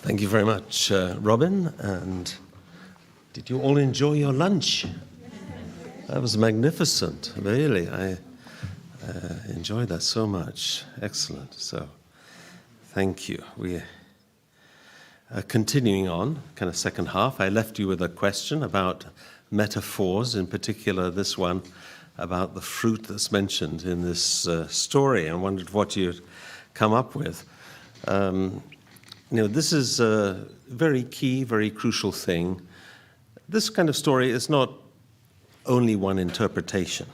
Thank you very much, Robin. And did you all enjoy your lunch? That was magnificent, really. I enjoyed that so much. Excellent. So, thank you. We are continuing on, kind of second half. I left you with a question about metaphors, in particular this one about the fruit that's mentioned in this story, and wondered what you'd come up with. This is a very key, very crucial thing. This kind of story is not only one interpretation.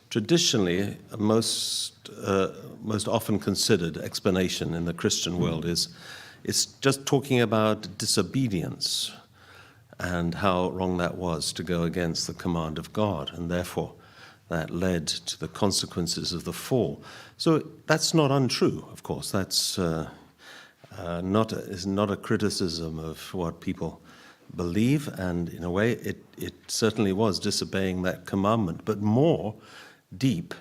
Traditionally, most often considered explanation in the Christian world is it's just talking about disobedience and how wrong that was to go against the command of God, and therefore that led to the consequences of the fall. So that's not untrue, of course. That's is not a criticism of what people believe, and in a way it certainly was disobeying that commandment, but more deep.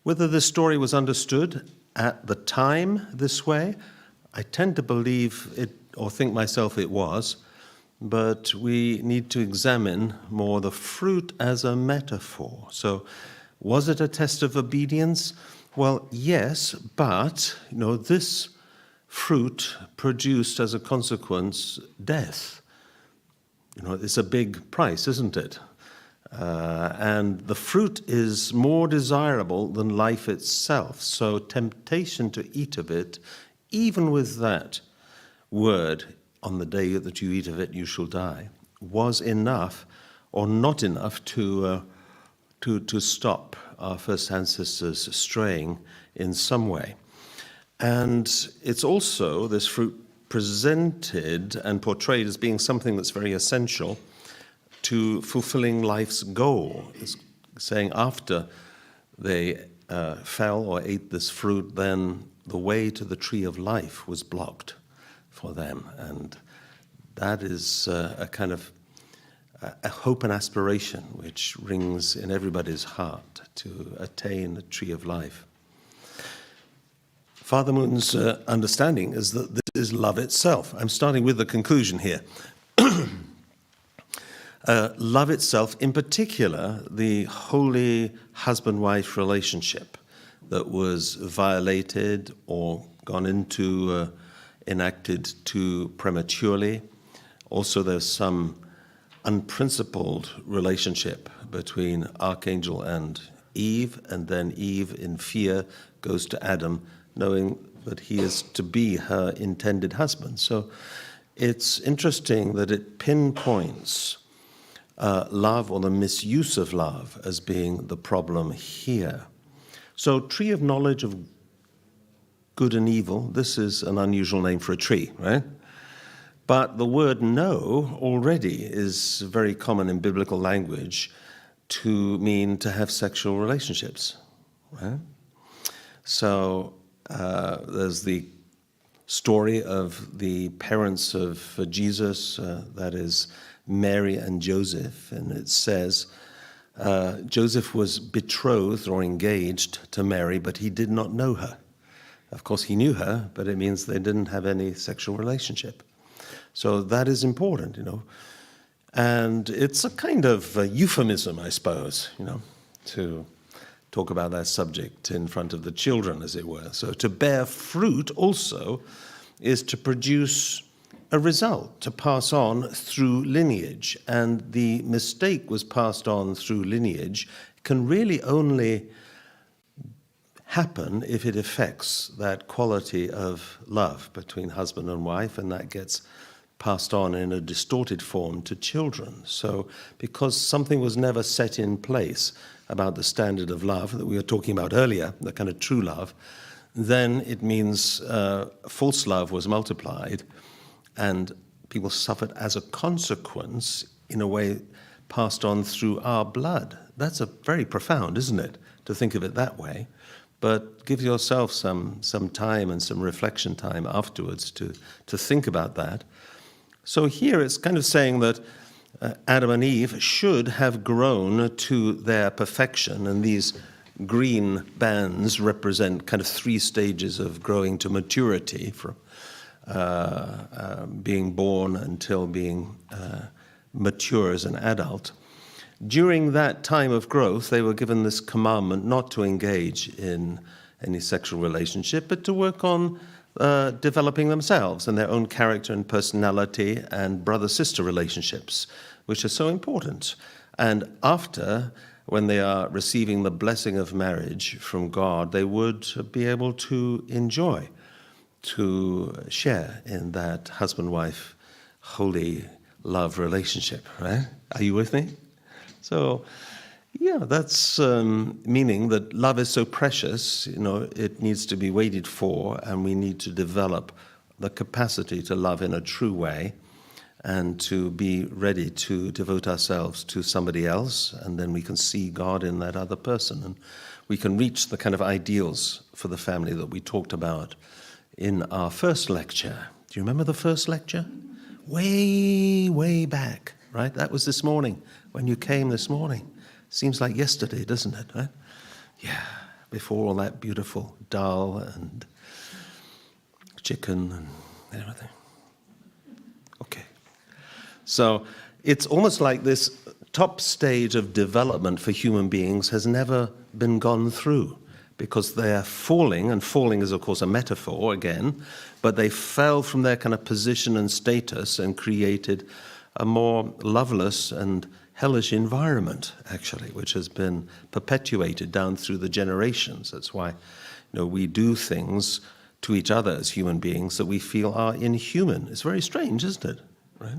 Whether this story was understood at the time this way, I tend to believe it, or think myself it was, but we need to examine more the fruit as a metaphor. So was it a test of obedience? Well, yes, but this fruit produced as a consequence death. It's a big price, isn't it? And the fruit is more desirable than life itself. So temptation to eat of it, even with that word, on the day that you eat of it, you shall die, was enough or not enough to stop our first ancestors straying in some way. And it's also, this fruit, presented and portrayed as being something that's very essential to fulfilling life's goal. It's saying after they fell or ate this fruit, then the way to the tree of life was blocked for them. And that is a kind of a hope and aspiration which rings in everybody's heart to attain the tree of life. Father Moon's understanding is that this is love itself. I'm starting with the conclusion here. Love itself, in particular, the holy husband-wife relationship that was violated or gone into, enacted too prematurely. Also, there's some unprincipled relationship between Archangel and Eve, and then Eve, in fear, goes to Adam, knowing that he is to be her intended husband. So it's interesting that it pinpoints love, or the misuse of love, as being the problem here. So tree of knowledge of good and evil, this is an unusual name for a tree, right? But the word know already is very common in biblical language to mean to have sexual relationships, right? So there's the story of the parents of Jesus, that is Mary and Joseph, and it says Joseph was betrothed or engaged to Mary, but he did not know her. Of course, he knew her, but it means they didn't have any sexual relationship. So that is important, And it's a kind of euphemism, I suppose, to talk about that subject in front of the children, as it were. So to bear fruit also is to produce a result, to pass on through lineage. And the mistake was passed on through lineage can really only happen if it affects that quality of love between husband and wife, and that gets passed on in a distorted form to children. So because something was never set in place about the standard of love that we were talking about earlier, the kind of true love, then it means false love was multiplied, and people suffered as a consequence, in a way passed on through our blood. That's very profound, isn't it, to think of it that way? But give yourself some time and some reflection time afterwards to think about that. So here it's kind of saying that Adam and Eve should have grown to their perfection, and these green bands represent kind of 3 stages of growing to maturity, from being born until being mature as an adult. During that time of growth, they were given this commandment not to engage in any sexual relationship, but to work on developing themselves and their own character and personality and brother-sister relationships, which are so important. And after, when they are receiving the blessing of marriage from God, they would be able to enjoy, to share in that husband-wife holy love relationship, right? Are you with me? So, yeah, that's meaning that love is so precious, it needs to be waited for, and we need to develop the capacity to love in a true way and to be ready to devote ourselves to somebody else, and then we can see God in that other person, and we can reach the kind of ideals for the family that we talked about in our first lecture. Do you remember the first lecture? Way, way back, right? That was this morning, when you came this morning. Seems like yesterday, doesn't it? Right? Yeah, before all that beautiful dal and chicken and everything. Okay. So it's almost like this top stage of development for human beings has never been gone through, because they are falling, and falling is, of course, a metaphor again, but they fell from their kind of position and status and created a more loveless and hellish environment, actually, which has been perpetuated down through the generations. That's why, we do things to each other as human beings that we feel are inhuman. It's very strange, isn't it? Right?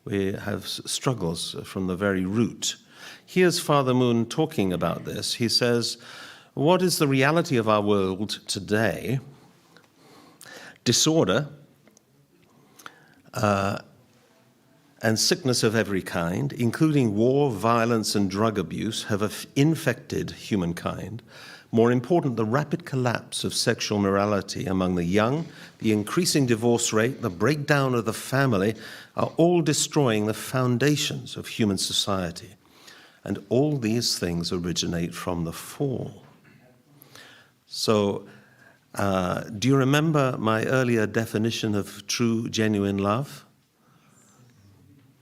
We have struggles from the very root. Here's Father Moon talking about this. He says, what is the reality of our world today? Disorder, and sickness of every kind, including war, violence, and drug abuse, have infected humankind. More important, the rapid collapse of sexual morality among the young, the increasing divorce rate, the breakdown of the family are all destroying the foundations of human society. And all these things originate from the fall. So, do you remember my earlier definition of true, genuine love?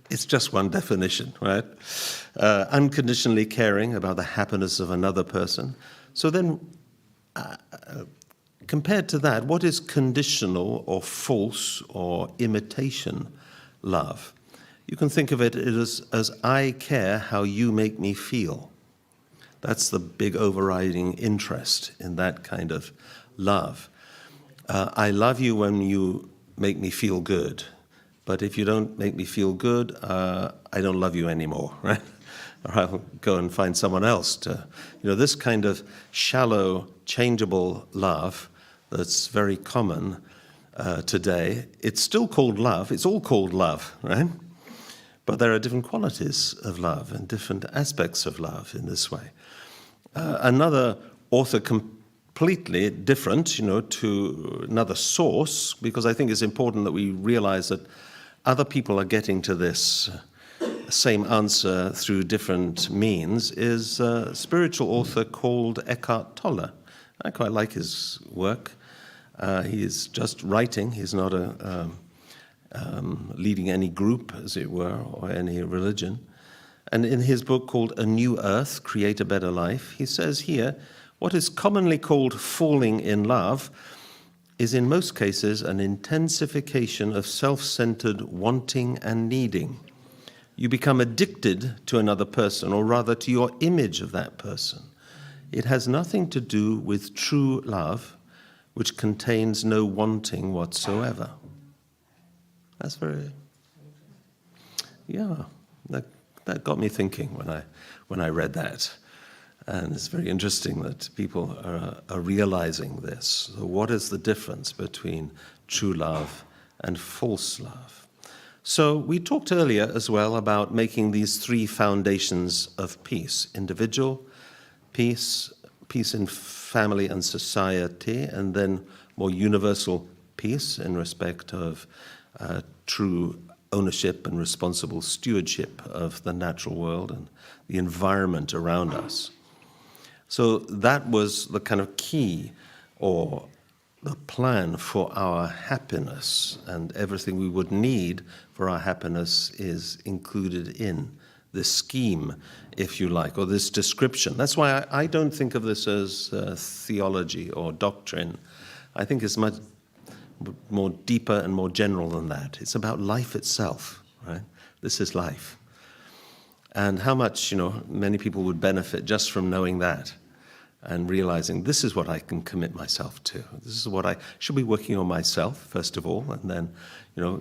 It's just one definition, right? Unconditionally caring about the happiness of another person. So then, compared to that, what is conditional or false or imitation love? You can think of it as I care how you make me feel. That's the big overriding interest in that kind of love. I love you when you make me feel good. But if you don't make me feel good, I don't love you anymore, right? Or I'll go and find someone else to, this kind of shallow, changeable love that's very common today. It's still called love. It's all called love, right? But there are different qualities of love and different aspects of love in this way. Another author completely different, to another source, because I think it's important that we realize that other people are getting to this same answer through different means, is a spiritual author called Eckhart Tolle. I quite like his work. He's just writing. He's not leading any group, as it were, or any religion. And in his book called A New Earth, Create a Better Life, he says here, what is commonly called falling in love is in most cases an intensification of self-centered wanting and needing. You become addicted to another person, or rather to your image of that person. It has nothing to do with true love, which contains no wanting whatsoever. That's very, that got me thinking when I read that. And it's very interesting that people are realizing this. So what is the difference between true love and false love? So we talked earlier as well about making these three foundations of peace: individual peace, peace in family and society, and then more universal peace in respect of true ownership and responsible stewardship of the natural world and the environment around us. So that was the kind of key, or the plan for our happiness, and everything we would need for our happiness is included in this scheme, if you like, or this description. That's why I don't think of this as theology or doctrine. I think it's much more deeper and more general than that. It's about life itself, right? This is life. And how much, many people would benefit just from knowing that and realizing this is what I can commit myself to. This is what I should be working on myself, first of all, and then,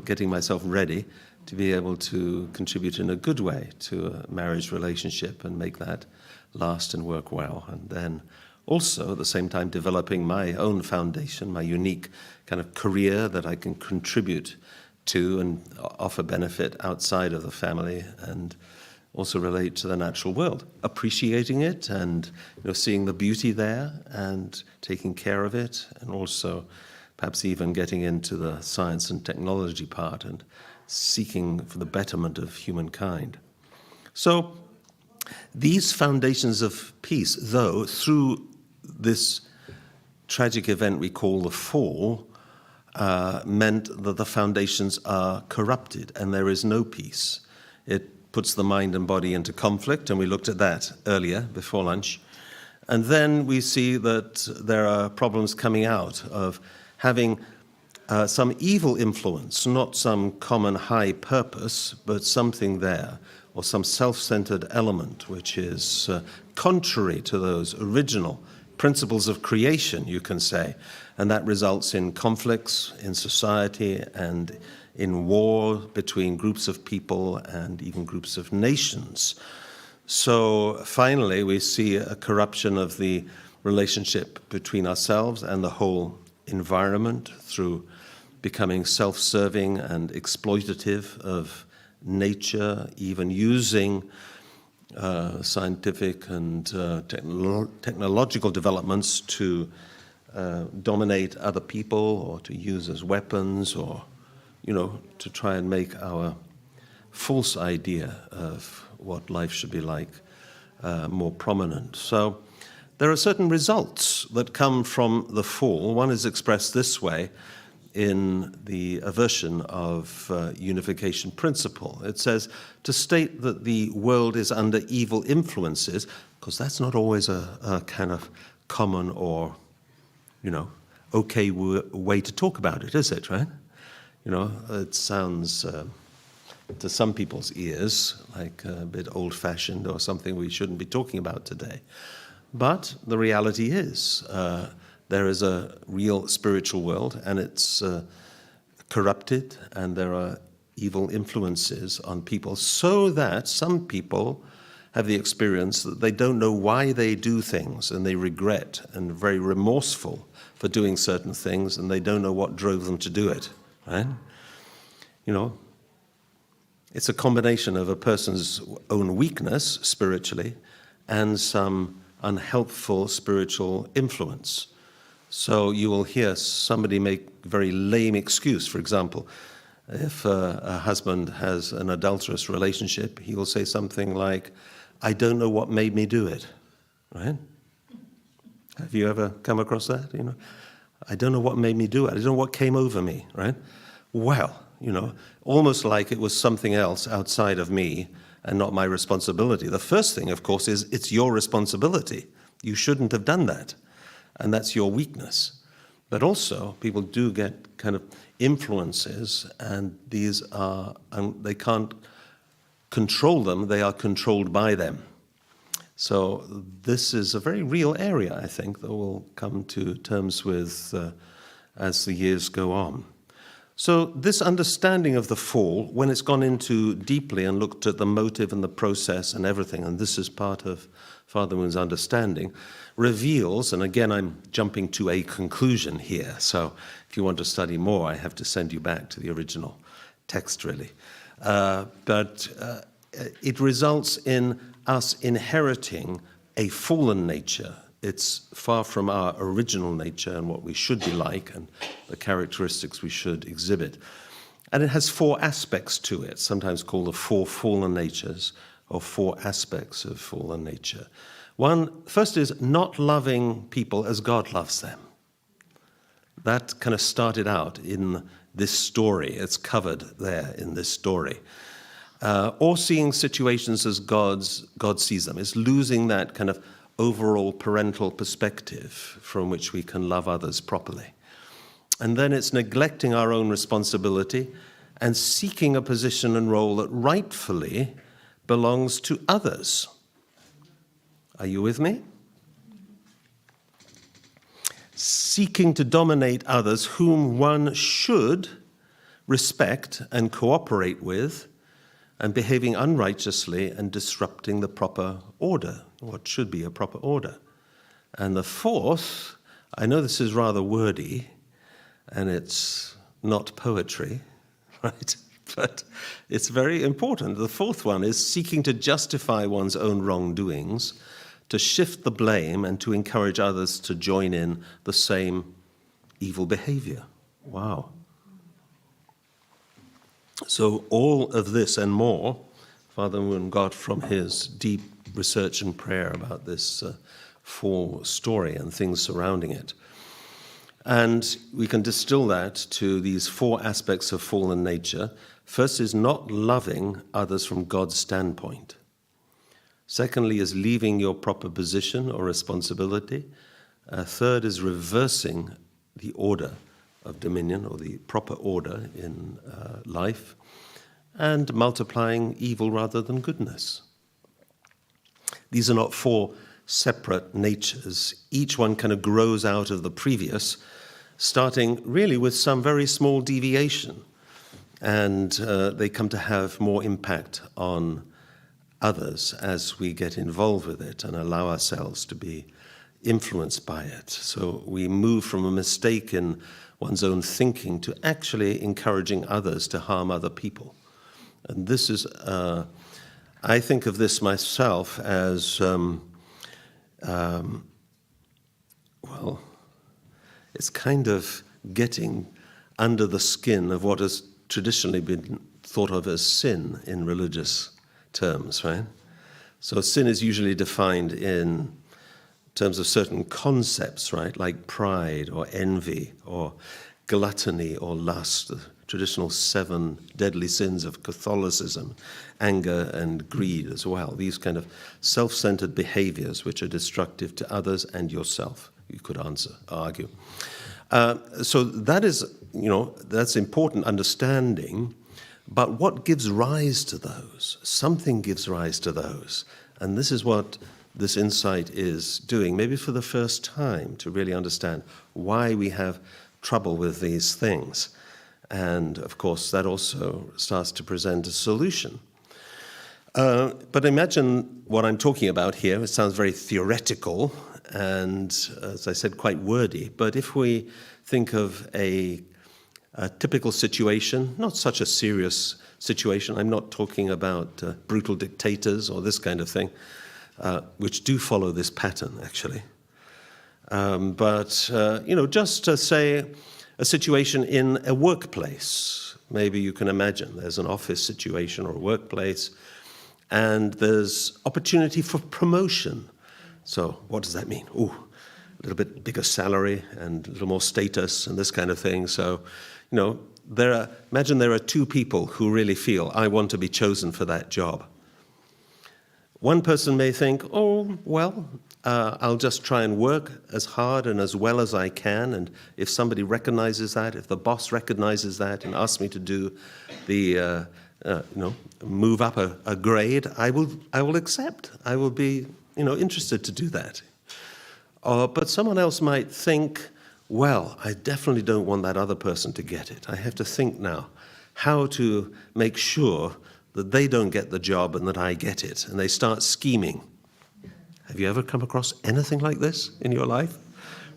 getting myself ready to be able to contribute in a good way to a marriage relationship and make that last and work well. And then also, at the same time, developing my own foundation, my unique kind of career that I can contribute to and offer benefit outside of the family, and also relate to the natural world, appreciating it and seeing the beauty there and taking care of it, and also perhaps even getting into the science and technology part and seeking for the betterment of humankind. So these foundations of peace, though, through this tragic event we call the fall, meant that the foundations are corrupted and there is no peace. It puts the mind and body into conflict, and we looked at that earlier before lunch. And then we see that there are problems coming out of having some evil influence, not some common high purpose, but something there, or some self-centered element, which is contrary to those original principles of creation, you can say. And that results in conflicts in society and in war between groups of people and even groups of nations. So finally, we see a corruption of the relationship between ourselves and the whole environment through becoming self-serving and exploitative of nature, even using scientific and technological developments to dominate other people, or to use as weapons, or to try and make our false idea of what life should be like more prominent. So there are certain results that come from the fall. One is expressed this way in the version of unification principle. It says, to state that the world is under evil influences, because that's not always a kind of common or, okay way to talk about it, is it, right? It sounds to some people's ears like a bit old-fashioned or something we shouldn't be talking about today. But the reality is there is a real spiritual world, and it's corrupted, and there are evil influences on people, so that some people have the experience that they don't know why they do things, and they regret and are very remorseful for doing certain things, and they don't know what drove them to do it, right? It's a combination of a person's own weakness spiritually and some unhelpful spiritual influence. So you will hear somebody make a very lame excuse. For example, if a husband has an adulterous relationship, he will say something like, I don't know what made me do it, right? Have you ever come across that? I don't know what made me do it. I don't know what came over me, right? Well, almost like it was something else outside of me and not my responsibility. The first thing, of course, is it's your responsibility. You shouldn't have done that. And that's your weakness. But also, people do get kind of influences, and these are, and they can't control them, they are controlled by them. So this is a very real area, I think, that we'll come to terms with as the years go on. So this understanding of the fall, when it's gone into deeply and looked at the motive and the process and everything, and this is part of Father Moon's understanding, reveals, and again I'm jumping to a conclusion here, so if you want to study more, I have to send you back to the original text, really. But it results in us inheriting a fallen nature. It's far from our original nature and what we should be like and the characteristics we should exhibit. And it has four aspects to it, sometimes called the four fallen natures, or four aspects of fallen nature. One, first is not loving people as God loves them. That kind of started out in this story. It's covered there in this story. Or seeing situations as God sees them. It's losing that kind of overall parental perspective from which we can love others properly. And then it's neglecting our own responsibility and seeking a position and role that rightfully belongs to others. Are you with me? Seeking to dominate others whom one should respect and cooperate with, and behaving unrighteously and disrupting the proper order, what should be a proper order. And the fourth, I know this is rather wordy, and it's not poetry, right? But it's very important. The fourth one is seeking to justify one's own wrongdoings, to shift the blame, and to encourage others to join in the same evil behavior. Wow. So all of this and more, Father Moon got from his deep research and prayer about this full story and things surrounding it. And we can distill that to these four aspects of fallen nature. First is not loving others from God's standpoint. Secondly is leaving your proper position or responsibility. Third is reversing the order of dominion, or the proper order in life, and multiplying evil rather than goodness. These are not four separate natures. Each one kind of grows out of the previous, starting really with some very small deviation, and they come to have more impact on others as we get involved with it and allow ourselves to be influenced by it. So we move from a mistake in one's own thinking to actually encouraging others to harm other people. And this is, I think of this myself as, well, it's kind of getting under the skin of what has traditionally been thought of as sin in religious terms, right? So sin is usually defined in terms of certain concepts, right, like pride or envy or gluttony or lust, the traditional 7 deadly sins of Catholicism, anger and greed as well, these kind of self-centered behaviors which are destructive to others and yourself, you could argue. So that is, that's important understanding, but what gives rise to those? Something gives rise to those, and this is what this insight is doing, maybe for the first time, to really understand why we have trouble with these things. And of course, that also starts to present a solution. But imagine what I'm talking about here. It sounds very theoretical and, as I said, quite wordy. But if we think of a typical situation, not such a serious situation, I'm not talking about brutal dictators or this kind of thing, which do follow this pattern, actually. But just to say a situation in a workplace. Maybe you can imagine there's an office situation or a workplace, and there's opportunity for promotion. So what does that mean? Ooh, a little bit bigger salary and a little more status and this kind of thing. So, imagine there are 2 people who really feel, I want to be chosen for that job. One person may think, I'll just try and work as hard and as well as I can, and if somebody recognizes that, if the boss recognizes that and asks me to do the, move up a grade, I will accept. I will be, interested to do that. But someone else might think, well, I definitely don't want that other person to get it. I have to think now how to make sure that they don't get the job and that I get it, and they start scheming. Have you ever come across anything like this in your life?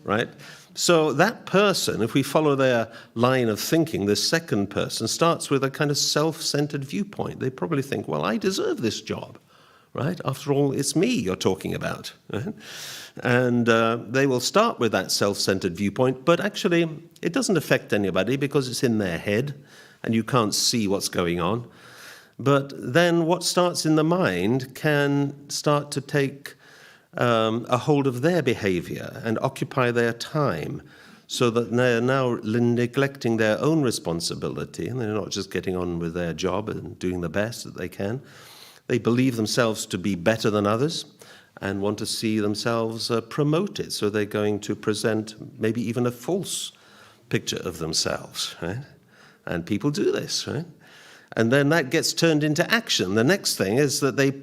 Right? So that person, if we follow their line of thinking, this second person starts with a kind of self-centered viewpoint. They probably think, well, I deserve this job, right? After all, it's me you're talking about. Right? And they will start with that self-centered viewpoint, but actually it doesn't affect anybody because it's in their head and you can't see what's going on. But then what starts in the mind can start to take a hold of their behavior and occupy their time. so that they're now neglecting their own responsibility, and they're not just getting on with their job and doing the best that they can. They believe themselves to be better than others and want to see themselves promoted, so they're going to present maybe even a false picture of themselves, right? And people do this, right? And then that gets turned into action. The next thing is that they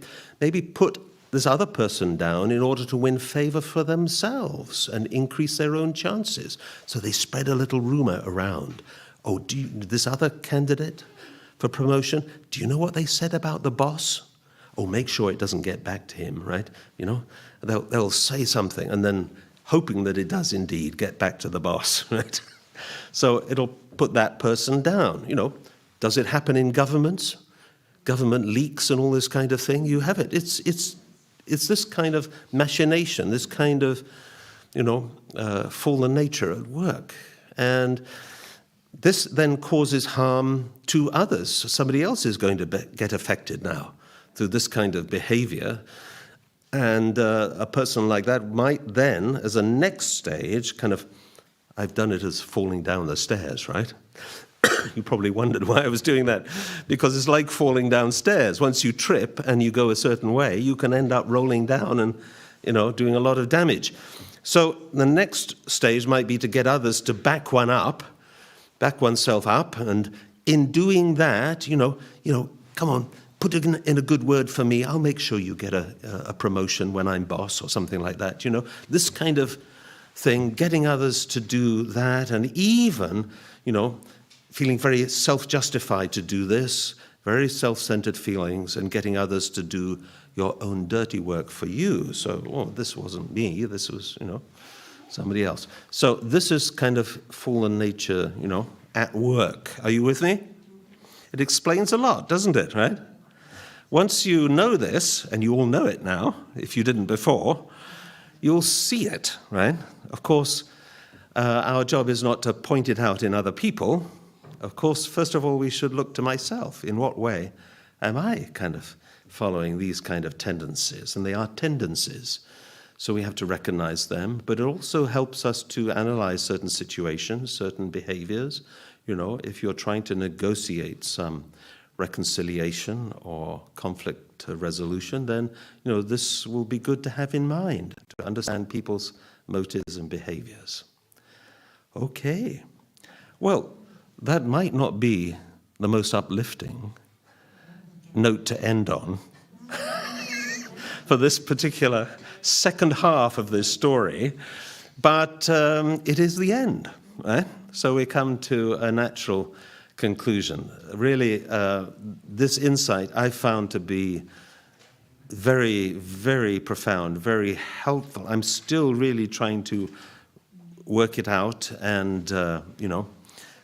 maybe put this other person down in order to win favor for themselves and increase their own chances. So they spread a little rumor around. Oh, this other candidate for promotion, do you know what they said about the boss? Oh, make sure it doesn't get back to him, right? You know, they'll say something and then hoping that it does indeed get back to the boss, right? So it'll put that person down. You know, does it happen in governments? Government leaks and all this kind of thing? You have it. It's this kind of machination, this kind of, fallen nature at work. And this then causes harm to others. Somebody else is going to get affected now through this kind of behavior. And a person like that might then, as a next stage, I've done it as falling down the stairs, right? You probably wondered why I was doing that, because it's like falling downstairs. Once you trip and you go a certain way, you can end up rolling down and, doing a lot of damage. So the next stage might be to get others to back oneself up, and in doing that, come on, put it in a good word for me. I'll make sure you get a promotion when I'm boss or something like that. This kind of thing, getting others to do that, and even, feeling very self-justified to do this, very self-centered feelings, and getting others to do your own dirty work for you. So, this wasn't me, this was, somebody else. So this is kind of fallen nature, at work. Are you with me? It explains a lot, doesn't it, right? Once you know this, and you all know it now, if you didn't before, you'll see it, right? Of course, our job is not to point it out in other people. Of course, first of all, we should look to myself. In what way am I kind of following these kind of tendencies? And they are tendencies, so we have to recognize them. But it also helps us to analyze certain situations, certain behaviors. If you're trying to negotiate some reconciliation or conflict resolution, then, this will be good to have in mind, to understand people's motives and behaviors. Okay. Well, that might not be the most uplifting note to end on for this particular second half of this story, but it is the end, right? So we come to a natural conclusion. Really, this insight I found to be very, very profound, very helpful. I'm still really trying to work it out and,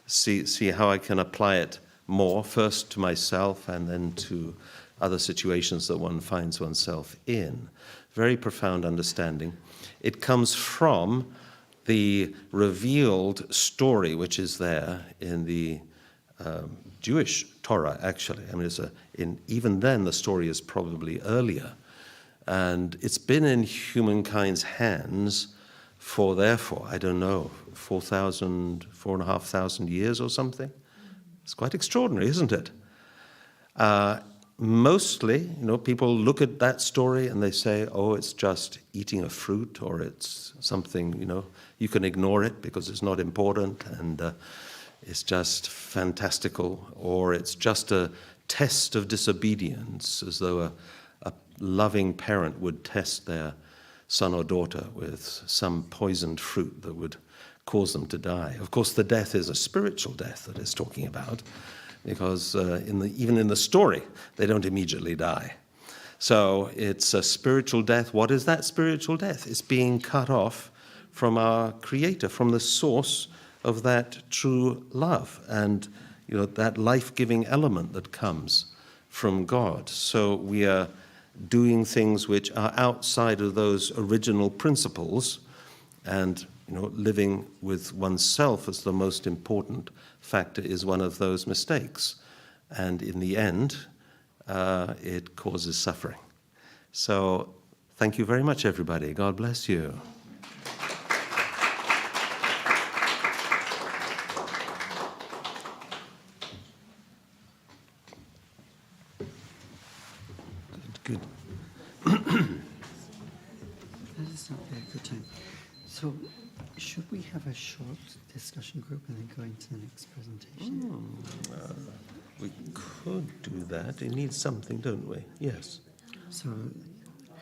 see how I can apply it more, first to myself and then to other situations that one finds oneself in. Very profound understanding. It comes from the revealed story which is there in the Jewish Torah, actually. I mean, even then the story is probably earlier. And it's been in humankind's hands for, therefore, I don't know, 4,500 years or something. It's quite extraordinary, isn't it? Mostly, people look at that story and they say, oh, it's just eating a fruit, or it's something, you can ignore it because it's not important, and it's just fantastical, or it's just a test of disobedience, as though a loving parent would test their son or daughter with some poisoned fruit that would cause them to die. Of course, the death is a spiritual death that it's talking about, because even in the story, they don't immediately die. So it's a spiritual death. What is that spiritual death? It's being cut off from our Creator, from the source of that true love and that life-giving element that comes from God. So we are doing things which are outside of those original principles, and living with oneself as the most important factor is one of those mistakes. And in the end, it causes suffering. So thank you very much, everybody. God bless you. Good. That is not a very good time. So, should we have a short discussion group and then go into the next presentation? We could do that. It needs something, don't we? Yes. So,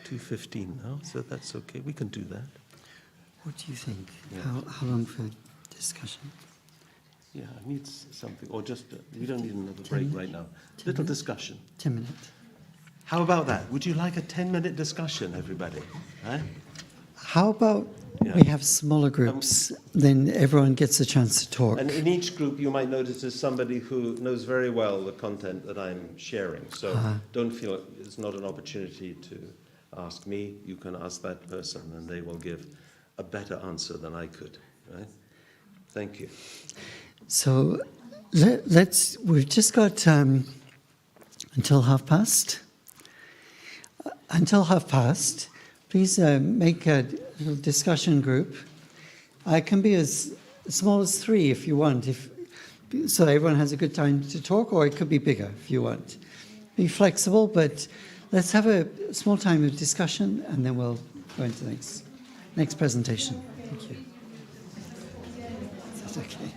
2:15 now, so that's okay. We can do that. what do you think? Yeah. How long for discussion? Yeah, it needs something. Or just, we don't need another break right now. 10 Little minutes? discussion. 10 minutes. How about that? Would you like a 10-minute discussion, everybody? Right? How about Yeah. we have smaller groups, then everyone gets a chance to talk. And in each group, you might notice there's somebody who knows very well the content that I'm sharing. So don't feel it's not an opportunity to ask me. You can ask that person, and they will give a better answer than I could. Right? Thank you. So we've just got until 1:30. Until 1:30, please make a little discussion group. I can be as small as 3 if you want, so everyone has a good time to talk, or it could be bigger if you want. Be flexible, but let's have a small time of discussion, and then we'll go into the next presentation. Thank you. Is that okay?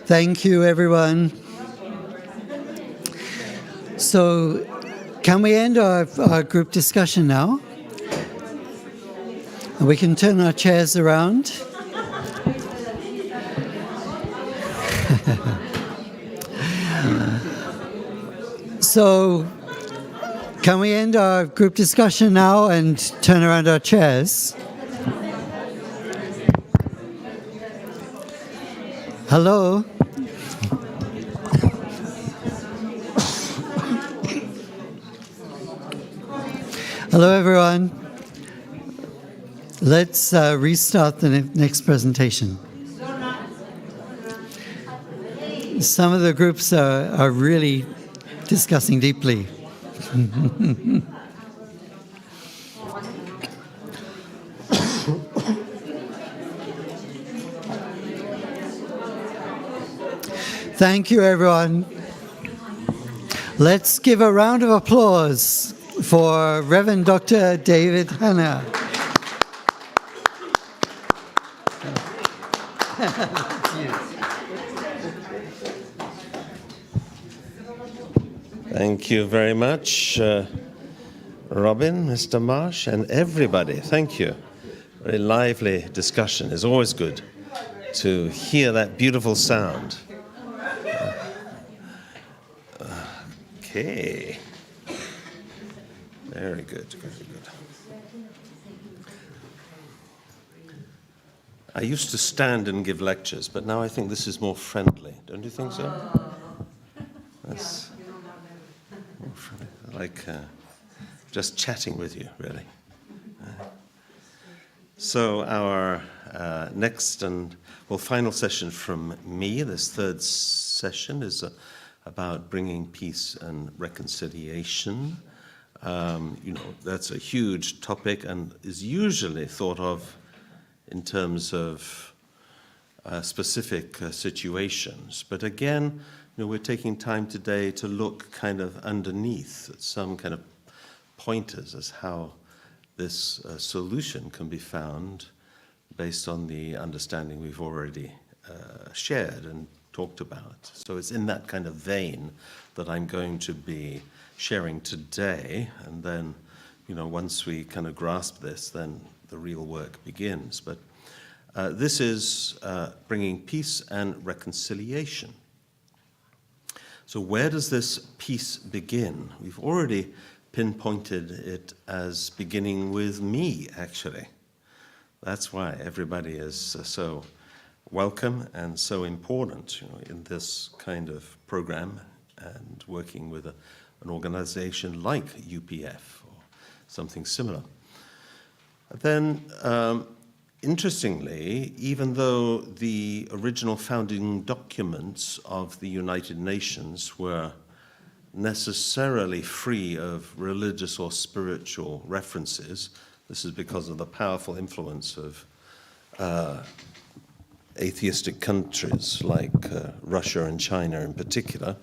Thank you, everyone. So, can we end our group discussion now? And we can turn our chairs around. So, can we end our group discussion now and turn around our chairs? Hello? Hello, everyone. Let's restart the next presentation. Some of the groups are really discussing deeply. Thank you, everyone. Let's give a round of applause for Reverend Dr. David Hanna. Thank you very much, Robin, Mr. Marsh, and everybody. Thank you. Very lively discussion. It's always good to hear that beautiful sound. Okay. Very good, very good. I used to stand and give lectures, but now I think this is more friendly. Don't you think so? That's more friendly. Like just chatting with you, really. So our next and final session from me, this third session, is about bringing peace and reconciliation. That's a huge topic and is usually thought of in terms of specific situations. But again, we're taking time today to look kind of underneath at some kind of pointers as how this solution can be found based on the understanding we've already shared and talked about. So it's in that kind of vein that I'm going to be sharing today, and then, once we kind of grasp this, then the real work begins. But this is bringing peace and reconciliation. So where does this peace begin? We've already pinpointed it as beginning with me, actually. That's why everybody is so welcome and so important, in this kind of program and working with an organization like UPF or something similar. Then, interestingly, even though the original founding documents of the United Nations were necessarily free of religious or spiritual references, this is because of the powerful influence of atheistic countries like Russia and China in particular,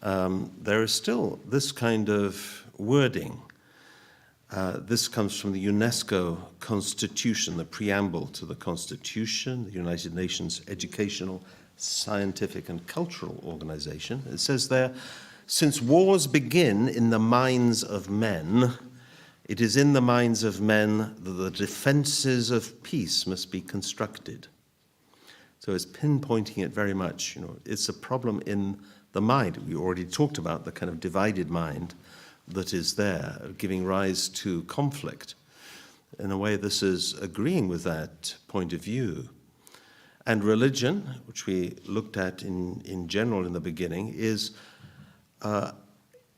there is still this kind of wording. This comes from the UNESCO Constitution, the preamble to the Constitution, the United Nations Educational, Scientific and Cultural Organization. It says there, "Since wars begin in the minds of men, it is in the minds of men that the defenses of peace must be constructed." So it's pinpointing it very much. It's a problem in the mind. We already talked about the kind of divided mind that is there, giving rise to conflict. In a way, this is agreeing with that point of view. And religion, which we looked at in general in the beginning, is,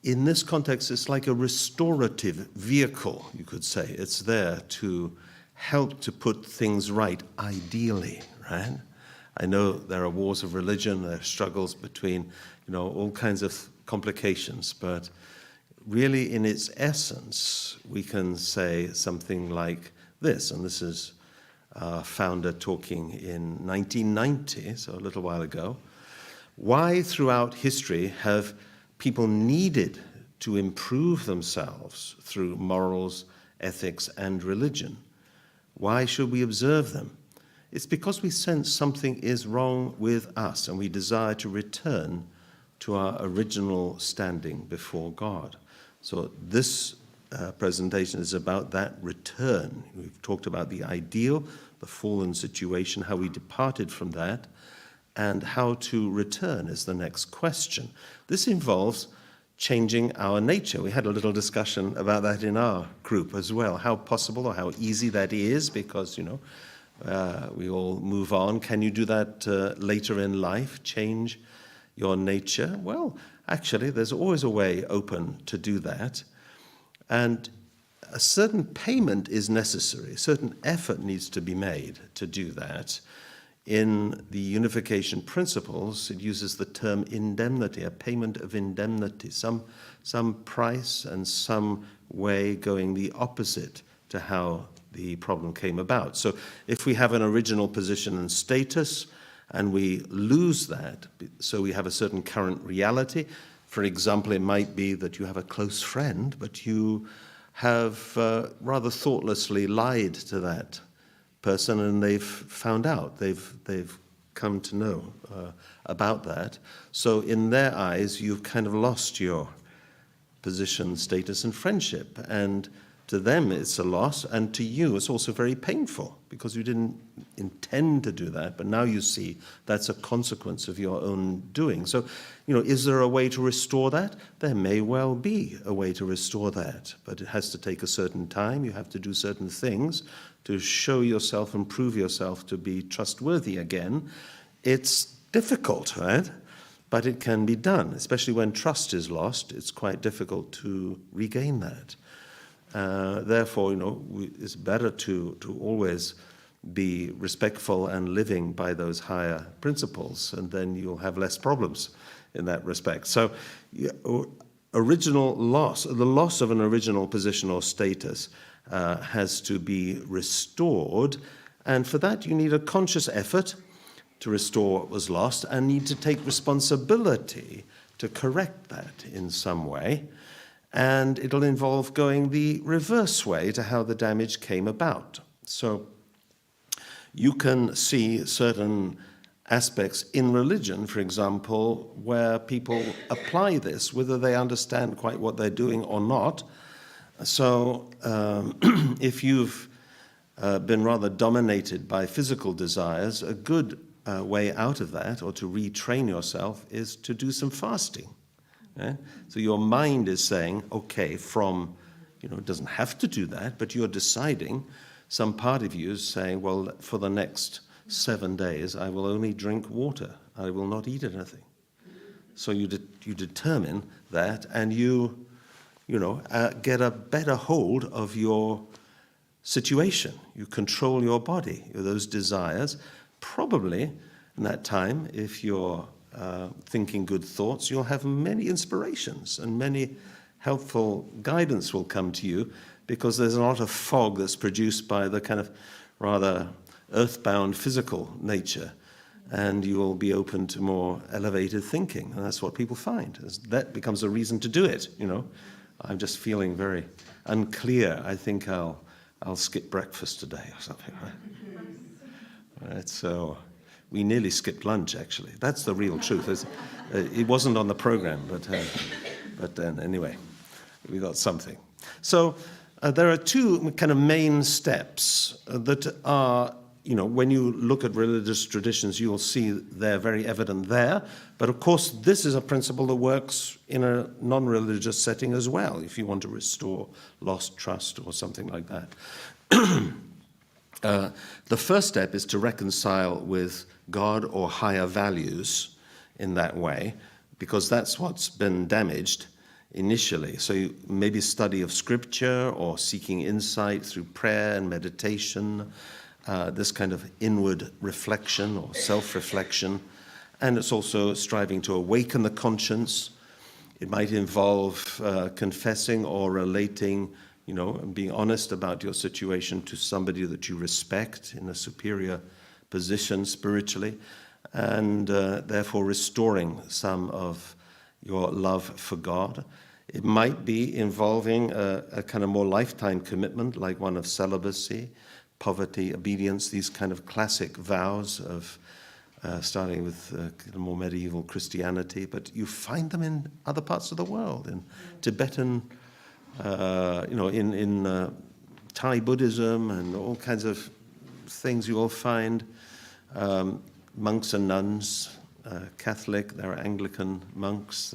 in this context, it's like a restorative vehicle, you could say. It's there to help to put things right, ideally, right? I know there are wars of religion, there are struggles between, all kinds of complications, but really in its essence, we can say something like this, and this is our founder talking in 1990, so a little while ago. Why throughout history have people needed to improve themselves through morals, ethics, and religion? Why should we observe them? It's because we sense something is wrong with us and we desire to return to our original standing before God. So this presentation is about that return. We've talked about the ideal, the fallen situation, how we departed from that, and how to return is the next question. This involves changing our nature. We had a little discussion about that in our group as well, how possible or how easy that is, because, we all move on. Can you do that later in life, change your nature? Well, actually, there's always a way open to do that. And a certain payment is necessary. A certain effort needs to be made to do that. In the unification principles, it uses the term indemnity, a payment of indemnity, some price and some way going the opposite to how the problem came about. So if we have an original position and status and we lose that, so we have a certain current reality. For example, it might be that you have a close friend, but you have rather thoughtlessly lied to that person and they've found out. They've come to know about that. So in their eyes, you've kind of lost your position, status, and friendship. And to them, it's a loss. And to you, it's also very painful because you didn't intend to do that. But now you see that's a consequence of your own doing. So, is there a way to restore that? There may well be a way to restore that. But it has to take a certain time. You have to do certain things to show yourself and prove yourself to be trustworthy again. It's difficult, right? But it can be done, especially when trust is lost. It's quite difficult to regain that. Therefore, it's better to always be respectful and living by those higher principles, and then you'll have less problems in that respect. So, original loss, the loss of an original position or status has to be restored, and for that you need a conscious effort to restore what was lost, and need to take responsibility to correct that in some way. And it'll involve going the reverse way to how the damage came about. So you can see certain aspects in religion, for example, where people apply this, whether they understand quite what they're doing or not. So if you've been rather dominated by physical desires, a good way out of that, or to retrain yourself, is to do some fasting. So your mind is saying, okay, it doesn't have to do that, but you're deciding, some part of you is saying, well, for the next 7 days, I will only drink water. I will not eat anything. So you determine that, and you get a better hold of your situation. You control your body, those desires. Probably in that time, if you're thinking good thoughts, you'll have many inspirations and many helpful guidance will come to you, because there's a lot of fog that's produced by the kind of rather earthbound physical nature, and you will be open to more elevated thinking, and that's what people find. That becomes a reason to do it. I'm just feeling very unclear. I think I'll skip breakfast today or something, right? So we nearly skipped lunch, actually. That's the real truth. It wasn't on the program, but then anyway, we got something. So there are two kind of main steps that are, when you look at religious traditions, you'll see they're very evident there. But of course, this is a principle that works in a non-religious setting as well, if you want to restore lost trust or something like that. The first step is to reconcile with God or higher values in that way, because that's what's been damaged initially. So maybe study of scripture or seeking insight through prayer and meditation, this kind of inward reflection or self-reflection. And it's also striving to awaken the conscience. It might involve confessing or relating, and being honest about your situation to somebody that you respect in a superior position spiritually, and therefore restoring some of your love for God. It might be involving a kind of more lifetime commitment, like one of celibacy, poverty, obedience, these kind of classic vows of starting with more medieval Christianity, but you find them in other parts of the world, in Tibetan, in Thai Buddhism and all kinds of things you will find. Monks and nuns, Catholic, there are Anglican monks,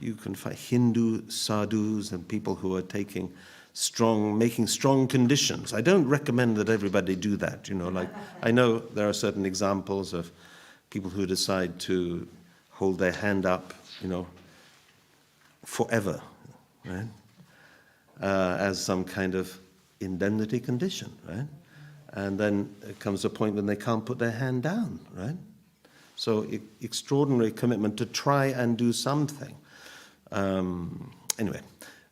you can find Hindu sadhus and people who are making strong conditions. I don't recommend that everybody do that, I know there are certain examples of people who decide to hold their hand up, forever, right? As some kind of indemnity condition, right? And then it comes a point when they can't put their hand down, right? So extraordinary commitment to try and do something. Anyway,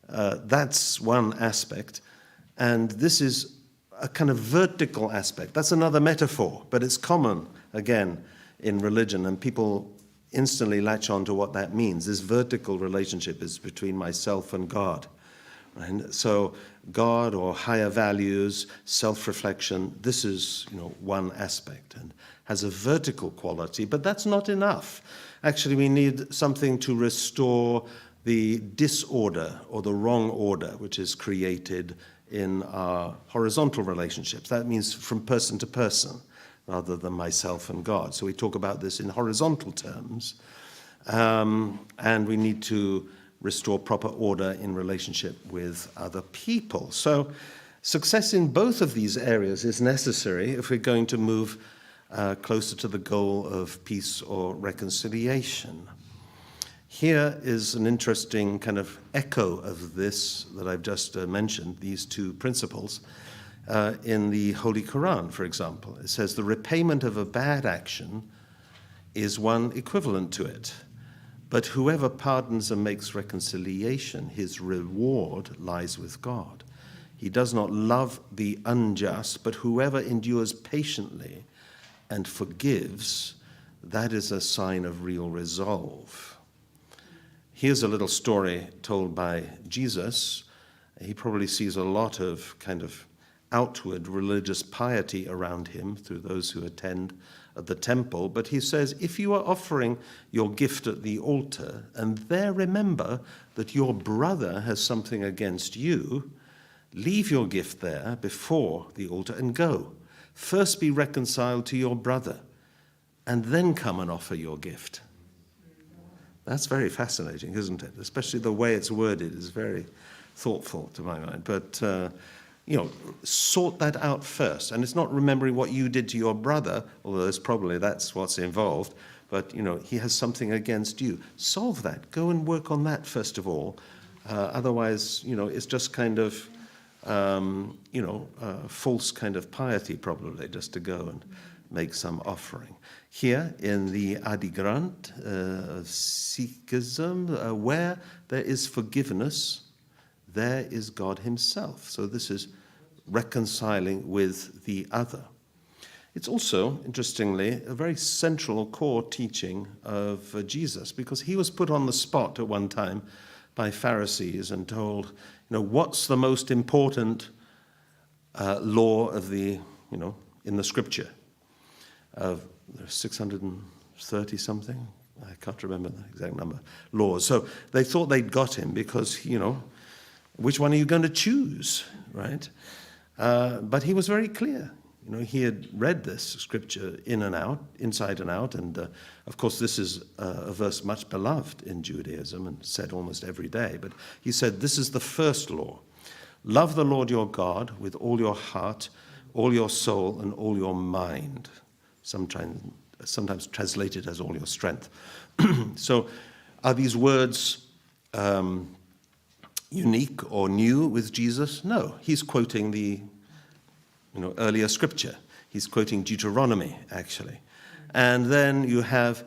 that's one aspect. And this is a kind of vertical aspect. That's another metaphor, but it's common, again, in religion, and people instantly latch on to what that means. This vertical relationship is between myself and God. Right? So God or higher values, self-reflection, this is one aspect. And has a vertical quality, but that's not enough. Actually, we need something to restore the disorder or the wrong order which is created in our horizontal relationships. That means from person to person rather than myself and God. So we talk about this in horizontal terms, and we need to restore proper order in relationship with other people. So success in both of these areas is necessary if we're going to move closer to the goal of peace or reconciliation. Here is an interesting kind of echo of this that I've just mentioned, these two principles, in the Holy Quran, for example. It says the repayment of a bad action is one equivalent to it. But whoever pardons and makes reconciliation, his reward lies with God. He does not love the unjust, but whoever endures patiently and forgives, that is a sign of real resolve. Here's a little story told by Jesus. He probably sees a lot of kind of outward religious piety around him through those who attend at the temple, but he says, if you are offering your gift at the altar and there remember that your brother has something against you, leave your gift there before the altar and go. First be reconciled to your brother and then come and offer your gift. That's very fascinating, isn't it? Especially the way it's worded is very thoughtful to my mind. But sort that out first. And it's not remembering what you did to your brother, although that's what's involved, but, he has something against you. Solve that. Go and work on that first of all. Otherwise, it's just kind of, false kind of piety probably, just to go and make some offering. Here in the Adi Granth of Sikhism, where there is forgiveness, there is God himself. So this is reconciling with the other. It's also, interestingly, a very central or core teaching of Jesus, because he was put on the spot at one time by Pharisees and told, what's the most important law of the, in the scripture? There's 630 something, I can't remember the exact number, laws. So they thought they'd got him because, which one are you going to choose, right? But he was very clear. He had read this scripture in and out, inside and out, and of course this is a verse much beloved in Judaism and said almost every day. But he said, this is the first law. Love the Lord your God with all your heart, all your soul, and all your mind. Sometimes translated as all your strength. So are these words unique or new with Jesus? No, he's quoting the earlier scripture. He's quoting Deuteronomy, actually. And then you have,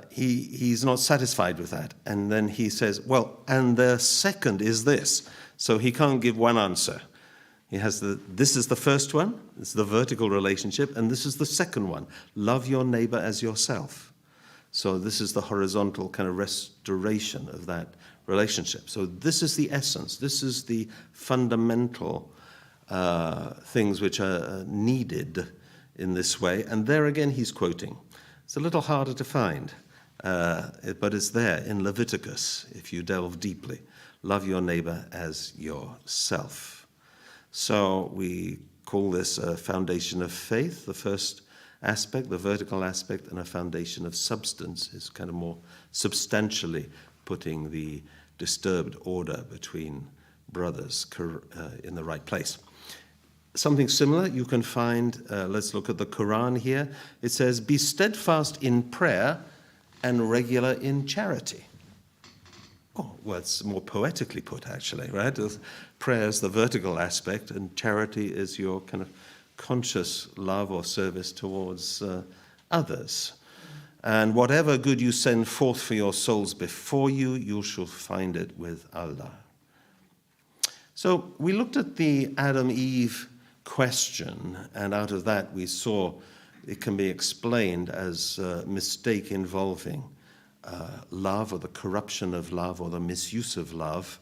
he's not satisfied with that. And then he says, well, and the second is this. So he can't give one answer. He has this is the first one, it's the vertical relationship, and this is the second one. Love your neighbor as yourself. So this is the horizontal kind of restoration of that relationship. So this is the essence. This is the fundamental things which are needed in this way. And there again, he's quoting. It's a little harder to find, but it's there in Leviticus, if you delve deeply. Love your neighbor as yourself. So we call this a foundation of faith, the first aspect, the vertical aspect, and a foundation of substance is kind of more substantially putting the disturbed order between brothers in the right place. Something similar you can find, let's look at the Quran here. It says, be steadfast in prayer and regular in charity. Oh, well, it's more poetically put, actually, right? Prayer is the vertical aspect, and charity is your kind of conscious love or service towards others. And whatever good you send forth for your souls before you, you shall find it with Allah. So we looked at the Adam-Eve question, and out of that we saw it can be explained as a mistake involving love, or the corruption of love, or the misuse of love,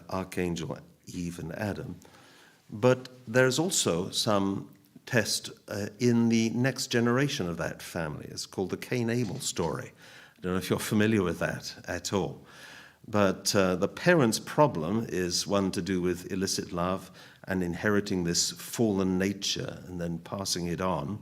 Archangel Eve and Adam. But there's also some test in the next generation of that family. It's called the Cain-Abel story. I don't know if you're familiar with that at all. But the parents' problem is one to do with illicit love and inheriting this fallen nature and then passing it on.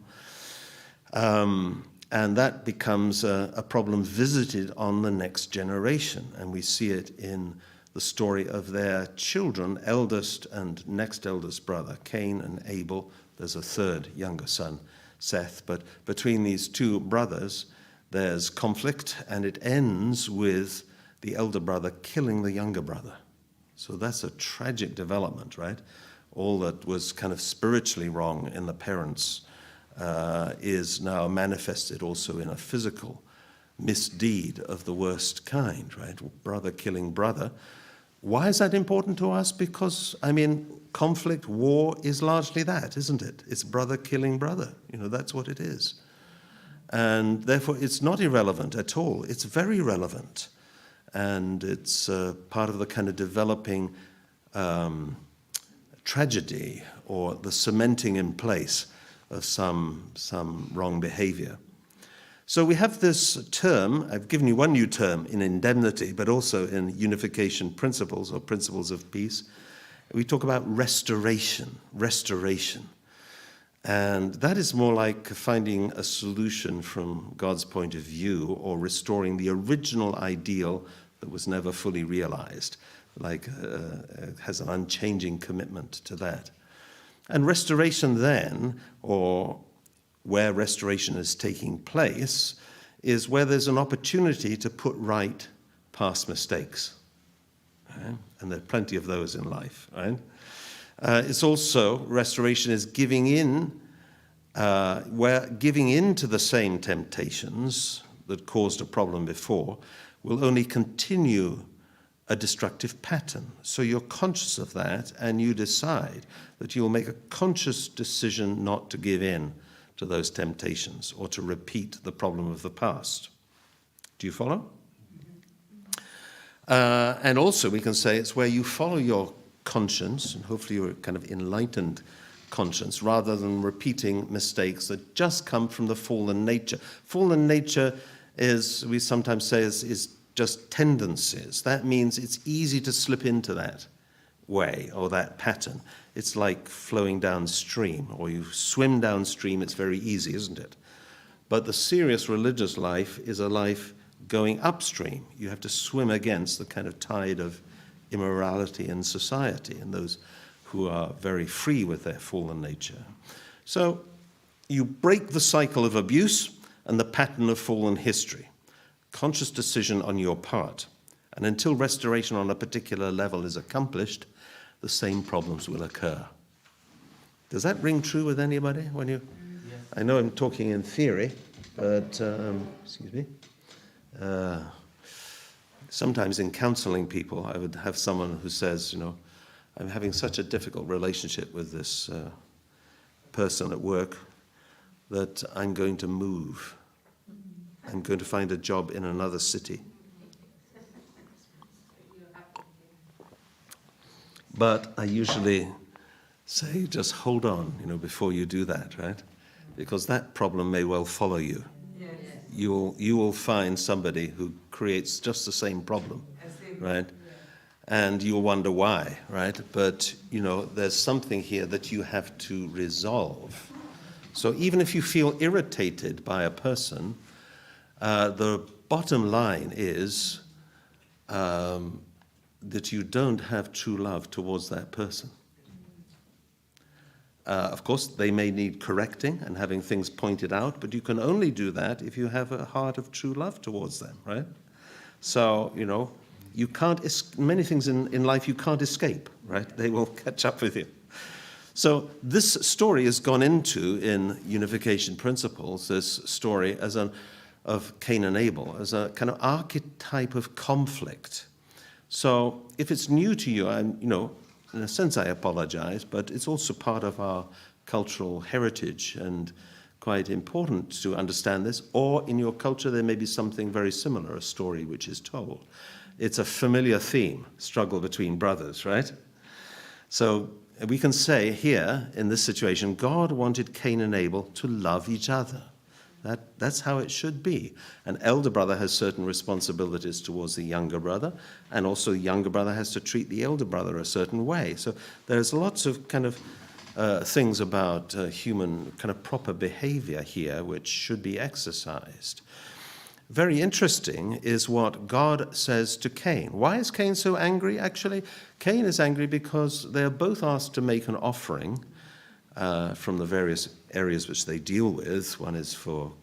And that becomes a problem visited on the next generation. And we see it in the story of their children, eldest and next eldest brother, Cain and Abel. There's a third younger son, Seth. But between these two brothers, there's conflict, and it ends with the elder brother killing the younger brother. So that's a tragic development, right? All that was kind of spiritually wrong in the parents is now manifested also in a physical misdeed of the worst kind, right? Brother killing brother. Why is that important to us? Because, I mean, conflict, war is largely that, isn't it? It's brother killing brother. You know, that's what it is. And therefore, it's not irrelevant at all. It's very relevant. And it's part of the kind of developing tragedy or the cementing in place of some wrong behavior. So we have this term, I've given you one new term in indemnity, but also in unification principles or principles of peace. We talk about restoration. And that is more like finding a solution from God's point of view or restoring the original ideal that was never fully realized, like has an unchanging commitment to that. And restoration then, or where restoration is taking place, is where there's an opportunity to put right past mistakes. Right? And there are plenty of those in life. Right? It's also, restoration is giving in, where giving in to the same temptations that caused a problem before will only continue a destructive pattern. So you're conscious of that, and you decide that you'll make a conscious decision not to give in to those temptations or to repeat the problem of the past. Do you follow? And also we can say it's where you follow your conscience, and hopefully your kind of enlightened conscience, rather than repeating mistakes that just come from the fallen nature. Fallen nature is, we sometimes say, is just tendencies. That means it's easy to slip into that way or that pattern. It's like flowing downstream, or you swim downstream, it's very easy, isn't it? But the serious religious life is a life going upstream. You have to swim against the kind of tide of immorality in society and those who are very free with their fallen nature. So you break the cycle of abuse and the pattern of fallen history. Conscious decision on your part. And until restoration on a particular level is accomplished, the same problems will occur. Does that ring true with anybody? When you? Yes. I know I'm talking in theory, but excuse me. Sometimes in counseling people, I would have someone who says, you know, I'm having such a difficult relationship with this person at work that I'm going to move. I'm going to find a job in another city. But I usually say, just hold on, you know, before you do that, right? Because that problem may well follow you. Yes. You will find somebody who creates just the same problem, right? And you'll wonder why, right? But, you know, there's something here that you have to resolve. So even if you feel irritated by a person, the bottom line is that you don't have true love towards that person. Of course, they may need correcting and having things pointed out, but you can only do that if you have a heart of true love towards them, right? So, you know, you can't, many things in life you can't escape, right? They will catch up with you. So this story has gone into, in unification principles, this story of Cain and Abel as a kind of archetype of conflict. So if it's new to you, in a sense I apologize, but it's also part of our cultural heritage and quite important to understand this. Or in your culture there may be something very similar, a story which is told. It's a familiar theme, struggle between brothers, right? So we can say here, in this situation, God wanted Cain and Abel to love each other. That's how it should be. An elder brother has certain responsibilities towards the younger brother, and also the younger brother has to treat the elder brother a certain way. So there's lots of kind of things about human kind of proper behavior here which should be exercised. Very interesting is what God says to Cain. Why is Cain so angry, actually? Cain is angry because they are both asked to make an offering from the various areas which they deal with. One is for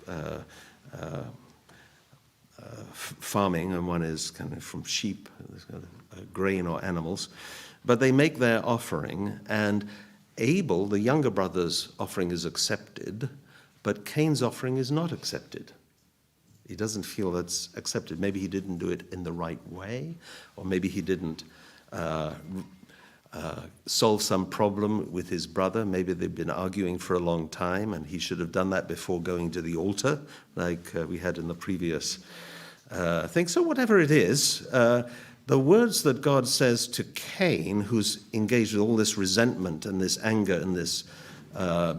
farming, and one is kind of from sheep, grain or animals. But they make their offering, and Abel, the younger brother's offering, is accepted, but Cain's offering is not accepted. He doesn't feel that's accepted. Maybe he didn't do it in the right way, or maybe he didn't solve some problem with his brother. Maybe they've been arguing for a long time, and he should have done that before going to the altar, like we had in the previous thing. So whatever it is, the words that God says to Cain, who's engaged with all this resentment and this anger and this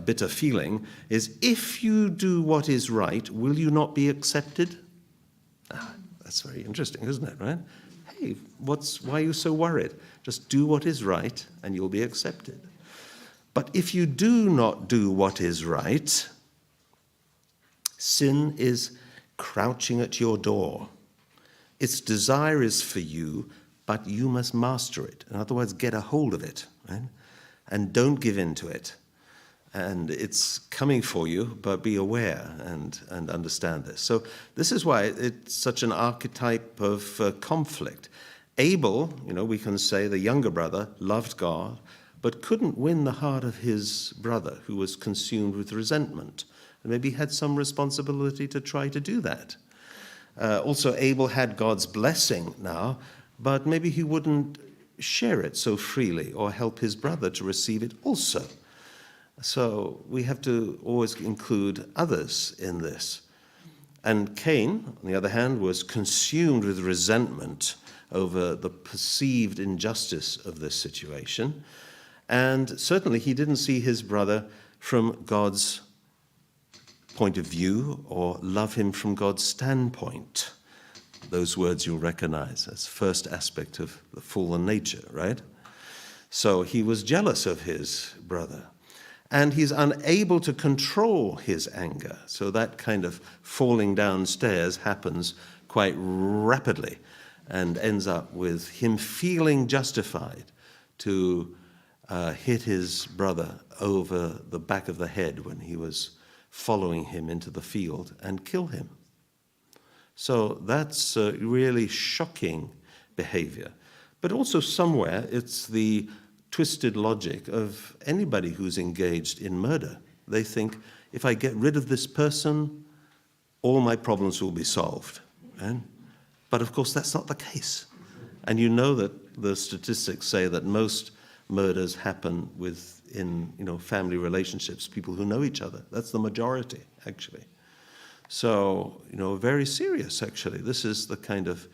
bitter feeling, is, if you do what is right, will you not be accepted? That's very interesting, isn't it, right? Hey, why are you so worried? Just do what is right and you'll be accepted. But if you do not do what is right, sin is crouching at your door. Its desire is for you, but you must master it. In other words, get a hold of it, right? And don't give in to it. And it's coming for you, but be aware and understand this. So this is why it's such an archetype of conflict. Abel, we can say the younger brother, loved God, but couldn't win the heart of his brother, who was consumed with resentment. And maybe had some responsibility to try to do that. Also, Abel had God's blessing now, but maybe he wouldn't share it so freely or help his brother to receive it also. So we have to always include others in this. And Cain, on the other hand, was consumed with resentment over the perceived injustice of this situation. And certainly he didn't see his brother from God's point of view or love him from God's standpoint. Those words you'll recognize as first aspect of the fallen nature, right? So he was jealous of his brother. And he's unable to control his anger. So that kind of falling downstairs happens quite rapidly and ends up with him feeling justified to hit his brother over the back of the head when he was following him into the field and kill him. So that's really shocking behavior. But also somewhere it's the twisted logic of anybody who's engaged in murder. They think, if I get rid of this person, all my problems will be solved. Right? But of course, that's not the case. And you know that the statistics say that most murders happen within family relationships, people who know each other. That's the majority, actually. So, very serious, actually. This is the kind of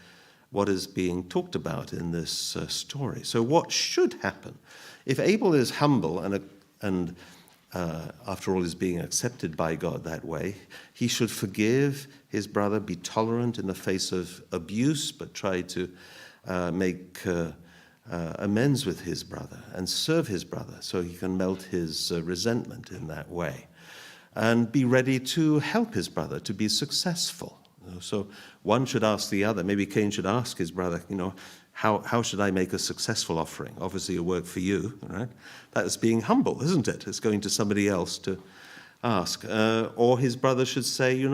what is being talked about in this story. So what should happen? If Abel is humble and after all is being accepted by God that way, he should forgive his brother, be tolerant in the face of abuse, but try to make amends with his brother and serve his brother so he can melt his resentment in that way. And be ready to help his brother to be successful. So one should ask the other. Maybe Cain should ask his brother, how should I make a successful offering? Obviously, it'll work for you, right? That is being humble, isn't it? It's going to somebody else to ask. Or his brother should say,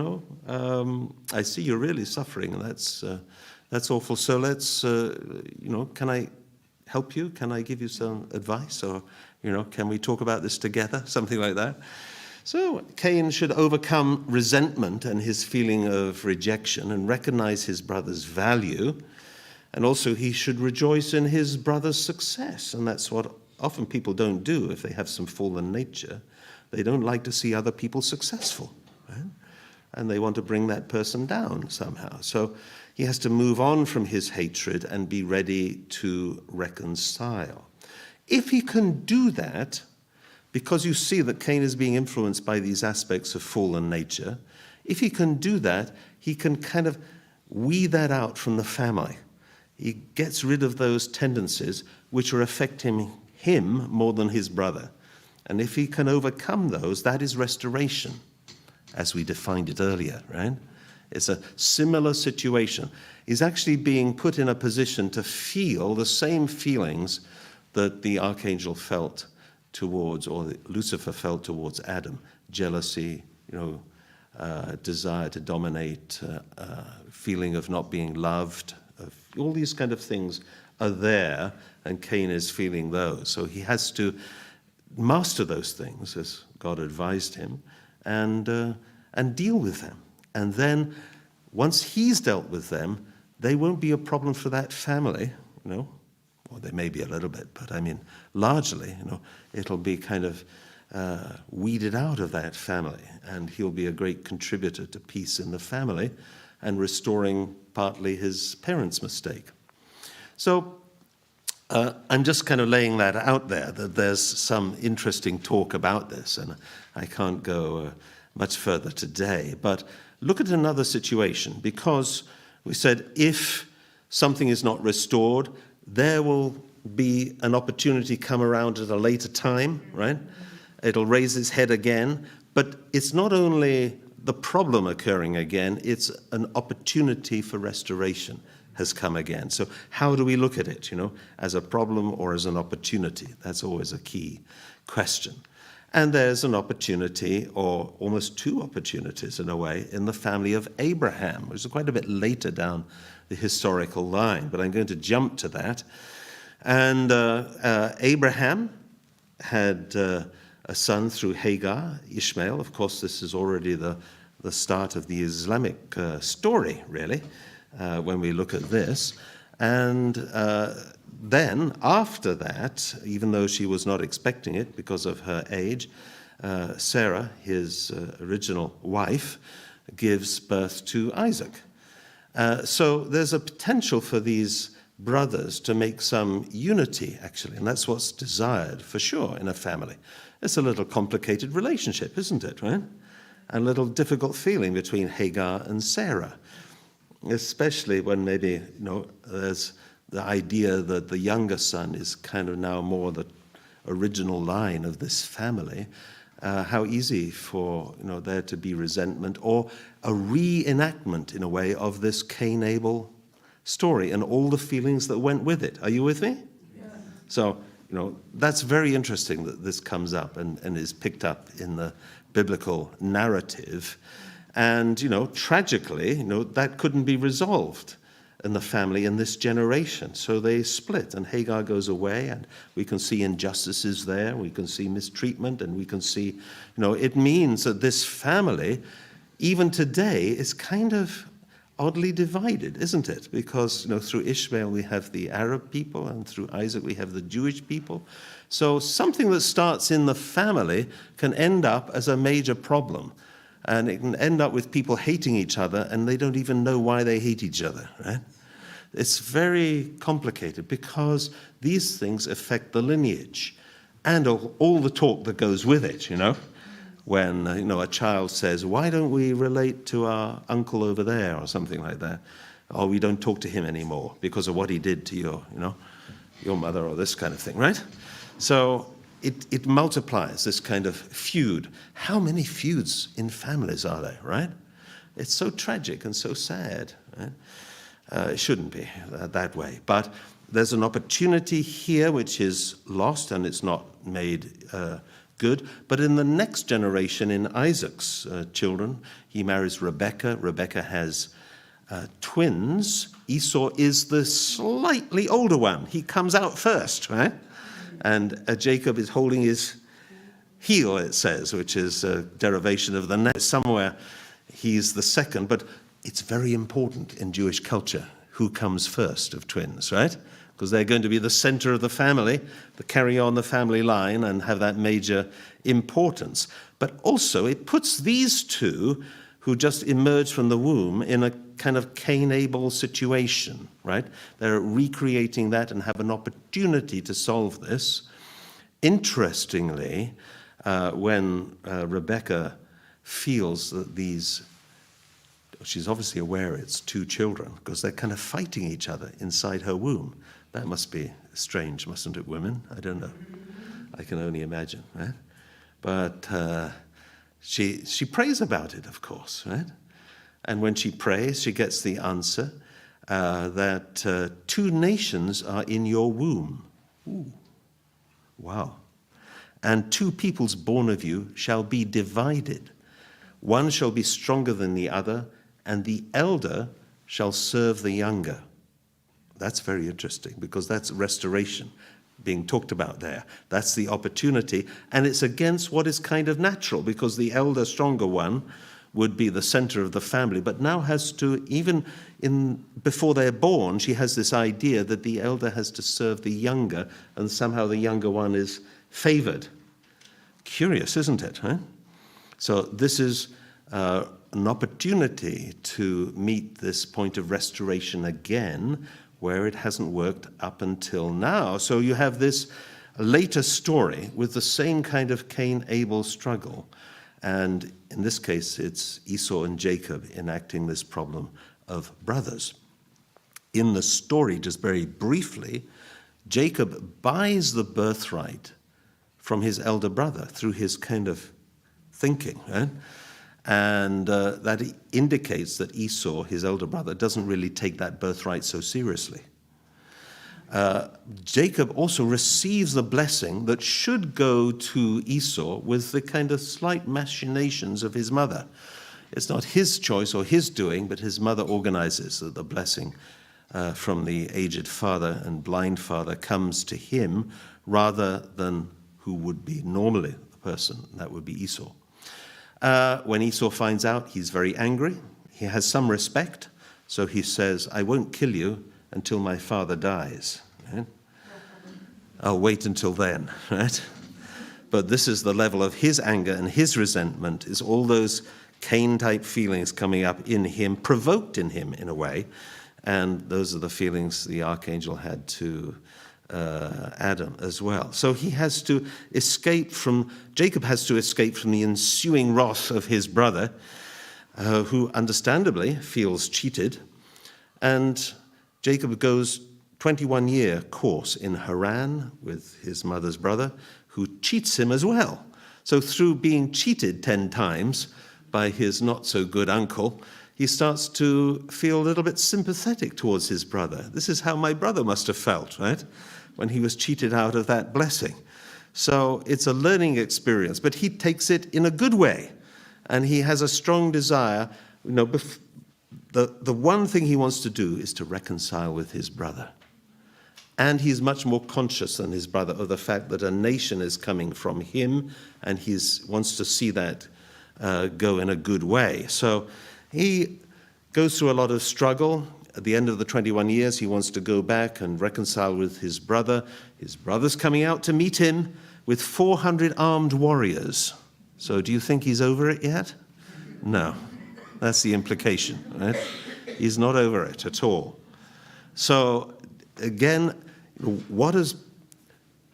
I see you're really suffering, and that's awful. So let's, can I help you? Can I give you some advice? Or, can we talk about this together? Something like that. So Cain should overcome resentment and his feeling of rejection and recognize his brother's value. And also he should rejoice in his brother's success. And that's what often people don't do if they have some fallen nature. They don't like to see other people successful, right? And they want to bring that person down somehow. So he has to move on from his hatred and be ready to reconcile. If he can do that, because you see that Cain is being influenced by these aspects of fallen nature, if he can do that, he can kind of weed that out from the family. He gets rid of those tendencies which are affecting him more than his brother. And if he can overcome those, that is restoration, as we defined it earlier, right? It's a similar situation. He's actually being put in a position to feel the same feelings that the archangel felt towards, or Lucifer felt towards Adam: jealousy, desire to dominate, feeling of not being loved. All these kind of things are there, and Cain is feeling those. So he has to master those things, as God advised him, and deal with them. And then, once he's dealt with them, they won't be a problem for that family, Well, they may be a little bit, but I mean, largely, it'll be kind of weeded out of that family, and he'll be a great contributor to peace in the family and restoring partly his parents' mistake. So I'm just kind of laying that out there, that there's some interesting talk about this, and I can't go much further today. But look at another situation, because we said if something is not restored, there will be an opportunity come around at a later time, right? It'll raise its head again, but it's not only the problem occurring again, it's an opportunity for restoration has come again. So how do we look at it, as a problem or as an opportunity? That's always a key question. And there's an opportunity, or almost two opportunities in a way, in the family of Abraham, which is quite a bit later down the historical line, but I'm going to jump to that. And Abraham had a son through Hagar, Ishmael. Of course, this is already the start of the Islamic story, really, when we look at this. And then, after that, even though she was not expecting it because of her age, Sarah, his original wife, gives birth to Isaac. So there's a potential for these brothers to make some unity, actually, and that's what's desired, for sure, in a family. It's a little complicated relationship, isn't it, right? A little difficult feeling between Hagar and Sarah, especially when maybe, there's the idea that the younger son is kind of now more the original line of this family. How easy for there to be resentment, or a reenactment in a way of this Cain-Abel story and all the feelings that went with it. Are you with me? Yeah. So that's very interesting that this comes up and is picked up in the biblical narrative, and tragically that couldn't be resolved in the family in this generation. So they split, and Hagar goes away, and we can see injustices there, we can see mistreatment, and we can see, it means that this family, even today, is kind of oddly divided, isn't it? Because, through Ishmael we have the Arab people, and through Isaac we have the Jewish people. So something that starts in the family can end up as a major problem. And it can end up with people hating each other, and they don't even know why they hate each other, right? It's very complicated because these things affect the lineage and all the talk that goes with it, When, a child says, why don't we relate to our uncle over there, or something like that? Or we don't talk to him anymore because of what he did to your mother, or this kind of thing, right? So it multiplies this kind of feud. How many feuds in families are there, right? It's so tragic and so sad, right? It shouldn't be that way. But there's an opportunity here which is lost, and it's not made good. But in the next generation, in Isaac's children, he marries Rebekah. Rebekah has twins. Esau is the slightly older one. He comes out first, right? And Jacob is holding his heel, it says, which is a derivation of the name. Somewhere he's the second, but it's very important in Jewish culture who comes first of twins, right? Because they're going to be the center of the family, to carry on the family line and have that major importance. But also it puts these two who just emerged from the womb in a kind of Cain-Abel situation, right? They're recreating that and have an opportunity to solve this. Interestingly, when Rebecca feels that she's obviously aware it's two children, because they're kind of fighting each other inside her womb. That must be strange, mustn't it, women? I don't know. I can only imagine, right? But she prays about it, of course, right? And when she prays, she gets the answer that 2 nations are in your womb. Ooh, wow. And 2 peoples born of you shall be divided. One shall be stronger than the other, and the elder shall serve the younger. That's very interesting, because that's restoration being talked about there. That's the opportunity, and it's against what is kind of natural, because the elder, stronger one would be the center of the family, but now has to, even before they're born, she has this idea that the elder has to serve the younger, and somehow the younger one is favored. Curious, isn't it? Huh? So this is an opportunity to meet this point of restoration again, where it hasn't worked up until now. So you have this later story with the same kind of Cain-Abel struggle. And in this case, it's Esau and Jacob enacting this problem of brothers. In the story, just very briefly, Jacob buys the birthright from his elder brother through his kind of thinking, right? And that indicates that Esau, his elder brother, doesn't really take that birthright so seriously. Jacob also receives the blessing that should go to Esau with the kind of slight machinations of his mother. It's not his choice or his doing, but his mother organizes that the blessing from the aged father and blind father comes to him rather than who would be normally the person, that would be Esau. When Esau finds out, he's very angry. He has some respect, so he says, I won't kill you until my father dies. Right? I'll wait until then, right? But this is the level of his anger and his resentment, is all those Cain-type feelings coming up in him, provoked in him in a way, and those are the feelings the archangel had to Adam as well. So he has to Jacob has to escape from the ensuing wrath of his brother, who understandably feels cheated. And Jacob goes 21-year course in Haran with his mother's brother, who cheats him as well. So through being cheated 10 times by his not-so-good uncle, he starts to feel a little bit sympathetic towards his brother. This is how my brother must have felt, right? When he was cheated out of that blessing. So it's a learning experience, but he takes it in a good way. And he has a strong desire, the one thing he wants to do is to reconcile with his brother. And he's much more conscious than his brother of the fact that a nation is coming from him, and he wants to see that go in a good way. So he goes through a lot of struggle. At the end of the 21 years, he wants to go back and reconcile with his brother. His brother's coming out to meet him with 400 armed warriors. So do you think he's over it yet? No. That's the implication, right? He's not over it at all. So again, what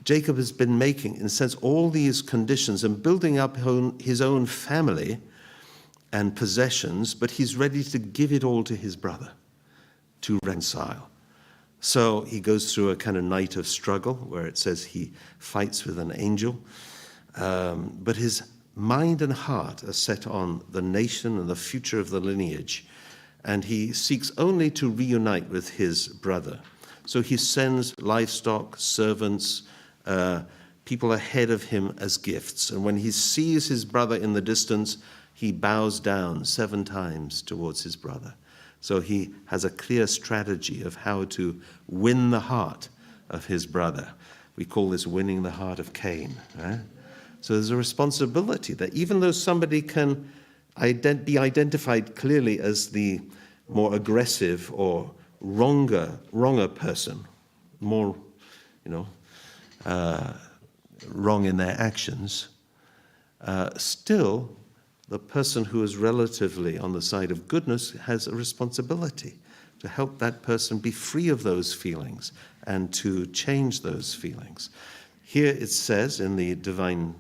Jacob has been making, in a sense, all these conditions and building up his own family and possessions, but he's ready to give it all to his brother to reconcile. So he goes through a kind of night of struggle where it says he fights with an angel. But his mind and heart are set on the nation and the future of the lineage. And he seeks only to reunite with his brother. So he sends livestock, servants, people ahead of him as gifts. And when he sees his brother in the distance, he bows down 7 times towards his brother. So he has a clear strategy of how to win the heart of his brother. We call this winning the heart of Cain. Right? So there's a responsibility that even though somebody can be identified clearly as the more aggressive or wronger person, more, wrong in their actions, still the person who is relatively on the side of goodness has a responsibility to help that person be free of those feelings and to change those feelings. Here it says in the divine,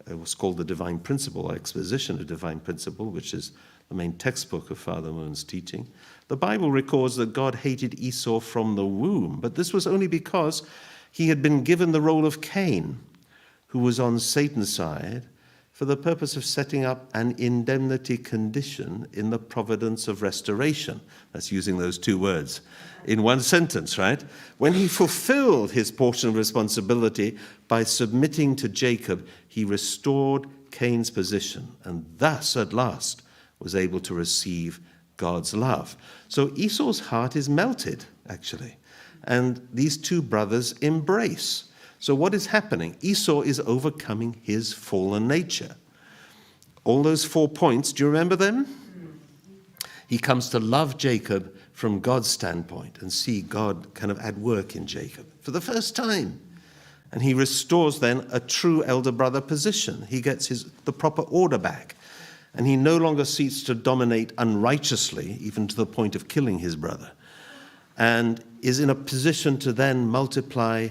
it was called the Divine Principle, Exposition of Divine Principle, which is the main textbook of Father Moon's teaching. The Bible records that God hated Esau from the womb, but this was only because he had been given the role of Cain, who was on Satan's side, for the purpose of setting up an indemnity condition in the providence of restoration. That's using those two words in one sentence, right? When he fulfilled his portion of responsibility by submitting to Jacob, he restored Cain's position, and thus at last was able to receive God's love. So Esau's heart is melted, actually, and these two brothers embrace. So what is happening? Esau is overcoming his fallen nature. All those 4 points, do you remember them? He comes to love Jacob from God's standpoint and see God kind of at work in Jacob for the first time. And he restores then a true elder brother position. He gets the proper order back. And he no longer seeks to dominate unrighteously, even to the point of killing his brother, and is in a position to then multiply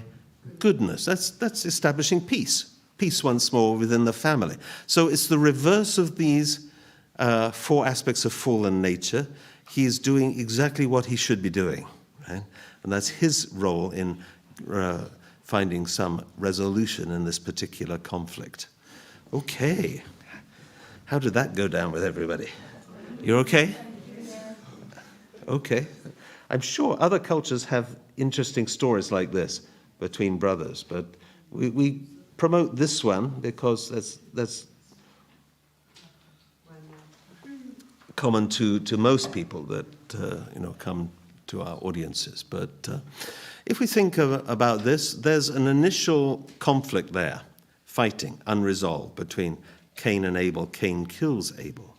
goodness. That's establishing peace. Peace once more within the family. So it's the reverse of these 4 aspects of fallen nature. He is doing exactly what he should be doing, right? And that's his role in finding some resolution in this particular conflict. Okay. How did that go down with everybody? You're okay? Okay. I'm sure other cultures have interesting stories like this between brothers, but we promote this one because that's common to most people that come to our audiences. But if we think about this, there's an initial conflict there, fighting, unresolved, between Cain and Abel. Cain kills Abel.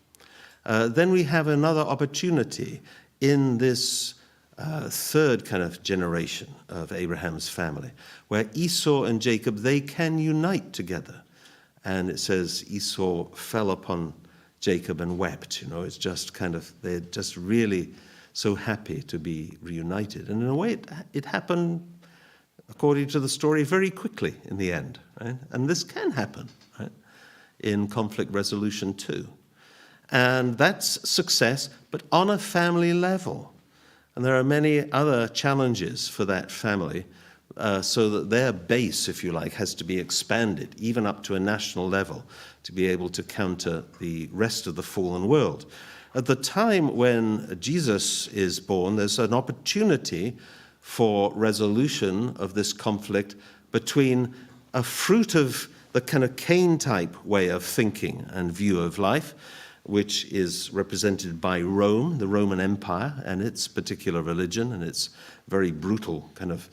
Then we have another opportunity in this third kind of generation of Abraham's family, where Esau and Jacob, they can unite together. And it says Esau fell upon Jacob and wept. It's just kind of, they're just really so happy to be reunited. And in a way, it happened, according to the story, very quickly in the end. Right? And this can happen, right, in conflict resolution too. And that's success, but on a family level. And there are many other challenges for that family, so that their base, if you like, has to be expanded, even up to a national level, to be able to counter the rest of the fallen world. At the time when Jesus is born, there's an opportunity for resolution of this conflict between a fruit of the kind of Cain-type way of thinking and view of life, which is represented by Rome, the Roman Empire, and its particular religion and its very brutal kind of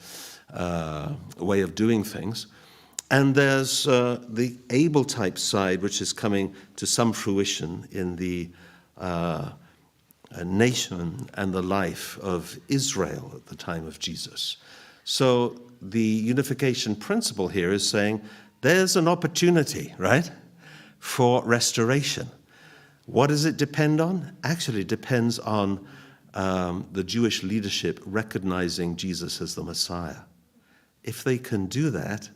way of doing things. And there's the Abel-type side, which is coming to some fruition in the nation and the life of Israel at the time of Jesus. So the unification principle here is saying there's an opportunity, right, for restoration. What does it depend on? Actually, it depends on the Jewish leadership recognizing Jesus as the Messiah. If they can do that,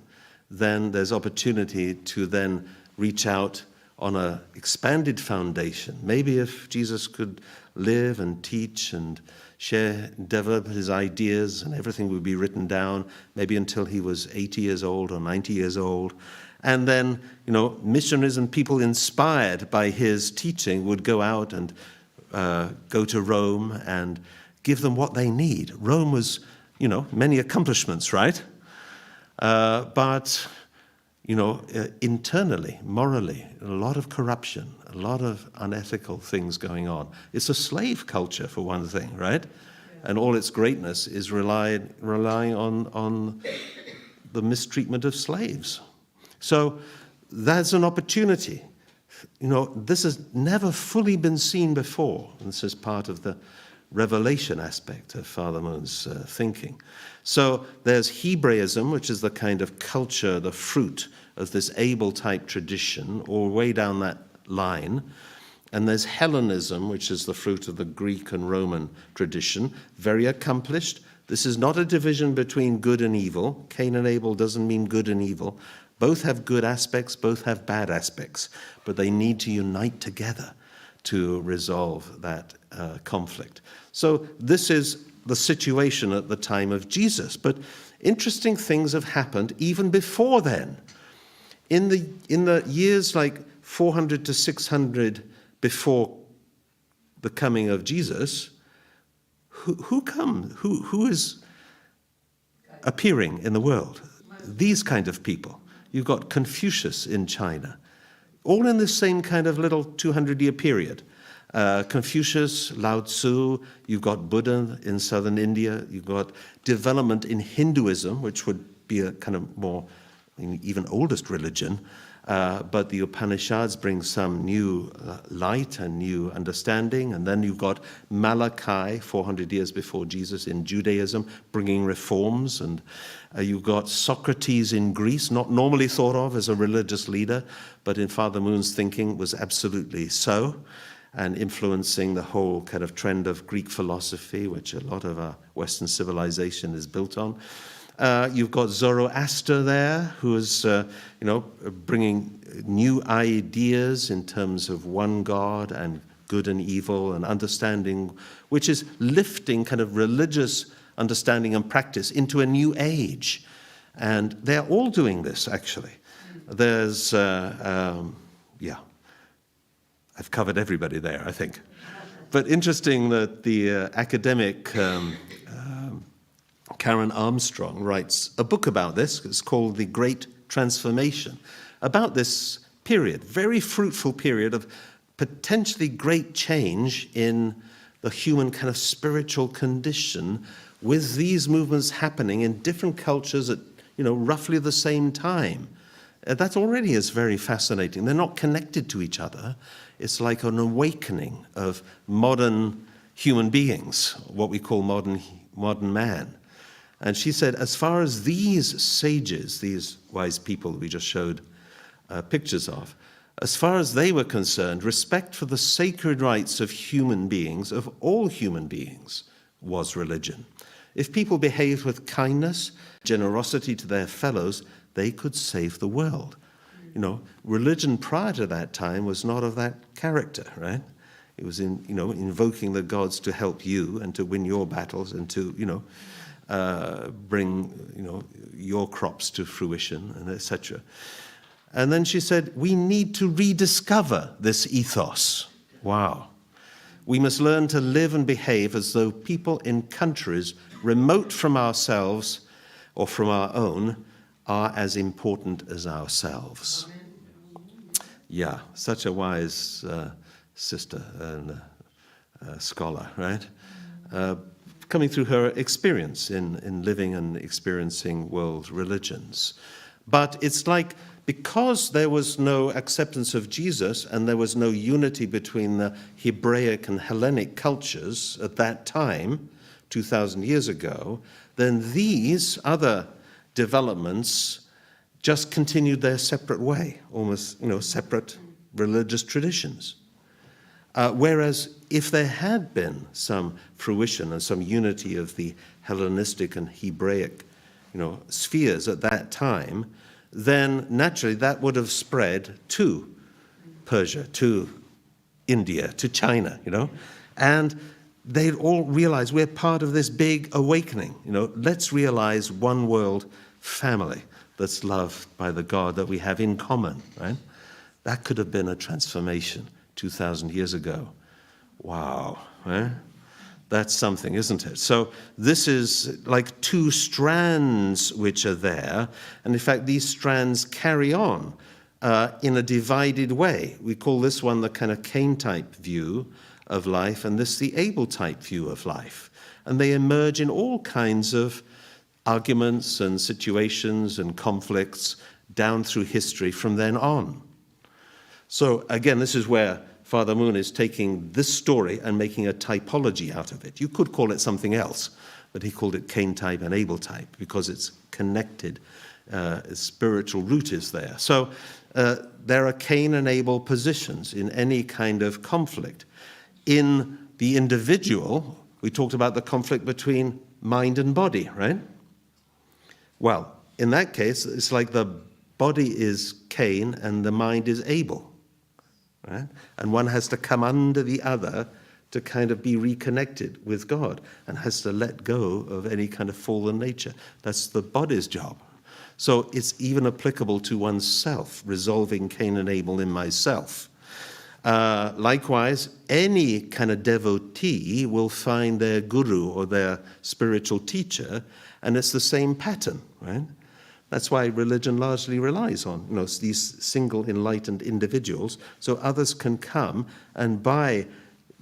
then there's opportunity to then reach out on an expanded foundation. Maybe if Jesus could live and teach and share, develop his ideas, and everything would be written down, maybe until he was 80 years old or 90 years old. And then, missionaries and people inspired by his teaching would go out and go to Rome and give them what they need. Rome was, many accomplishments, right? But internally, morally, a lot of corruption, a lot of unethical things going on. It's a slave culture, for one thing, right? And all its greatness is relying on the mistreatment of slaves. So that's an opportunity. This has never fully been seen before. And this is part of the revelation aspect of Father Moon's thinking. So there's Hebraism, which is the kind of culture, the fruit of this Abel-type tradition, all way down that line. And there's Hellenism, which is the fruit of the Greek and Roman tradition, very accomplished. This is not a division between good and evil. Cain and Abel doesn't mean good and evil. Both have good aspects, both have bad aspects, but they need to unite together to resolve that conflict. So this is the situation at the time of Jesus. But interesting things have happened even before then. In the years like 400 to 600 before the coming of Jesus, who is appearing in the world? These kind of people. You've got Confucius in China, all in the same kind of little 200-year period. Confucius, Lao Tzu, you've got Buddha in southern India, you've got development in Hinduism, which would be a kind of more, even oldest religion, but the Upanishads bring some new light and new understanding. And then you've got Malachi, 400 years before Jesus, in Judaism, bringing reforms. And you've got Socrates in Greece, not normally thought of as a religious leader, but in Father Moon's thinking was absolutely so, and influencing the whole kind of trend of Greek philosophy, which a lot of our Western civilization is built on. You've got Zoroaster there, who is, bringing new ideas in terms of one God and good and evil and understanding, which is lifting kind of religious understanding and practice into a new age. And they're all doing this, actually. There's, I've covered everybody there, I think. But interesting that the academic Karen Armstrong writes a book about this. It's called The Great Transformation, about this period, very fruitful period of potentially great change in the human kind of spiritual condition, with these movements happening in different cultures at, roughly the same time. That already is very fascinating. They're not connected to each other. It's like an awakening of modern human beings, what we call modern man. And she said, as far as these sages, these wise people we just showed pictures of, as far as they were concerned, respect for the sacred rights of human beings, of all human beings, was religion. If people behaved with kindness, generosity to their fellows, they could save the world. Religion prior to that time was not of that character, right? It was invoking the gods to help you and to win your battles and to, bring, your crops to fruition, and etc. And then she said, we need to rediscover this ethos. Wow. We must learn to live and behave as though people in countries remote from ourselves or from our own are as important as ourselves. Yeah, such a wise sister and scholar, right? Coming through her experience in living and experiencing world religions. But it's like, because there was no acceptance of Jesus and there was no unity between the Hebraic and Hellenic cultures at that time, 2,000 years ago, then these other developments just continued their separate way, almost, separate religious traditions. Whereas if there had been some fruition and some unity of the Hellenistic and Hebraic, spheres at that time, then naturally that would have spread to Persia, to India, to China, and they'd all realize we're part of this big awakening. Let's realize one world family that's loved by the God that we have in common, right? That could have been a transformation 2,000 years ago. Wow, right? That's something, isn't it? So this is like two strands which are there, and in fact these strands carry on in a divided way. We call this one the kind of Cain-type view of life, and this the Abel-type view of life. And they emerge in all kinds of arguments and situations and conflicts down through history from then on. So again, this is where Father Moon is taking this story and making a typology out of it. You could call it something else, but he called it Cain type and Abel type because it's connected. Spiritual root is there. So there are Cain and Abel positions in any kind of conflict. In the individual, we talked about the conflict between mind and body, right? Well, in that case, it's like the body is Cain and the mind is Abel, right? And one has to come under the other to kind of be reconnected with God and has to let go of any kind of fallen nature. That's the body's job. So it's even applicable to oneself, resolving Cain and Abel in myself. Likewise, any kind of devotee will find their guru or their spiritual teacher, and it's the same pattern, right? That's why religion largely relies on, these single enlightened individuals, so others can come, and by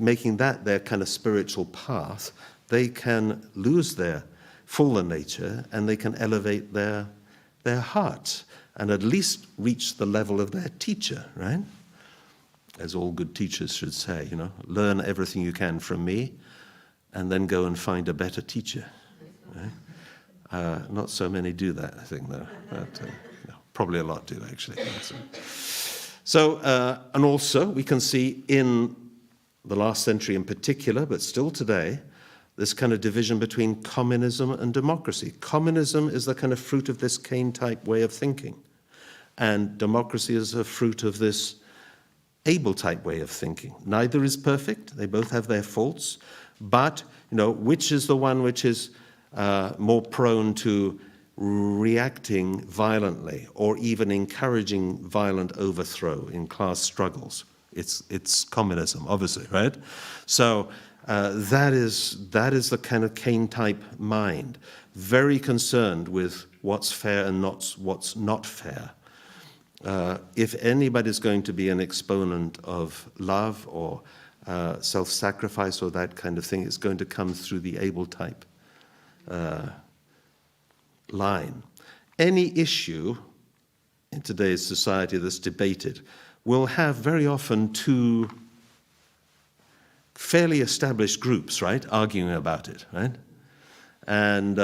making that their kind of spiritual path, they can lose their fallen nature and they can elevate their heart and at least reach the level of their teacher, right? As all good teachers should say, learn everything you can from me and then go and find a better teacher, right? Not so many do that, I think, though. But, no, probably a lot do, actually. So, and also we can see in the last century in particular, but still today, this kind of division between communism and democracy. Communism is the kind of fruit of this Cain-type way of thinking, and democracy is a fruit of this Abel-type way of thinking. Neither is perfect. They both have their faults, but which is the one which is more prone to reacting violently or even encouraging violent overthrow in class struggles? It's communism, obviously, right? So that is the kind of Cain-type mind, very concerned with what's fair and what's not fair. If anybody's going to be an exponent of love or self-sacrifice or that kind of thing, it's going to come through the Abel-type line. Any issue in today's society that's debated will have very often two fairly established groups, right, arguing about it, right? And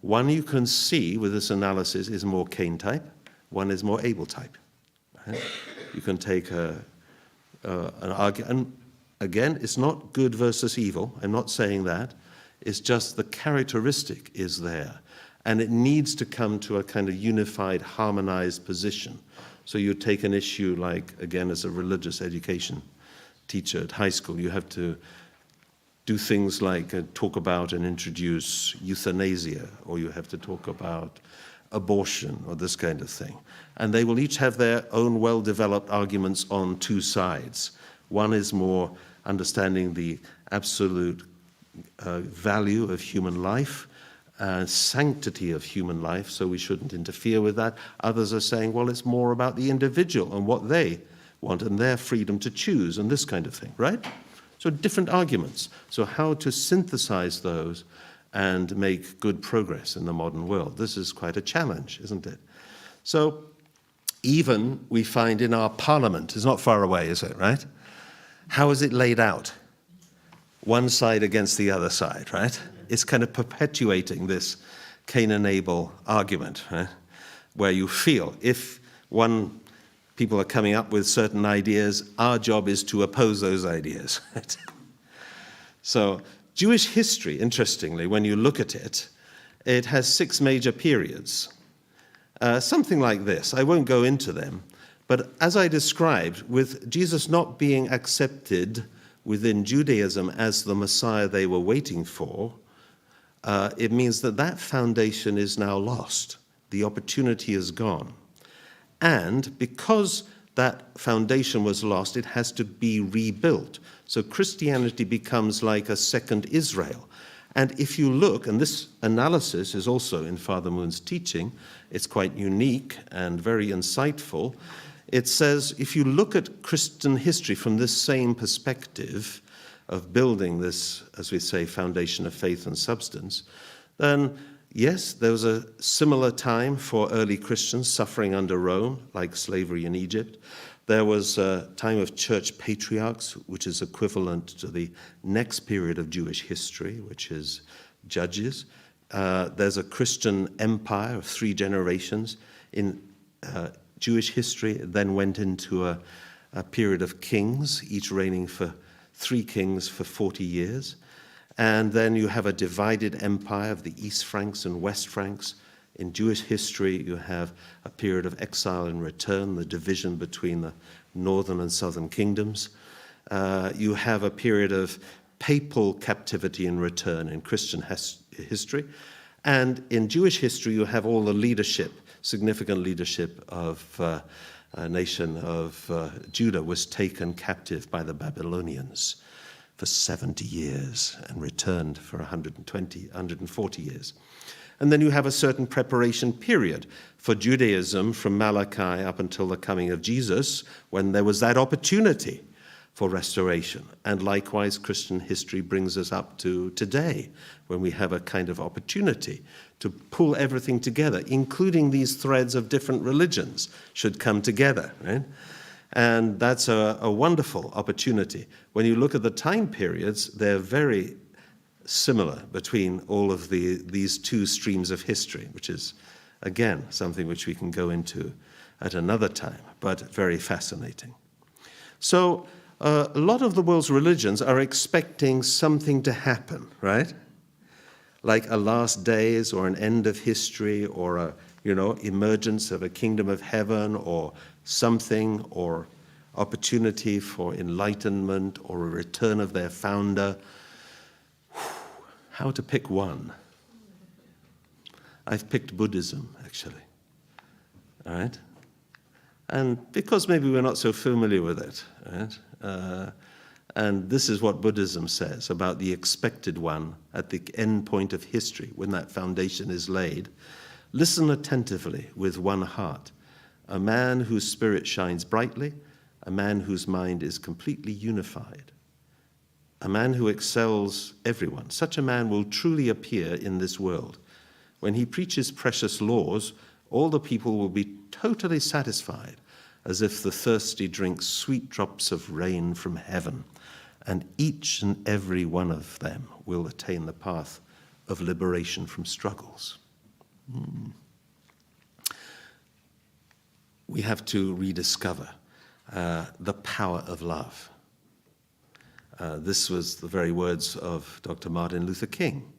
one you can see with this analysis is more Cain-type, one is more Abel-type. Right? You can take an argument, and again, it's not good versus evil, I'm not saying that, it's just the characteristic is there, and it needs to come to a kind of unified, harmonized position. So you take an issue like, again, as a religious education teacher at high school, you have to do things like talk about and introduce euthanasia, or you have to talk about abortion or this kind of thing. And they will each have their own well-developed arguments on two sides. One is more understanding the absolute value of human life, sanctity of human life, so we shouldn't interfere with that. Others are saying, well, it's more about the individual and what they want and their freedom to choose and this kind of thing, right? So different arguments. So how to synthesize those and make good progress in the modern world. This is quite a challenge, isn't it? So even we find in our parliament, it's not far away, is it, right? How is it laid out? One side against the other side, right? It's kind of perpetuating this Cain and Abel argument, right? Where you feel if people are coming up with certain ideas, our job is to oppose those ideas. Right? So Jewish history, interestingly, when you look at it, it has 6 major periods. Something like this. I won't go into them, but as I described, with Jesus not being accepted within Judaism as the Messiah they were waiting for, it means that foundation is now lost. The opportunity is gone. And because that foundation was lost, it has to be rebuilt. So Christianity becomes like a second Israel. And if you look, and this analysis is also in Father Moon's teaching, it's quite unique and very insightful. It says, if you look at Christian history from this same perspective of building this, as we say, foundation of faith and substance, then yes, there was a similar time for early Christians suffering under Rome, like slavery in Egypt. There was a time of church patriarchs, which is equivalent to the next period of Jewish history, which is Judges. There's a Christian empire of 3 generations in Jewish history. It then went into a period of kings, each reigning for 3 kings for 40 years. And then you have a divided empire of the East Franks and West Franks. In Jewish history, you have a period of exile and return, the division between the northern and southern kingdoms. You have a period of papal captivity and return in Christian history. And in Jewish history, you have all the leadership, significant leadership of a nation of Judah was taken captive by the Babylonians for 70 years and returned for 140 years. And then you have a certain preparation period for Judaism from Malachi up until the coming of Jesus, when there was that opportunity for restoration. And likewise, Christian history brings us up to today, when we have a kind of opportunity to pull everything together, including these threads of different religions should come together, right? And that's a wonderful opportunity. When you look at the time periods, they're very similar between all of these two streams of history, which is, again, something which we can go into at another time, but very fascinating. So a lot of the world's religions are expecting something to happen, right? Like a last days or an end of history or a, emergence of a kingdom of heaven or something, or opportunity for enlightenment or a return of their founder. How to pick one? I've picked Buddhism, actually. All right? And because maybe we're not so familiar with it, right? And this is what Buddhism says about the expected one at the end point of history, when that foundation is laid. Listen attentively with one heart. A man whose spirit shines brightly, a man whose mind is completely unified. A man who excels everyone. Such a man will truly appear in this world. When he preaches precious laws, all the people will be totally satisfied, as if the thirsty drink sweet drops of rain from heaven, and each and every one of them will attain the path of liberation from struggles. We have to rediscover the power of love. This was the very words of Dr. Martin Luther King.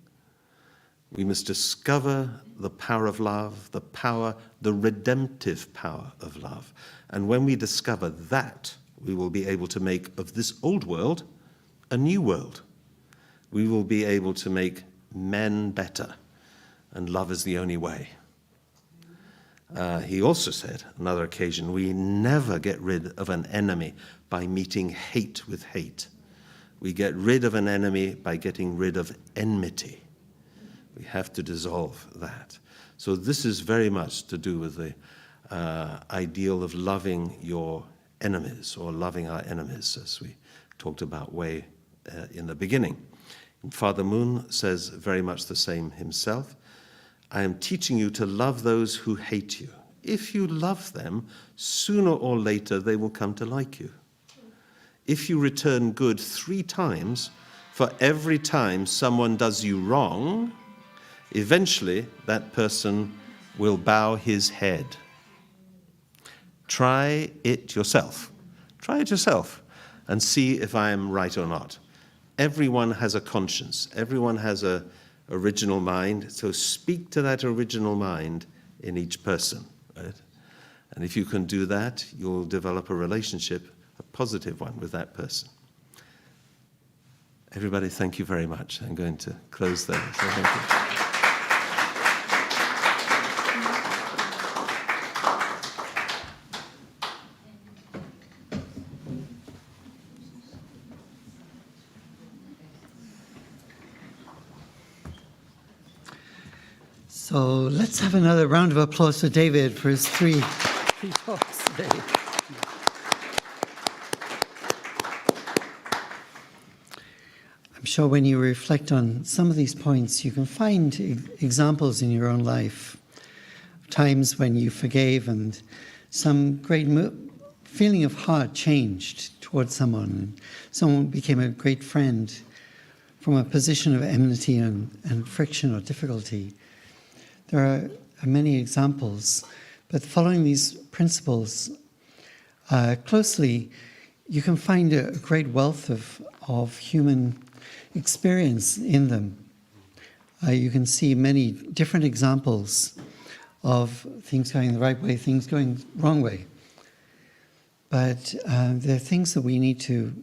We must discover the power of love, the redemptive power of love. And when we discover that, we will be able to make of this old world a new world. We will be able to make men better, and love is the only way. He also said, on another occasion, we never get rid of an enemy by meeting hate with hate. We get rid of an enemy by getting rid of enmity. We have to dissolve that. So this is very much to do with the ideal of loving your enemies, or loving our enemies, as we talked about way in the beginning. And Father Moon says very much the same himself. I am teaching you to love those who hate you. If you love them, sooner or later they will come to like you. If you return good 3 times for every time someone does you wrong, eventually that person will bow his head. Try it yourself. Try it yourself and see if I am right or not. Everyone has a conscience. Everyone has an original mind. So speak to that original mind in each person, right? And if you can do that, you'll develop a relationship, a positive one, with that person. Everybody, thank you very much. I'm going to close there. So thank you. So let's have another round of applause for David for his three talks today. I'm sure when you reflect on some of these points, you can find examples in your own life, times when you forgave and some great feeling of heart changed towards someone, and someone became a great friend from a position of enmity and friction or difficulty. There are many examples, but following these principles closely, you can find a great wealth of human experience in them. You can see many different examples of things going the right way, things going the wrong way. But there are things that we need to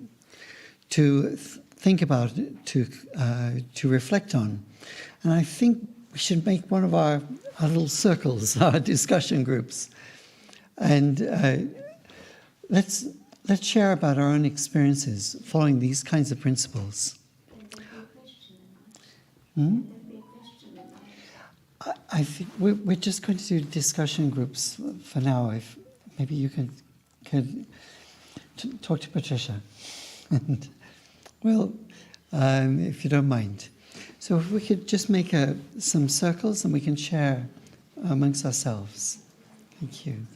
think about, to reflect on. And I think we should make one of our little circles, our discussion groups. And let's share about our own experiences following these kinds of principles. I think we're just going to do discussion groups for now. If maybe you could talk to Patricia, and well, if you don't mind. So if we could just make some circles and we can share amongst ourselves. Thank you.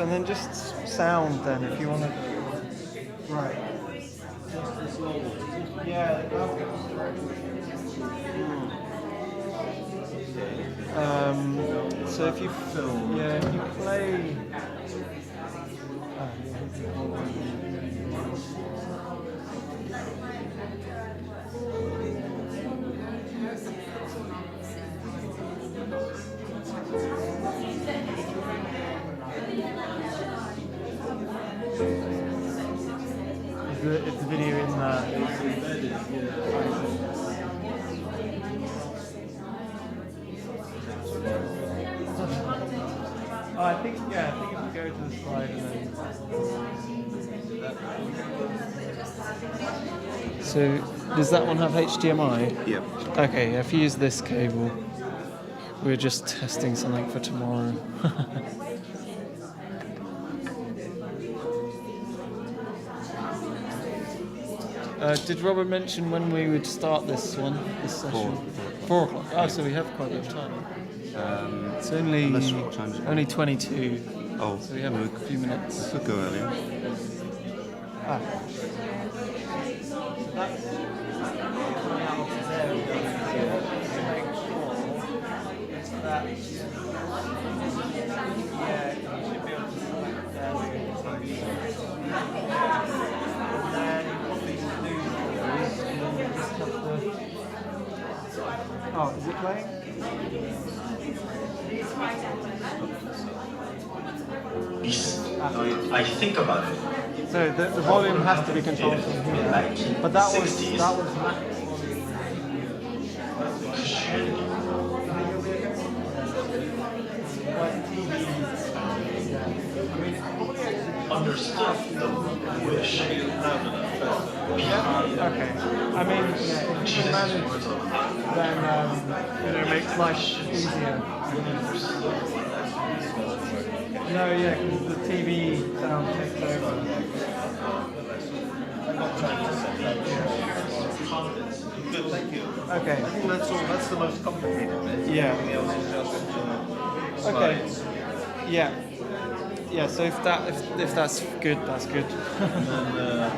And then just sound then, if you want to. Right. Yeah. So if you if you play. Is the video in that? Oh, I think if you go to the slide and then. So, does that one have HDMI? Yep. Okay, if you use this cable, we're just testing something for tomorrow. Did Robert mention when we would start this session? 4 o'clock. Oh, so we have quite a bit of time. It's only 22. Oh, so we have a few minutes. Could go earlier. Ah. So that's there. To make sure that you should be able to select there. And then what we will do is we'll just have to Oh, is it playing? I think about it. So the volume has to be controlled from here. But that was max. Understood the wish. Okay. I mean, yeah, if you can manage, then make life easier. No, yeah, because the TV sound takes over. Good, thank you. Okay. I think that's all. That's the most complicated bit. Yeah. Everything else is just Okay. slides. Yeah. Yeah. So if that's good, that's good. And then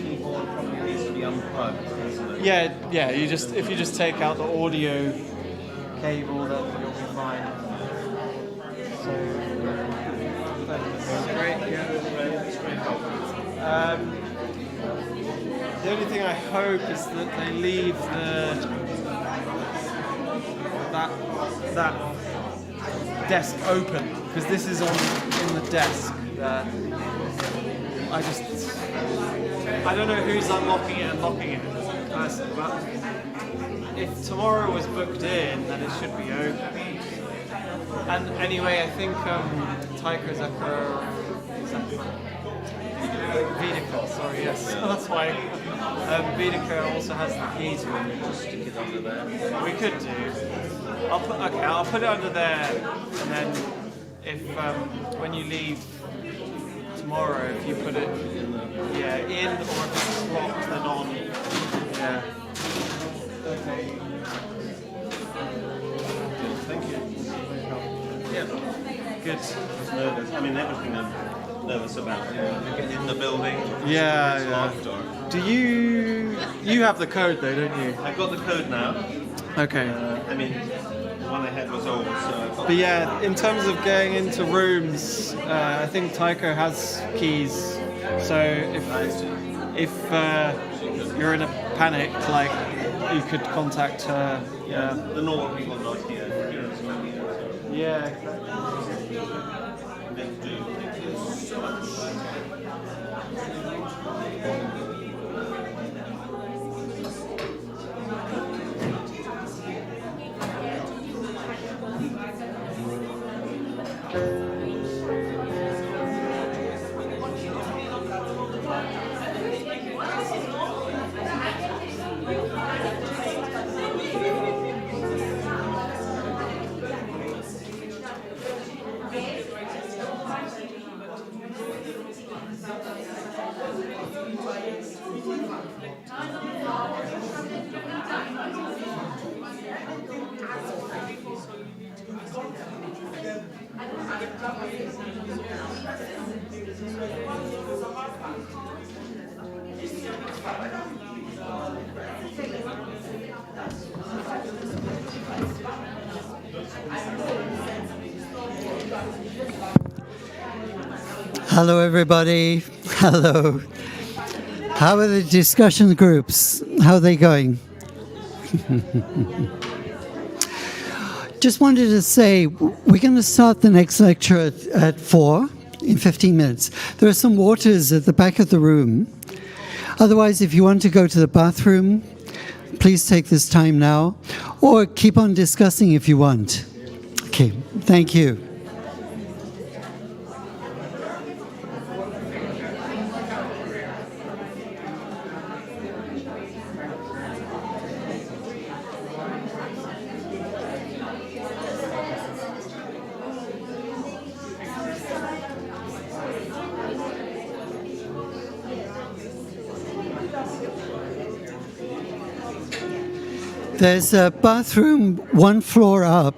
keyboard probably needs to be unplugged, doesn't it? Yeah. If you just take out the audio cable, then you'll be fine. So that's great. Yeah. The only thing I hope is that they leave that desk open, because this is in the desk there. I don't know who's unlocking it and locking it personally, but if tomorrow was booked in, then it should be open. And anyway, I think Taika Vidika, sorry, yes. That's why Vidika also has the key to it. Just stick it under there. We could do. I'll put it under there, and then if when you leave tomorrow, if you put it in, or if it's locked, then on. Yeah. Okay. Thank you. Yeah. Good. Nervous. I mean, everything I'm nervous about. You know, to get in the building. Yeah. It's locked or... Do you have the code though, don't you? I've got the code now. Okay. I mean, the one I had was old, so I've got... But yeah, in terms of going into rooms, I think Taiko has keys. So if you're in a panic, like, you could contact her. Yeah, the normal people are not here. Here is not here. So. Yeah, exactly. Thank you so much. Hello, everybody. Hello. How are the discussion groups? How are they going? Just wanted to say, we're going to start the next lecture at 4 in 15 minutes. There are some waters at the back of the room. Otherwise, if you want to go to the bathroom, please take this time now, or keep on discussing if you want. Okay, thank you. There's a bathroom 1 floor up.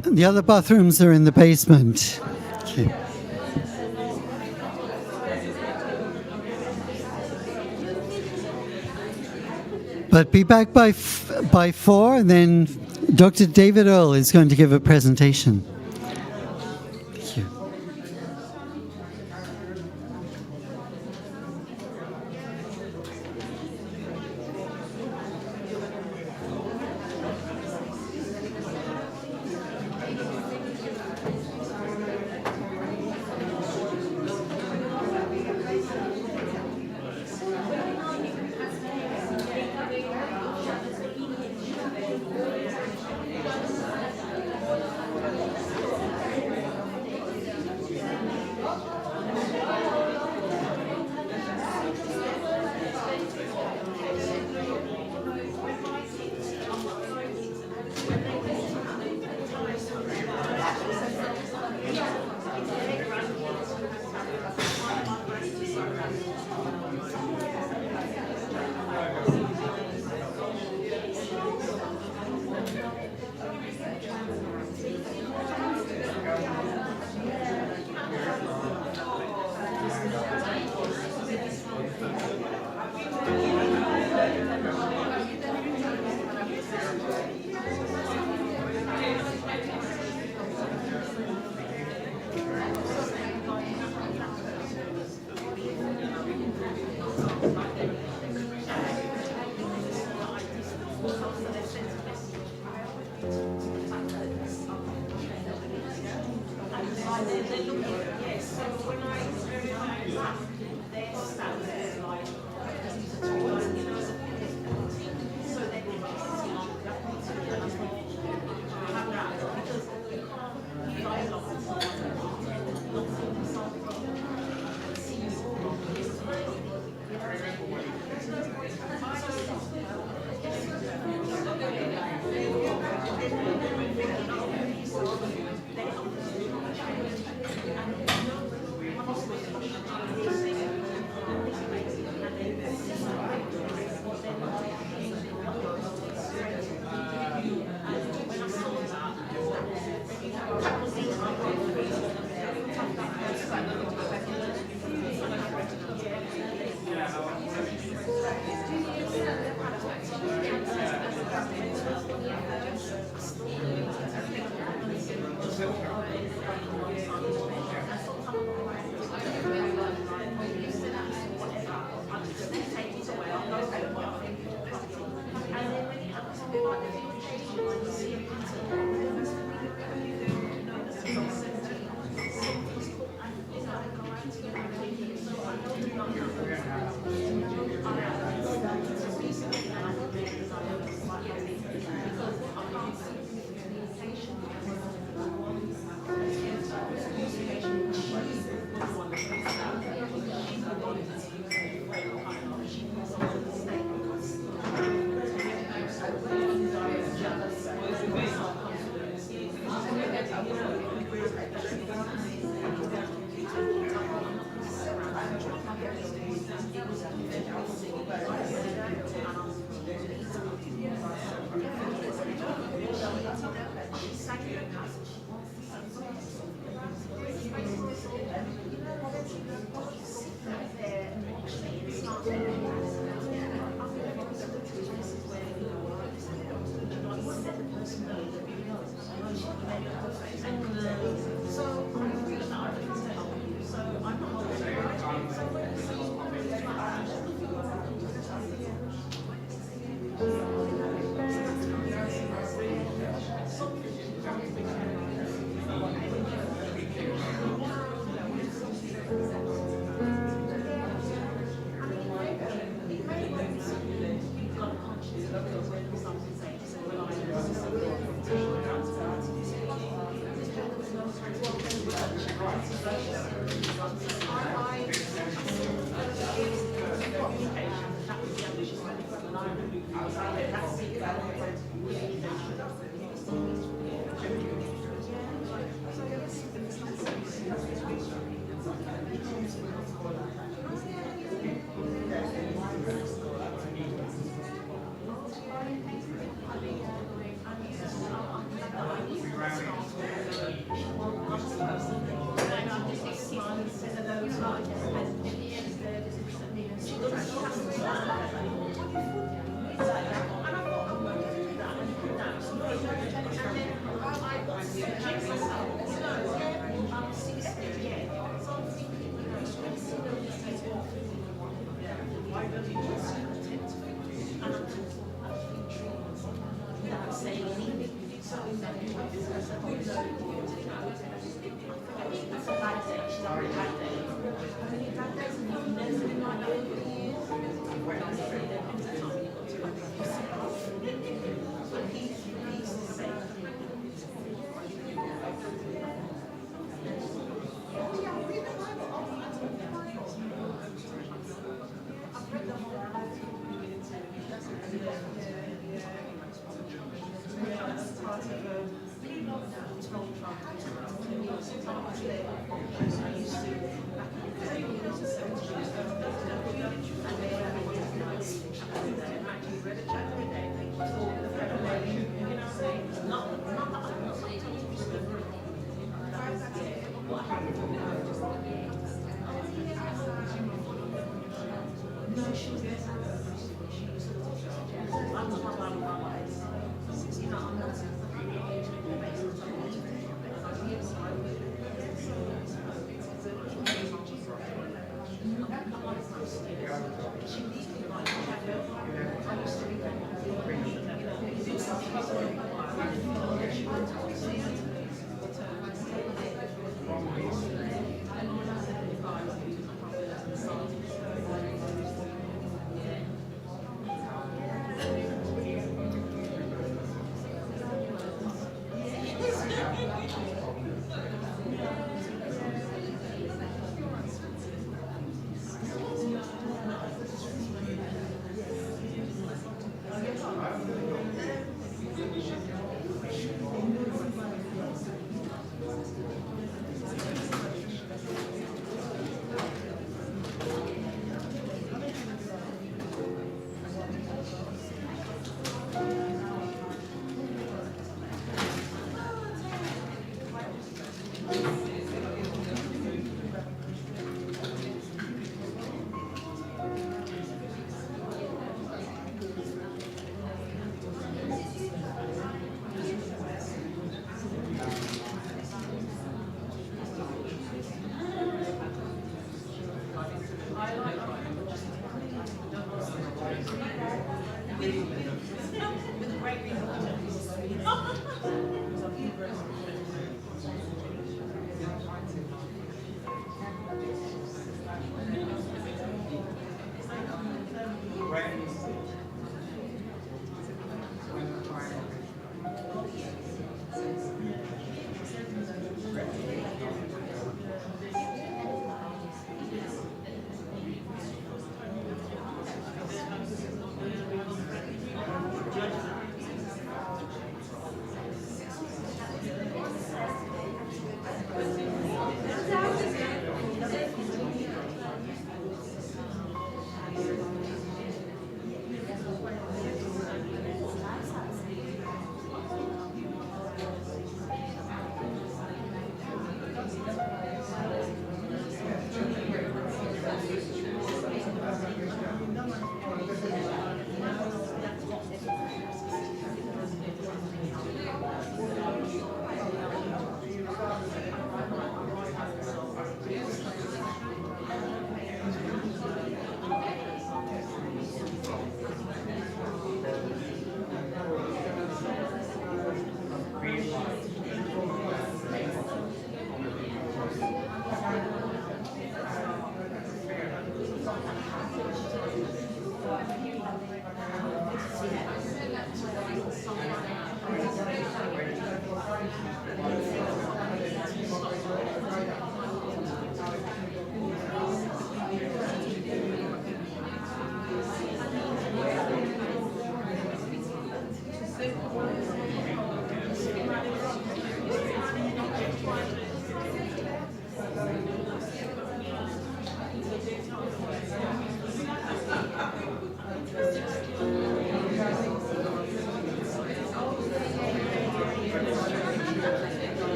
The other bathrooms are in the basement. Okay. But be back by 4, and then Dr. David Earle is going to give a presentation. Thank you.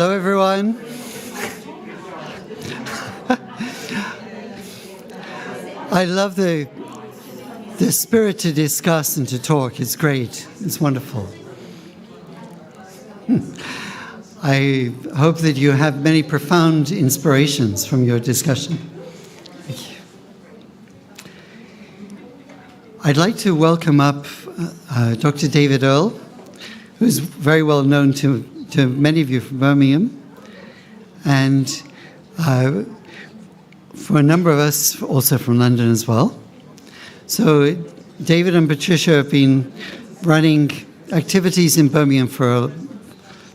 Hello, everyone. I love the spirit to discuss and to talk. It's great. It's wonderful. I hope that you have many profound inspirations from your discussion. Thank you. I'd like to welcome up Dr. David Earle, who's very well known to many of you from Birmingham, and for a number of us also from London as well. So David and Patricia have been running activities in Birmingham for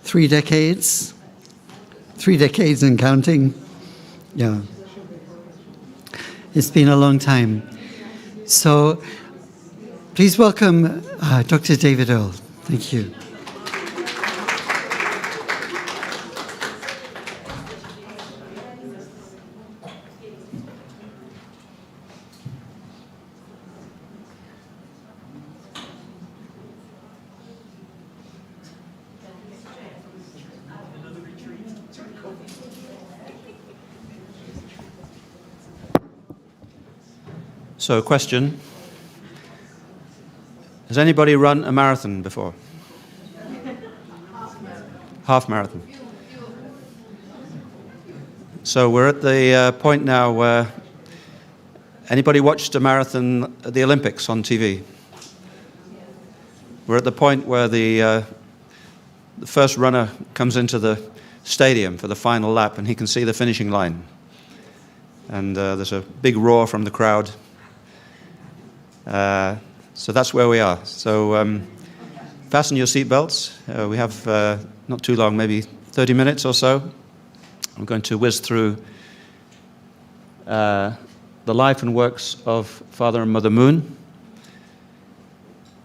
3 decades. 3 decades and counting. Yeah. It's been a long time. So please welcome Dr. David Earle. Thank you. So, question. Has anybody run a marathon before? Half marathon. So we're at the point now where anybody watched a marathon at the Olympics on TV? We're at the point where the first runner comes into the stadium for the final lap and he can see the finishing line. And there's a big roar from the crowd. So that's where we are. So fasten your seatbelts. We have not too long, maybe 30 minutes or so. I'm going to whiz through the life and works of Father and Mother Moon.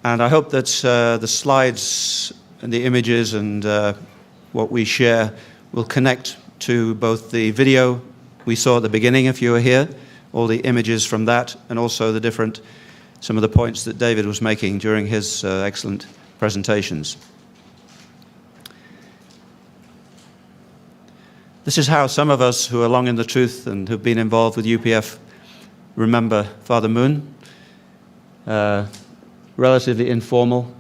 And I hope that the slides and the images and what we share will connect to both the video we saw at the beginning, if you were here, all the images from that, and also some of the points that David was making during his excellent presentations. This is how some of us who are long in the truth and who've been involved with UPF remember Father Moon. Relatively informal.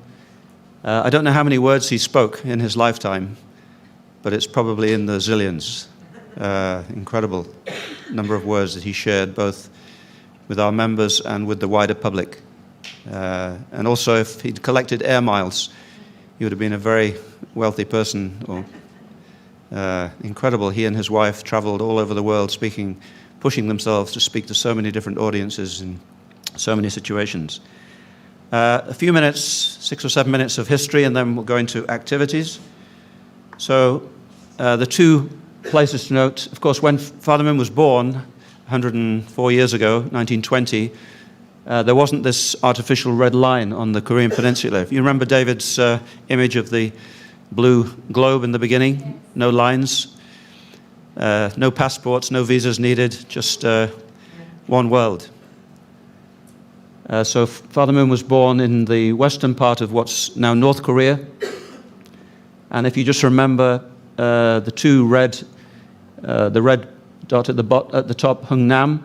I don't know how many words he spoke in his lifetime, but it's probably in the zillions. Incredible number of words that he shared, both with our members and with the wider public. And also, if he'd collected air miles, he would have been a very wealthy person. Incredible. He and his wife traveled all over the world pushing themselves to speak to so many different audiences in so many situations. A few minutes, 6 or 7 minutes of history, and then we'll go into activities. So the 2 places to note, of course, when Father Moon was born, 104 years ago, 1920, there wasn't this artificial red line on the Korean Peninsula. If you remember David's image of the blue globe in the beginning, no lines, no passports, no visas needed, just one world. So Father Moon was born in the western part of what's now North Korea. And if you just remember the 2 red, the red dot at the top, Hungnam,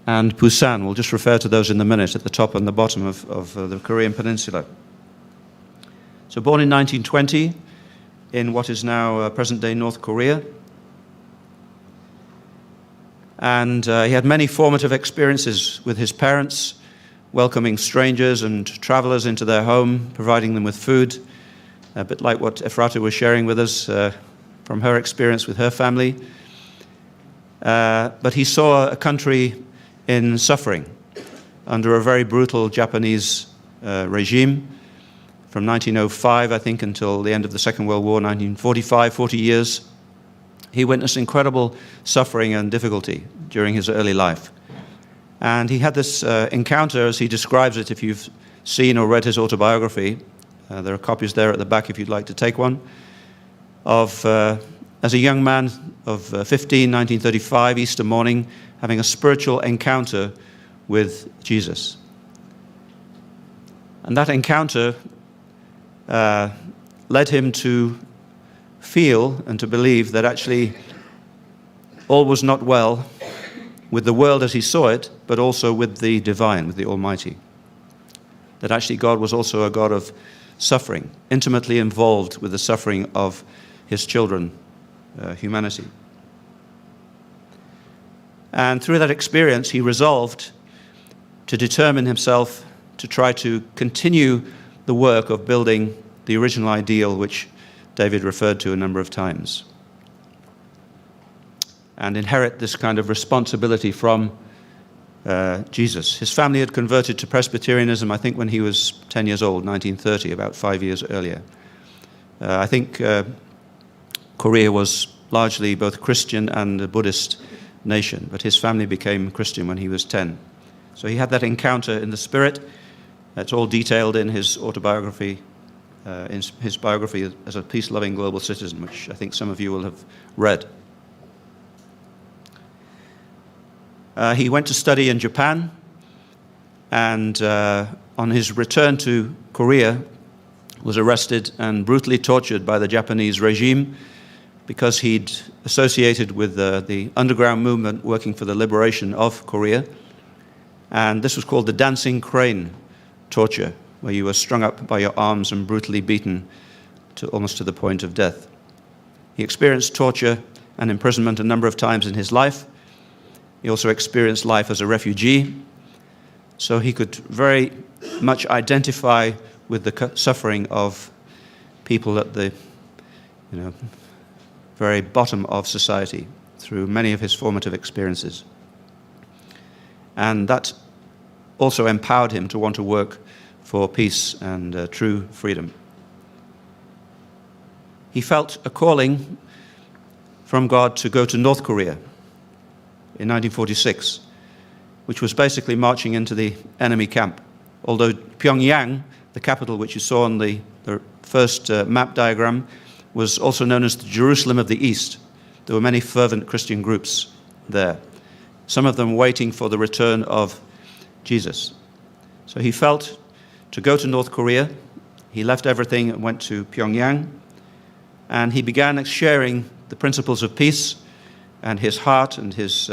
and Busan. We'll just refer to those in a minute, at the top and the bottom of the Korean Peninsula. So born in 1920 in what is now present-day North Korea. And he had many formative experiences with his parents, welcoming strangers and travelers into their home, providing them with food, a bit like what Efrata was sharing with us from her experience with her family. But he saw a country in suffering under a very brutal Japanese regime from 1905, I think, until the end of the Second World War, 1945, 40 years. He witnessed incredible suffering and difficulty during his early life. And he had this encounter, as he describes it, if you've seen or read his autobiography. There are copies there at the back if you'd like to take one, of as a young man of 15, 1935, Easter morning, having a spiritual encounter with Jesus. And that encounter led him to feel and to believe that actually all was not well with the world as he saw it, but also with the divine, with the Almighty. That actually God was also a God of suffering, intimately involved with the suffering of his children, humanity. And through that experience, he resolved to determine himself to try to continue the work of building the original ideal which David referred to a number of times, and inherit this kind of responsibility from Jesus. His family had converted to Presbyterianism, I think, when he was 10 years old, 1930, about 5 years earlier. I think Korea was largely both Christian and a Buddhist nation, but his family became Christian when he was 10. So he had that encounter in the Spirit. It's all detailed in his autobiography, in his biography as a peace-loving global citizen, which I think some of you will have read. He went to study in Japan, and on his return to Korea, was arrested and brutally tortured by the Japanese regime because he'd associated with the underground movement working for the liberation of Korea. And this was called the dancing crane torture, where you were strung up by your arms and brutally beaten almost to the point of death. He experienced torture and imprisonment a number of times in his life. He also experienced life as a refugee, so he could very much identify with the suffering of people at the very bottom of society through many of his formative experiences. And that also empowered him to want to work for peace and true freedom. He felt a calling from God to go to North Korea in 1946, which was basically marching into the enemy camp. Although Pyongyang, the capital which you saw on the first map diagram, was also known as the Jerusalem of the East. There were many fervent Christian groups there, some of them waiting for the return of Jesus. So he felt to go to North Korea. He left everything and went to Pyongyang, and he began sharing the principles of peace and his heart and his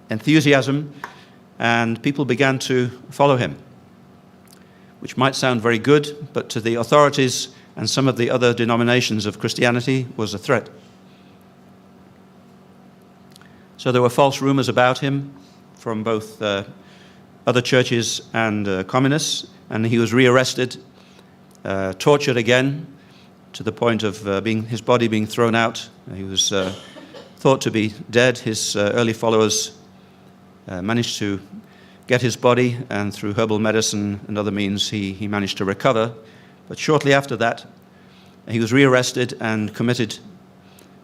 enthusiasm, and people began to follow him, which might sound very good, but to the authorities and some of the other denominations of Christianity was a threat. So there were false rumors about him from both other churches and communists, and he was rearrested, tortured again, to the point of his body being thrown out. He was thought to be dead. His early followers managed to get his body, and through herbal medicine and other means he managed to recover. But shortly after that, he was rearrested and committed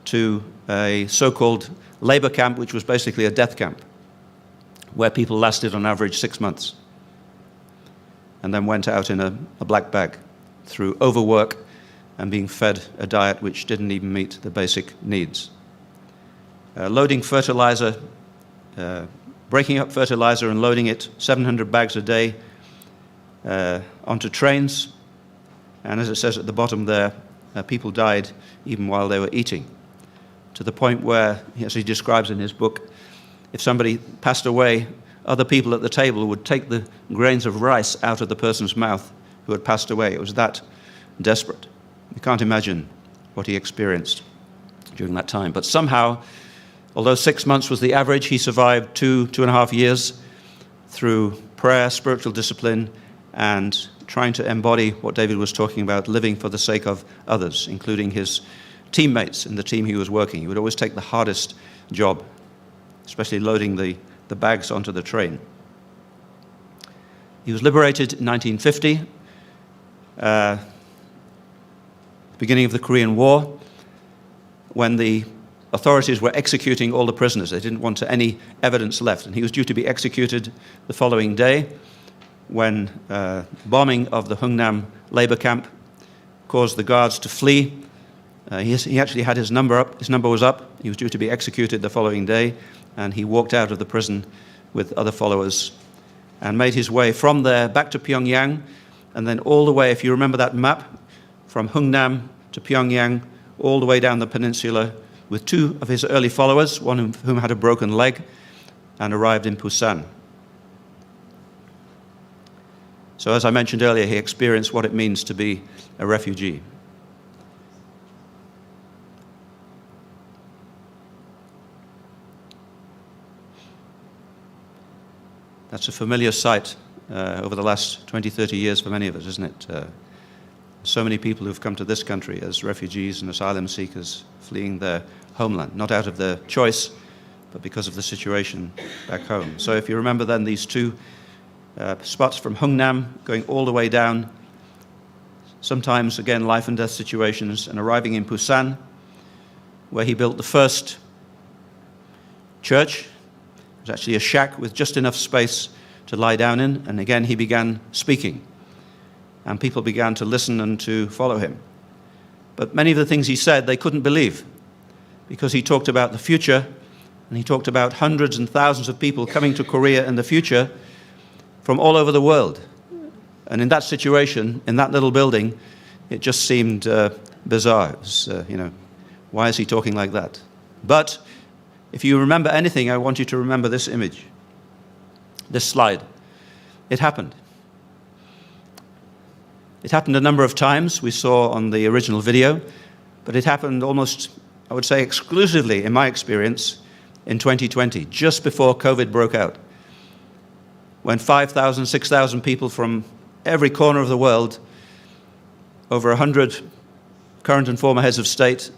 to a so-called labor camp, which was basically a death camp, where people lasted on average 6 months and then went out in a black bag through overwork and being fed a diet which didn't even meet the basic needs. Loading fertilizer, breaking up fertilizer and loading it 700 bags a day onto trains. And as it says at the bottom there, people died even while they were eating, to the point where, as he describes in his book, if somebody passed away, other people at the table would take the grains of rice out of the person's mouth who had passed away. It was that desperate. You can't imagine what he experienced during that time. But somehow, although 6 months was the average, he survived 2.5 years through prayer, spiritual discipline, and trying to embody what David was talking about, living for the sake of others, including his teammates in the team he was working. He would always take the hardest job, especially loading the bags onto the train. He was liberated in 1950, beginning of the Korean War, when the authorities were executing all the prisoners. They didn't want any evidence left, and he was due to be executed the following day, when bombing of the Hungnam labor camp caused the guards to flee. He actually had his number up. His number was up. He was due to be executed the following day, and he walked out of the prison with other followers and made his way from there back to Pyongyang, and then all the way, if you remember that map, from Hungnam to Pyongyang, all the way down the peninsula with two of his early followers, one of whom had a broken leg, and arrived in Busan. So as I mentioned earlier, he experienced what it means to be a refugee. That's a familiar sight over the last 20, 30 years for many of us, isn't it? So many people who've come to this country as refugees and asylum seekers fleeing their homeland, not out of their choice, but because of the situation back home. So if you remember then these two spots from Hungnam going all the way down, sometimes again life and death situations, and arriving in Busan, where he built the first church. It was actually a shack with just enough space to lie down in, and again he began speaking, and people began to listen and to follow him. But many of the things he said they couldn't believe, because he talked about the future, and he talked about hundreds and thousands of people coming to Korea in the future from all over the world. And in that situation, in that little building, it just seemed bizarre. It was, why is he talking like that? But if you remember anything, I want you to remember this image, this slide. It happened. It happened a number of times, we saw on the original video, but it happened almost, I would say exclusively, in my experience, in 2020, just before COVID broke out, when 5,000, 6,000 people from every corner of the world, over 100 current and former heads of state,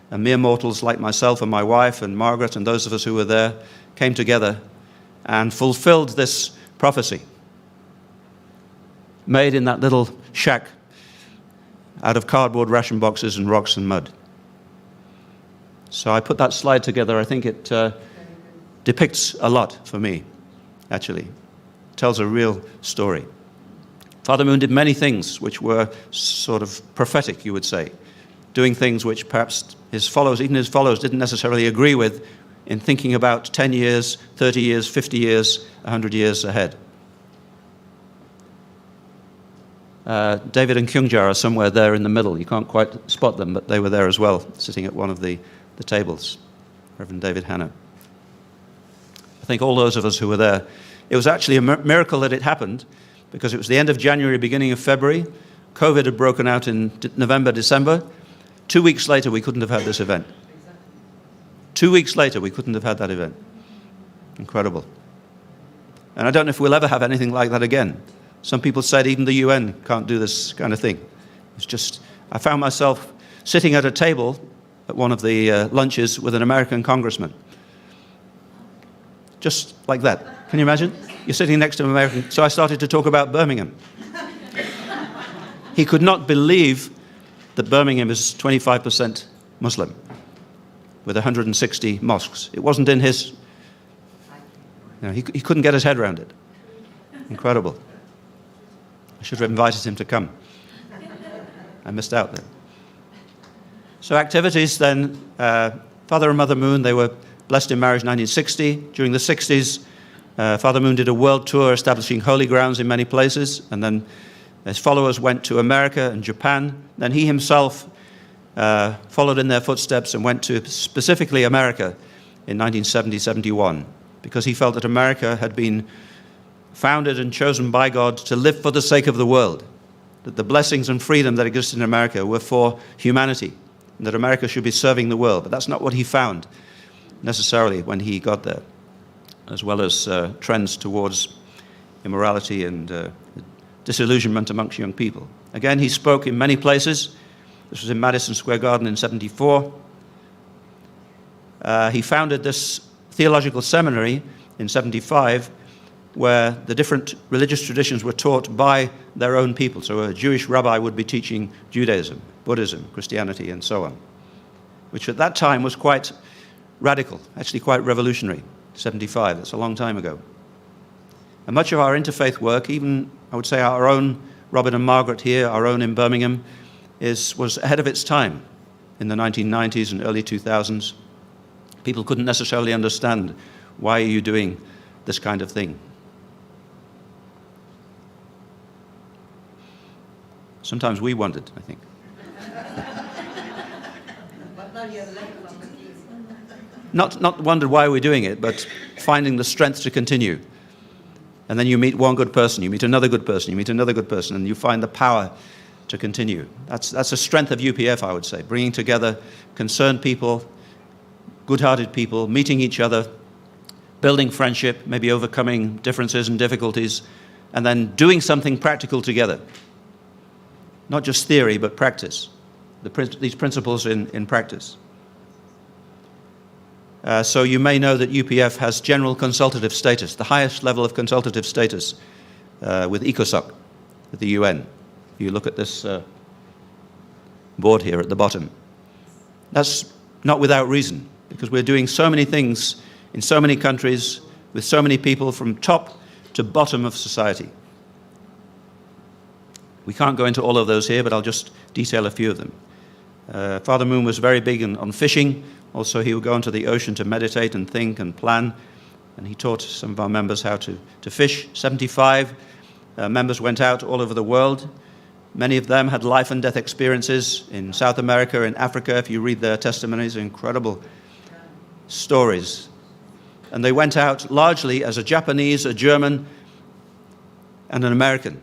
and mere mortals like myself and my wife and Margaret and those of us who were there, came together and fulfilled this prophecy made in that little shack out of cardboard ration boxes and rocks and mud. So I put that slide together. I think it depicts a lot for me, actually. It tells a real story. Father Moon did many things which were sort of prophetic, you would say, doing things which perhaps his followers, even his followers, didn't necessarily agree with in thinking about 10 years, 30 years, 50 years, 100 years ahead. David and Kyungja are somewhere there in the middle. You can't quite spot them, but they were there as well, sitting at one of the tables. Reverend David Hanna. I think all those of us who were there, it was actually a miracle that it happened, because it was the end of January, beginning of February. COVID had broken out in November, December. 2 weeks later, we couldn't have had this event. 2 weeks later, we couldn't have had that event. Incredible. And I don't know if we'll ever have anything like that again. Some people said even the UN can't do this kind of thing. It's just, I found myself sitting at a table at one of the lunches with an American congressman. Just like that. Can you imagine? You're sitting next to an American. So I started to talk about Birmingham. He could not believe that Birmingham is 25% Muslim, with 160 mosques. It wasn't in his, he couldn't get his head around it. Incredible. I should have invited him to come. I missed out then. So activities then, Father and Mother Moon, they were blessed in marriage in 1960. During the 60s, Father Moon did a world tour establishing holy grounds in many places, and then his followers went to America and Japan. Then he himself followed in their footsteps and went to specifically America in 1970-71, because he felt that America had been founded and chosen by God to live for the sake of the world, that the blessings and freedom that existed in America were for humanity, and that America should be serving the world. But that's not what he found necessarily when he got there, as well as trends towards immorality and disillusionment amongst young people. Again, he spoke in many places. This was in Madison Square Garden in 74. He founded this theological seminary in 75, where the different religious traditions were taught by their own people. So a Jewish rabbi would be teaching Judaism, Buddhism, Christianity, and so on, which at that time was quite radical, actually quite revolutionary. 75, that's a long time ago. And much of our interfaith work, even I would say our own, Robin and Margaret here, our own in Birmingham, was ahead of its time in the 1990s and early 2000s. People couldn't necessarily understand, why are you doing this kind of thing? Sometimes we wondered, I think. not wondered why we're doing it, but finding the strength to continue. And then you meet one good person, you meet another good person, you meet another good person, and you find the power to continue. That's a strength of UPF, I would say, bringing together concerned people, good-hearted people, meeting each other, building friendship, maybe overcoming differences and difficulties, and then doing something practical together. Not just theory, but practice. These principles in practice. So you may know that UPF has general consultative status, the highest level of consultative status with ECOSOC, with the UN. You look at this board here at the bottom. That's not without reason, because we're doing so many things in so many countries with so many people from top to bottom of society. We can't go into all of those here, but I'll just detail a few of them. Father Moon was very big on fishing. Also, he would go into the ocean to meditate and think and plan, and he taught some of our members how to fish. 75 members went out all over the world. Many of them had life and death experiences in South America, in Africa. If you read their testimonies, incredible stories. And they went out largely as a Japanese, a German, and an American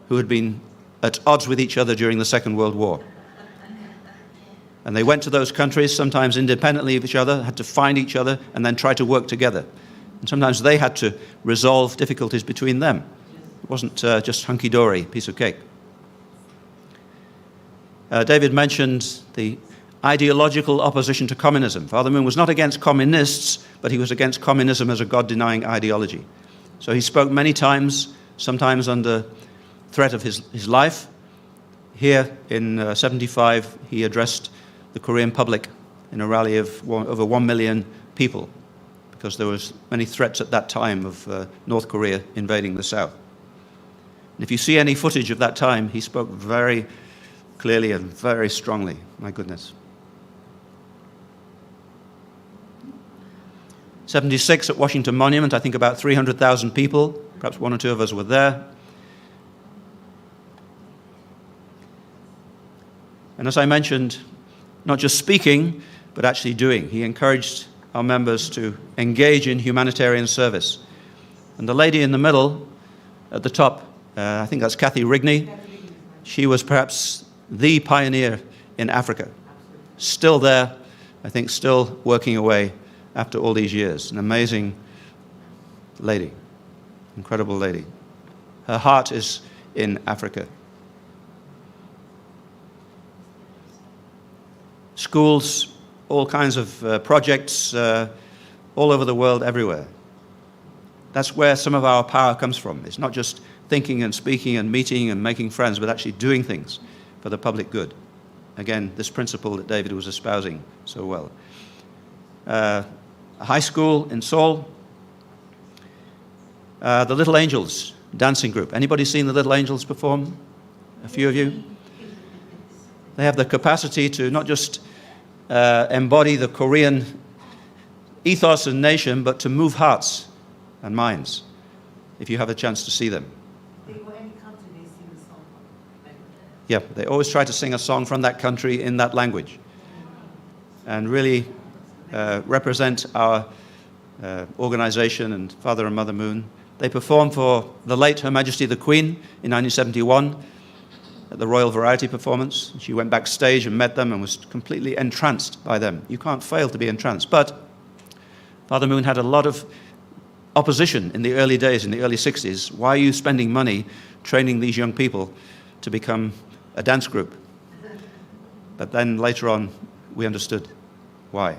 who had been at odds with each other during the Second World War. And they went to those countries, sometimes independently of each other, had to find each other, and then try to work together. And sometimes they had to resolve difficulties between them. It wasn't just hunky-dory, piece of cake. David mentioned the ideological opposition to communism. Father Moon was not against communists, but he was against communism as a God-denying ideology. So he spoke many times, sometimes under threat of his life. Here in 75, he addressed the Korean public in a rally of over 1 million people, because there was many threats at that time of North Korea invading the South. And if you see any footage of that time, he spoke very clearly and very strongly. My goodness. 76 at Washington Monument, I think about 300,000 people, perhaps one or two of us were there. And as I mentioned, not just speaking, but actually doing. He encouraged our members to engage in humanitarian service. And the lady in the middle, at the top, I think that's Kathy Rigney. She was perhaps the pioneer in Africa. Still there, I think still working away after all these years. An amazing lady, incredible lady. Her heart is in Africa. Schools, all kinds of projects all over the world, everywhere. That's where some of our power comes from. It's not just thinking and speaking and meeting and making friends, but actually doing things for the public good. Again, this principle that David was espousing so well. A high school in Seoul. The Little Angels dancing group. Anybody seen the Little Angels perform? A few of you? They have the capacity to not just embody the Korean ethos and nation, but to move hearts and minds, if you have a chance to see them. They go any country, they sing a song. Yeah, they always try to sing a song from that country in that language, and really represent our organization and Father and Mother Moon. They performed for the late Her Majesty the Queen in 1971 at the Royal Variety performance. She went backstage and met them and was completely entranced by them. You can't fail to be entranced. But Father Moon had a lot of opposition in the early days, in the early 60s. Why are you spending money training these young people to become a dance group? But then later on, we understood why.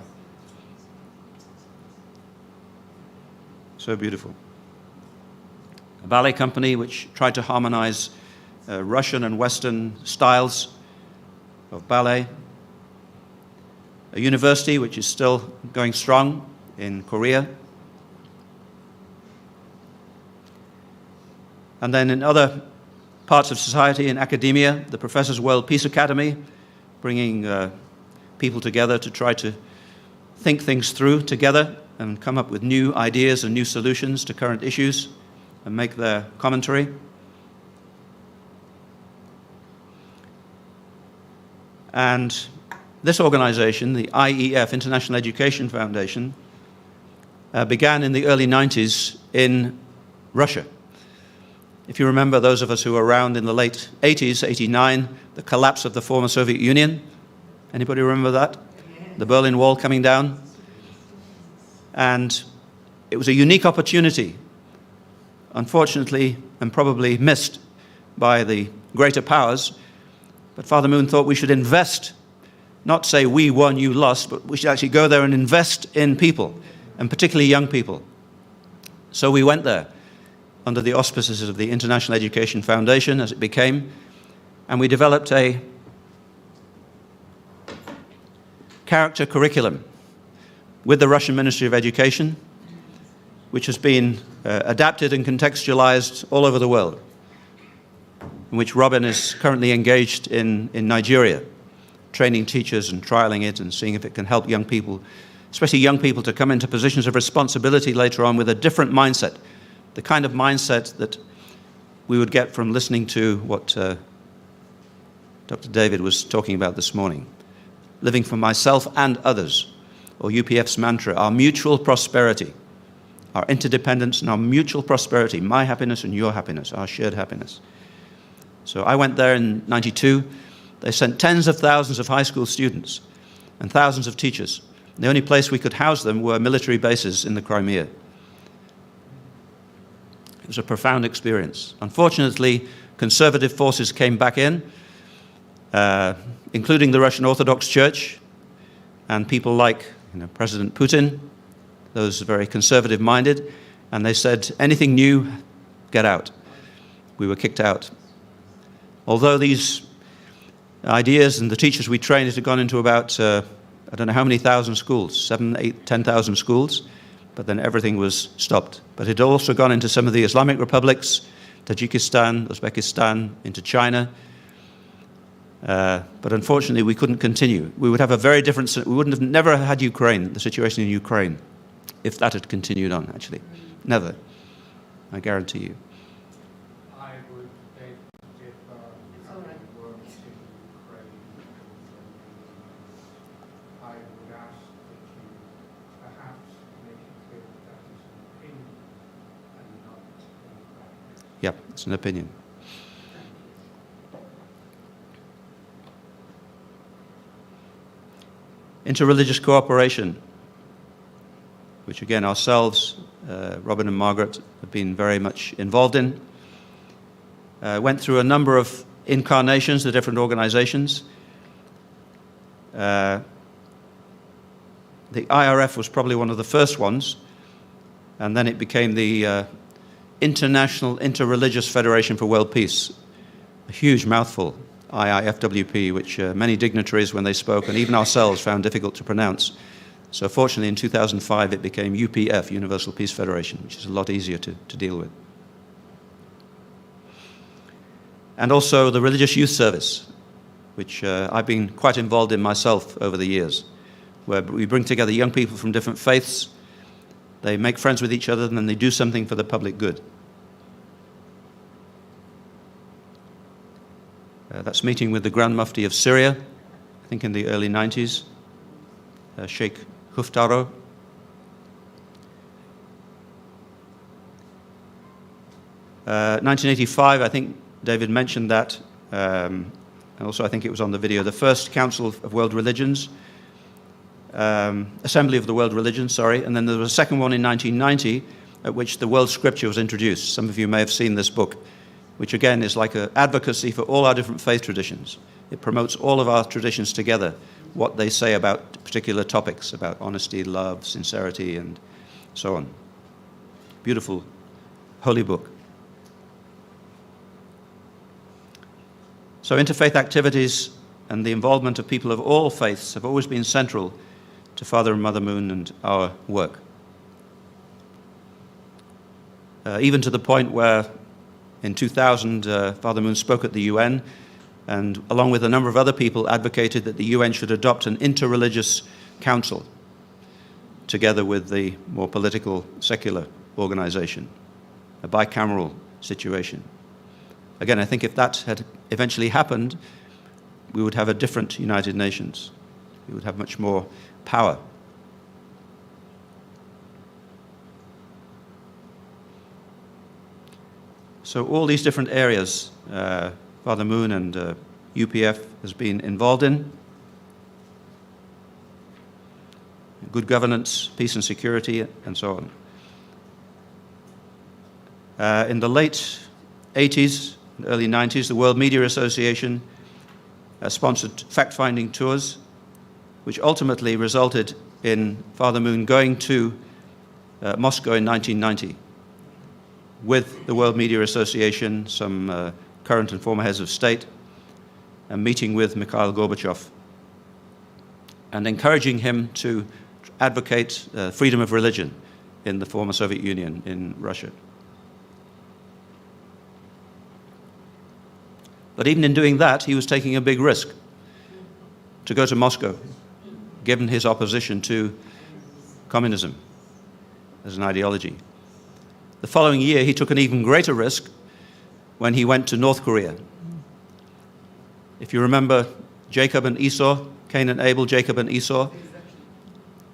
So beautiful. A ballet company which tried to harmonize Russian and Western styles of ballet. A university which is still going strong in Korea. And then in other parts of society, in academia, the Professors' World Peace Academy, bringing people together to try to think things through together and come up with new ideas and new solutions to current issues and make their commentary. And this organization, the IEF, International Education Foundation, began in the early 90s in Russia. If you remember, those of us who were around in the late 80s, 89, the collapse of the former Soviet Union. Anybody remember that? The Berlin Wall coming down. And it was a unique opportunity, unfortunately, and probably missed by the greater powers. But Father Moon thought we should invest, not say we won, you lost, but we should actually go there and invest in people, and particularly young people. So we went there under the auspices of the International Education Foundation, as it became, and we developed a character curriculum with the Russian Ministry of Education, which has been adapted and contextualized all over the world, in which Robin is currently engaged in Nigeria, training teachers and trialing it and seeing if it can help young people, especially young people, to come into positions of responsibility later on with a different mindset, the kind of mindset that we would get from listening to what Dr. David was talking about this morning. Living for myself and others, or UPF's mantra, our mutual prosperity, our interdependence and our mutual prosperity, my happiness and your happiness, our shared happiness. So I went there in '92. They sent tens of thousands of high school students and thousands of teachers. The only place we could house them were military bases in the Crimea. It was a profound experience. Unfortunately, conservative forces came back in, including the Russian Orthodox Church and people like President Putin, those very conservative-minded, and they said, anything new, get out. We were kicked out. Although these ideas and the teachers we trained had gone into about, I don't know how many thousand schools, 7, 8, 10,000 schools, but then everything was stopped. But it had also gone into some of the Islamic republics, Tajikistan, Uzbekistan, into China. But unfortunately, we couldn't continue. We would have a very different, we wouldn't have never had Ukraine, the situation in Ukraine, if that had continued on, actually. Never. I guarantee you. I would beg to differ. Having worked in Ukraine, I would ask that you perhaps make it clear that that is an opinion and not a practice. Yeah, it's an opinion. Interreligious cooperation, which again ourselves, Robin and Margaret, have been very much involved in. Went through a number of incarnations of different organizations. The IRF was probably one of the first ones, and then it became the International Interreligious Federation for World Peace, a huge mouthful, IIFWP, which many dignitaries, when they spoke, and even ourselves, found difficult to pronounce. So fortunately, in 2005, it became UPF, Universal Peace Federation, which is a lot easier to deal with. And also the Religious Youth Service, which I've been quite involved in myself over the years, where we bring together young people from different faiths, they make friends with each other, and then they do something for the public good. That's meeting with the Grand Mufti of Syria, I think in the early 90s, Sheikh Huftaro. Uh, 1985, I think David mentioned that, and also I think it was on the video, the first Council of World Religions, Assembly of the World Religions, sorry, and then there was a second one in 1990 at which the World Scripture was introduced. Some of you may have seen this book, which again is like an advocacy for all our different faith traditions. It promotes all of our traditions together, what they say about particular topics, about honesty, love, sincerity, and so on. Beautiful, holy book. So interfaith activities and the involvement of people of all faiths have always been central to Father and Mother Moon and our work. Even to the point where in 2000, Father Moon spoke at the UN, and along with a number of other people advocated that the UN should adopt an interreligious council together with the more political, secular organization, a bicameral situation. Again, I think if that had eventually happened, we would have a different United Nations. He would have much more power. So all these different areas Father Moon and UPF has been involved in. Good governance, peace and security, and so on. In the late 80s and early 90s, the World Media Association sponsored fact-finding tours, which ultimately resulted in Father Moon going to Moscow in 1990 with the World Media Association, some current and former heads of state, and meeting with Mikhail Gorbachev and encouraging him to advocate freedom of religion in the former Soviet Union, in Russia. But even in doing that, he was taking a big risk to go to Moscow, given his opposition to communism as an ideology. The following year, he took an even greater risk when he went to North Korea. If you remember Jacob and Esau, Cain and Abel, Jacob and Esau,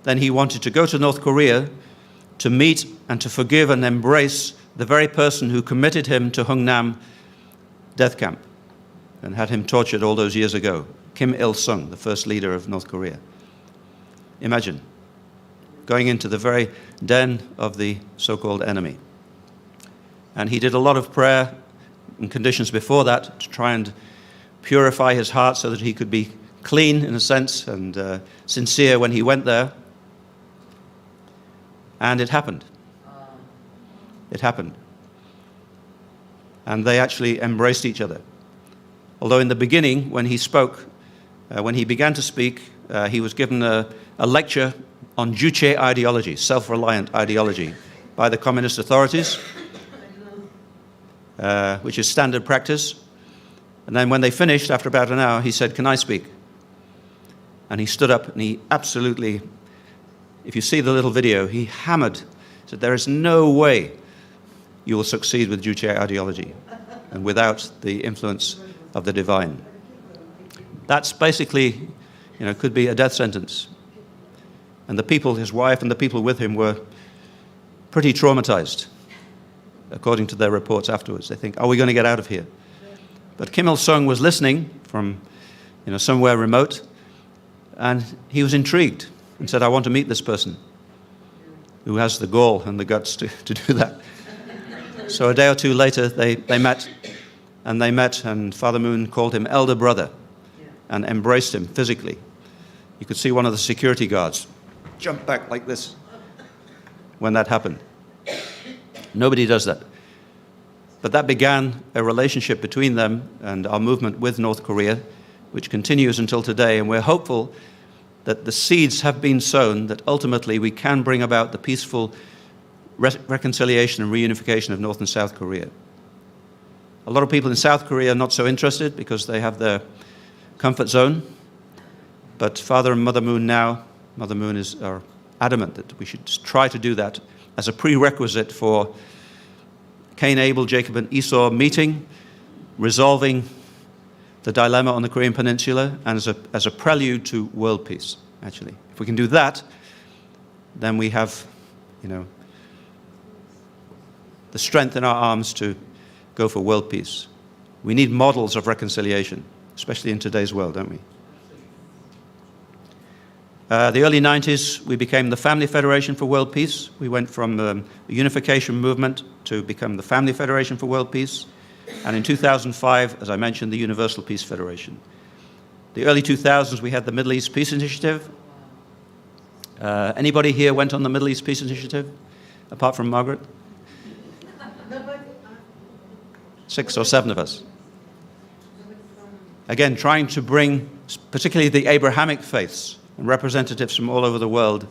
then he wanted to go to North Korea to meet and to forgive and embrace the very person who committed him to Hungnam death camp and had him tortured all those years ago, Kim Il-sung, the first leader of North Korea. Imagine going into the very den of the so-called enemy. And he did a lot of prayer and conditions before that to try and purify his heart so that he could be clean, in a sense, and sincere when he went there. And it happened. It happened. And they actually embraced each other. Although in the beginning, when he spoke, when he began to speak, he was given a lecture on Juche ideology, self-reliant ideology, by the communist authorities, which is standard practice. And then when they finished, after about an hour, he said, "Can I speak?" And he stood up and he absolutely, if you see the little video, he hammered, said, "There is no way you will succeed with Juche ideology and without the influence of the divine." That's basically, could be a death sentence. And the people, his wife and the people with him, were pretty traumatized, according to their reports afterwards. They think, are we going to get out of here? But Kim Il-sung was listening from somewhere remote, and he was intrigued and said, "I want to meet this person who has the gall and the guts to do that." So a day or two later, they met, and Father Moon called him elder brother and embraced him physically. You could see one of the security guards jump back like this when that happened. Nobody does that. But that began a relationship between them and our movement with North Korea, which continues until today, and we're hopeful that the seeds have been sown, that ultimately we can bring about the peaceful reconciliation and reunification of North and South Korea. A lot of people in South Korea are not so interested because they have their comfort zone, but Father and Mother Moon now, Mother Moon are adamant that we should try to do that as a prerequisite for Cain, Abel, Jacob and Esau meeting, resolving the dilemma on the Korean Peninsula, and as a prelude to world peace, actually. If we can do that, then we have, the strength in our arms to go for world peace. We need models of reconciliation, especially in today's world, don't we? The early 90s, we became the Family Federation for World Peace. We went from the unification movement to become the Family Federation for World Peace. And in 2005, as I mentioned, the Universal Peace Federation. The early 2000s, we had the Middle East Peace Initiative. Anybody here went on the Middle East Peace Initiative, apart from Margaret? 6 or 7 of us. Again, trying to bring particularly the Abrahamic faiths and representatives from all over the world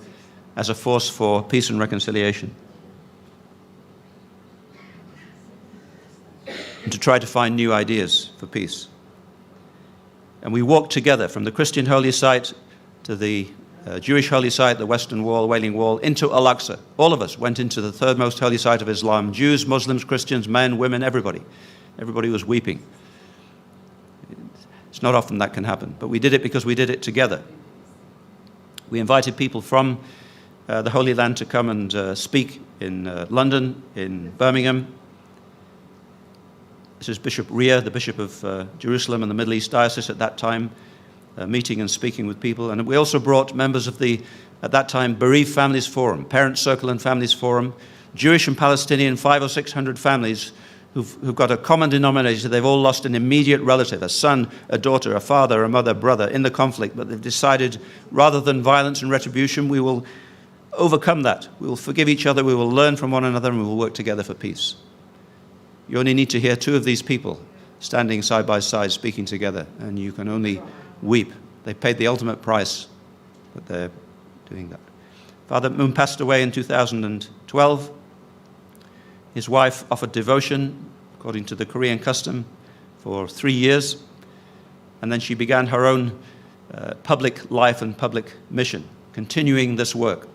as a force for peace and reconciliation. And to try to find new ideas for peace. And we walked together from the Christian holy site to the Jewish holy site, the Western Wall, Wailing Wall, into Al-Aqsa. All of us went into the third most holy site of Islam. Jews, Muslims, Christians, men, women, everybody. Everybody was weeping. It's not often that can happen, but we did it because we did it together. We invited people from the Holy Land to come and speak in London, in Birmingham. This is Bishop Ria, the Bishop of Jerusalem and the Middle East Diocese at that time, meeting and speaking with people. And we also brought members of the, at that time, Bereaved Families Forum, Parents Circle and Families Forum, Jewish and Palestinian 500 or 600 families who've got a common denominator. They've all lost an immediate relative, a son, a daughter, a father, a mother, brother, in the conflict. But they've decided, rather than violence and retribution, we will overcome that. We will forgive each other, we will learn from one another, and we will work together for peace. You only need to hear two of these people standing side by side, speaking together, and you can only weep. They paid the ultimate price, but they're doing that. Father Moon passed away in 2012. His wife offered devotion, according to the Korean custom, for 3 years, and then she began her own public life and public mission, continuing this work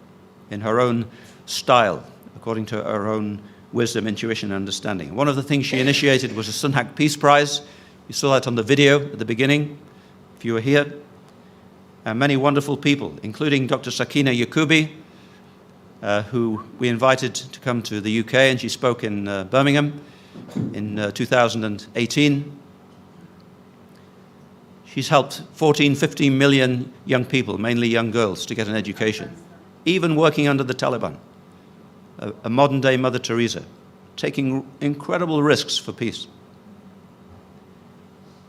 in her own style, according to her own wisdom, intuition, and understanding. One of the things she initiated was a Sunhak Peace Prize. You saw that on the video at the beginning, if you were here. And many wonderful people, including Dr. Sakina Yakubi, who we invited to come to the UK, and she spoke in Birmingham in 2018. She's helped 14, 15 million young people, mainly young girls, to get an education, even working under the Taliban. A modern-day Mother Teresa, taking incredible risks for peace.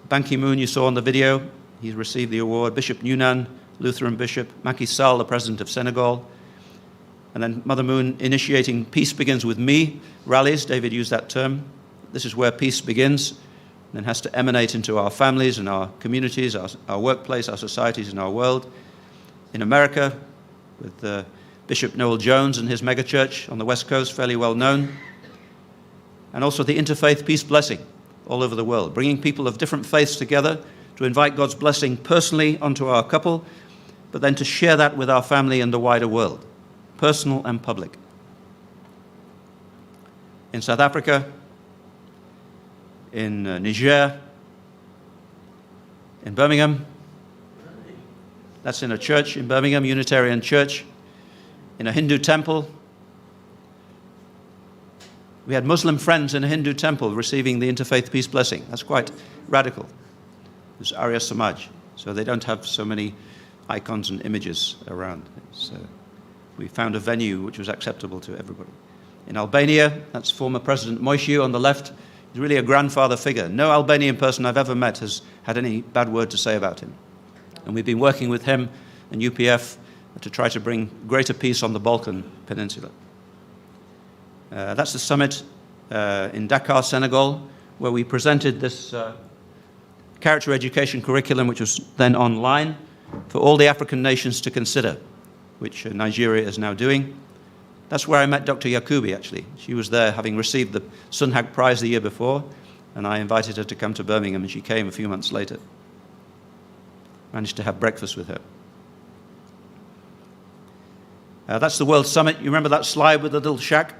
Ban Ki-moon, you saw on the video, he received the award. Bishop Newnan, Lutheran Bishop. Macky Sall, the President of Senegal. And then Mother Moon initiating Peace Begins With Me rallies. David used that term. This is where peace begins, and then has to emanate into our families and our communities, our workplace, our societies, and our world. In America, with Bishop Noel Jones and his megachurch on the West Coast, fairly well known. And also the interfaith peace blessing all over the world, bringing people of different faiths together to invite God's blessing personally onto our couple, but then to share that with our family and the wider world, personal and public. In South Africa, in Niger, in Birmingham, that's in a church in Birmingham, Unitarian Church, in a Hindu temple. We had Muslim friends in a Hindu temple receiving the interfaith peace blessing. That's quite radical. It was Arya Samaj, so they don't have so many icons and images around. So we found a venue which was acceptable to everybody. In Albania, that's former President Moisiu on the left. He's really a grandfather figure. No Albanian person I've ever met has had any bad word to say about him. And we've been working with him and UPF to try to bring greater peace on the Balkan Peninsula. That's the summit in Dakar, Senegal, where we presented this character education curriculum, which was then online for all the African nations to consider, which Nigeria is now doing. That's where I met Dr. Yakubi, actually. She was there having received the Sunhak Prize the year before, and I invited her to come to Birmingham, and she came a few months later. Managed to have breakfast with her. That's the World Summit. You remember that slide with the little shack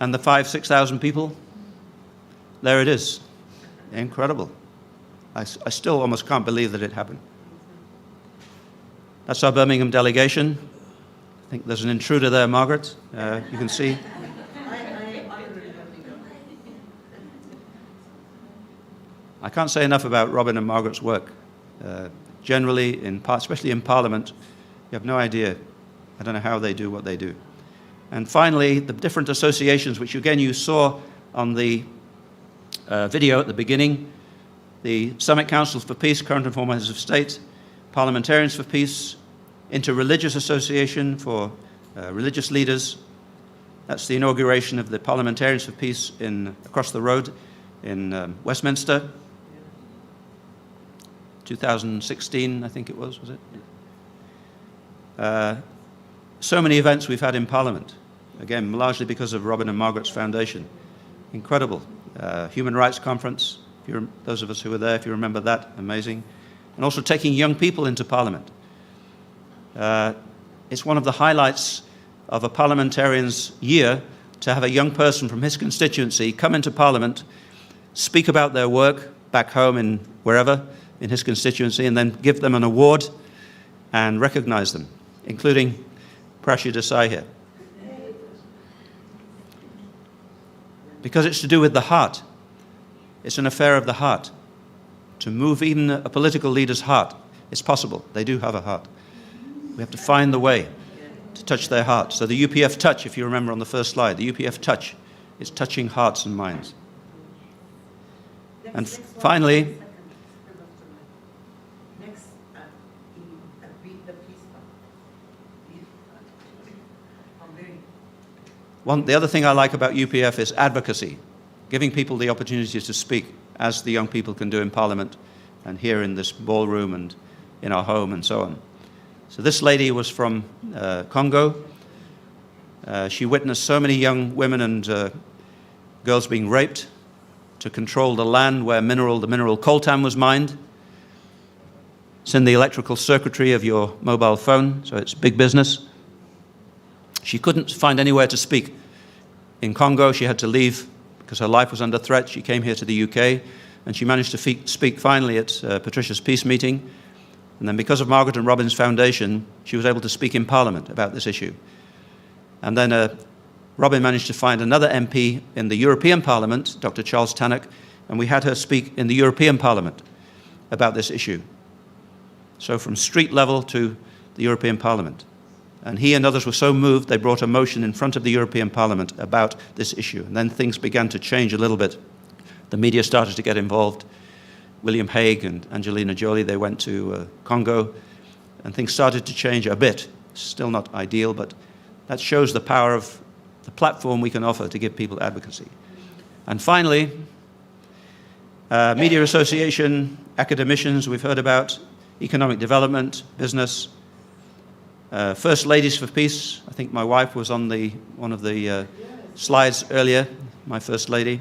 and the 5,000-6,000 people? There it is. Incredible. I still almost can't believe that it happened. That's our Birmingham delegation. I think there's an intruder there, Margaret. You can see. I can't say enough about Robin and Margaret's work. Generally, especially in Parliament, you have no idea. I don't know how they do what they do. And finally, the different associations, which again you saw on the video at the beginning, the Summit Councils for Peace, Current and Former Heads of State, Parliamentarians for Peace, Interreligious Association for religious leaders. That's the inauguration of the Parliamentarians for Peace across the road in Westminster. 2016, I think it was it? So many events we've had in Parliament, again, largely because of Robin and Margaret's foundation. Incredible. Human Rights Conference, those of us who were there, if you remember that, amazing. And also taking young people into Parliament. It's one of the highlights of a parliamentarian's year to have a young person from his constituency come into Parliament, speak about their work back home in wherever, in his constituency, and then give them an award and recognize them, including Prashid Desai here. Because it's to do with the heart. It's an affair of the heart. To move even a political leader's heart, it's possible. They do have a heart. We have to find the way to touch their heart. So the UPF touch, if you remember on the first slide, the UPF touch is touching hearts and minds. And finally, Next, the peace part. the other thing I like about UPF is advocacy, giving people the opportunity to speak, as the young people can do in Parliament and here in this ballroom and in our home and so on. So this lady was from Congo. She witnessed so many young women and girls being raped to control the land where the mineral coltan was mined. It's in the electrical circuitry of your mobile phone, so it's big business. She couldn't find anywhere to speak. In Congo, she had to leave because her life was under threat. She came here to the UK, and she managed to speak finally at Patricia's peace meeting. And then because of Margaret and Robin's foundation, she was able to speak in Parliament about this issue. And then Robin managed to find another MP in the European Parliament, Dr. Charles Tannock, and we had her speak in the European Parliament about this issue. So from street level to the European Parliament. And he and others were so moved, they brought a motion in front of the European Parliament about this issue. And then things began to change a little bit. The media started to get involved. William Hague and Angelina Jolie, they went to Congo, and things started to change a bit. Still not ideal, but that shows the power of the platform we can offer to give people advocacy. And finally, media association, academicians we've heard about, economic development, business, First Ladies for Peace. I think my wife was on one of the slides earlier, my First Lady.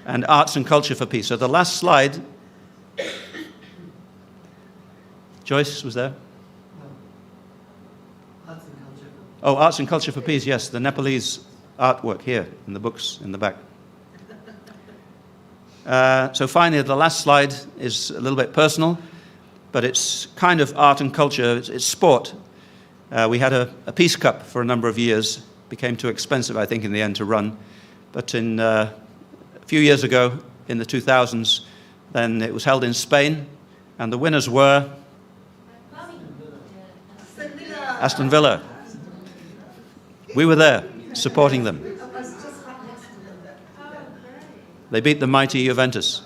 And arts and culture for peace. So the last slide, Joyce was there? Arts and culture. Oh, arts and culture for peace, yes, the Nepalese artwork here in the books in the back. So finally, the last slide is a little bit personal, but it's kind of art and culture, it's sport. We had a Peace Cup for a number of years, became too expensive, I think, in the end to run. But in a few years ago, in the 2000s, then it was held in Spain, and the winners were Aston Villa. We were there, supporting them. They beat the mighty Juventus.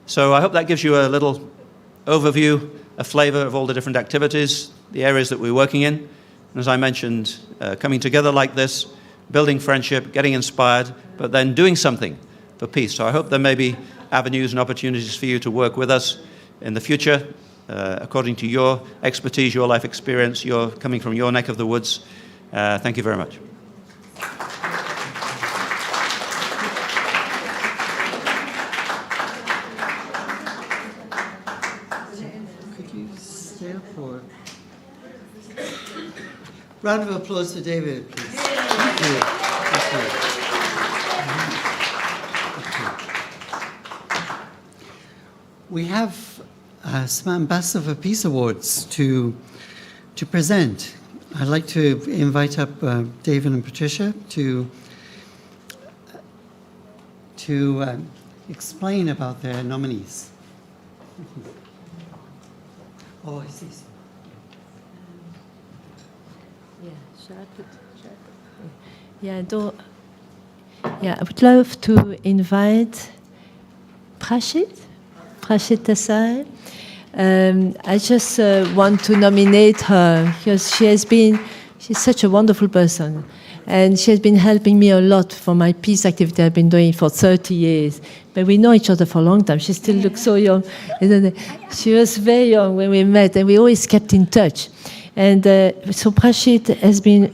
So I hope that gives you a little overview, a flavor of all the different activities, the areas that we're working in. And as I mentioned, coming together like this, building friendship, getting inspired, but then doing something for peace. So I hope there may be avenues and opportunities for you to work with us in the future, according to your expertise, your life experience, you're coming from your neck of the woods. Thank you very much. Could you stay up for? Round of applause for David, please. Thank you. Thank you. We have some Ambassador for Peace Awards to present. I'd like to invite up David and Patricia to explain about their nominees. Oh, I see. Yeah, shall I put? Yeah, I would love to invite Prashid Desai. I just want to nominate her because she's such a wonderful person. And she has been helping me a lot for my peace activity I've been doing for 30 years. But we know each other for a long time. She still looks so young. She was very young when we met, and we always kept in touch. And so Prashid has been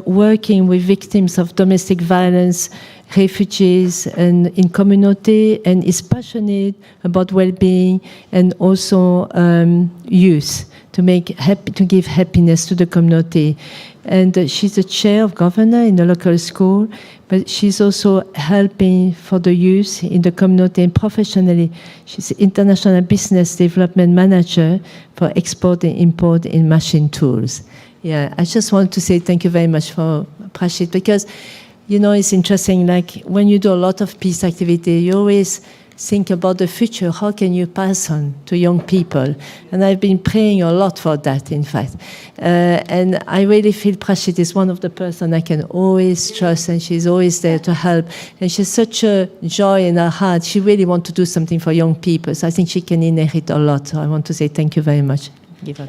working with victims of domestic violence, refugees, and in community, and is passionate about well-being and also youth. to give happiness to the community. And she's the chair of governor in the local school, but she's also helping for the youth in the community and professionally. She's international business development manager for export and import in machine tools. Yeah, I just want to say thank you very much for Prashit, because, you know, it's interesting, like when you do a lot of peace activity, you always think about the future. How can you pass on to young people? And I've been praying a lot for that, in fact. And I really feel Prashit is one of the person I can always trust, and she's always there to help. And she's such a joy in her heart. She really wants to do something for young people. So I think she can inherit a lot. So I want to say thank you very much. Give her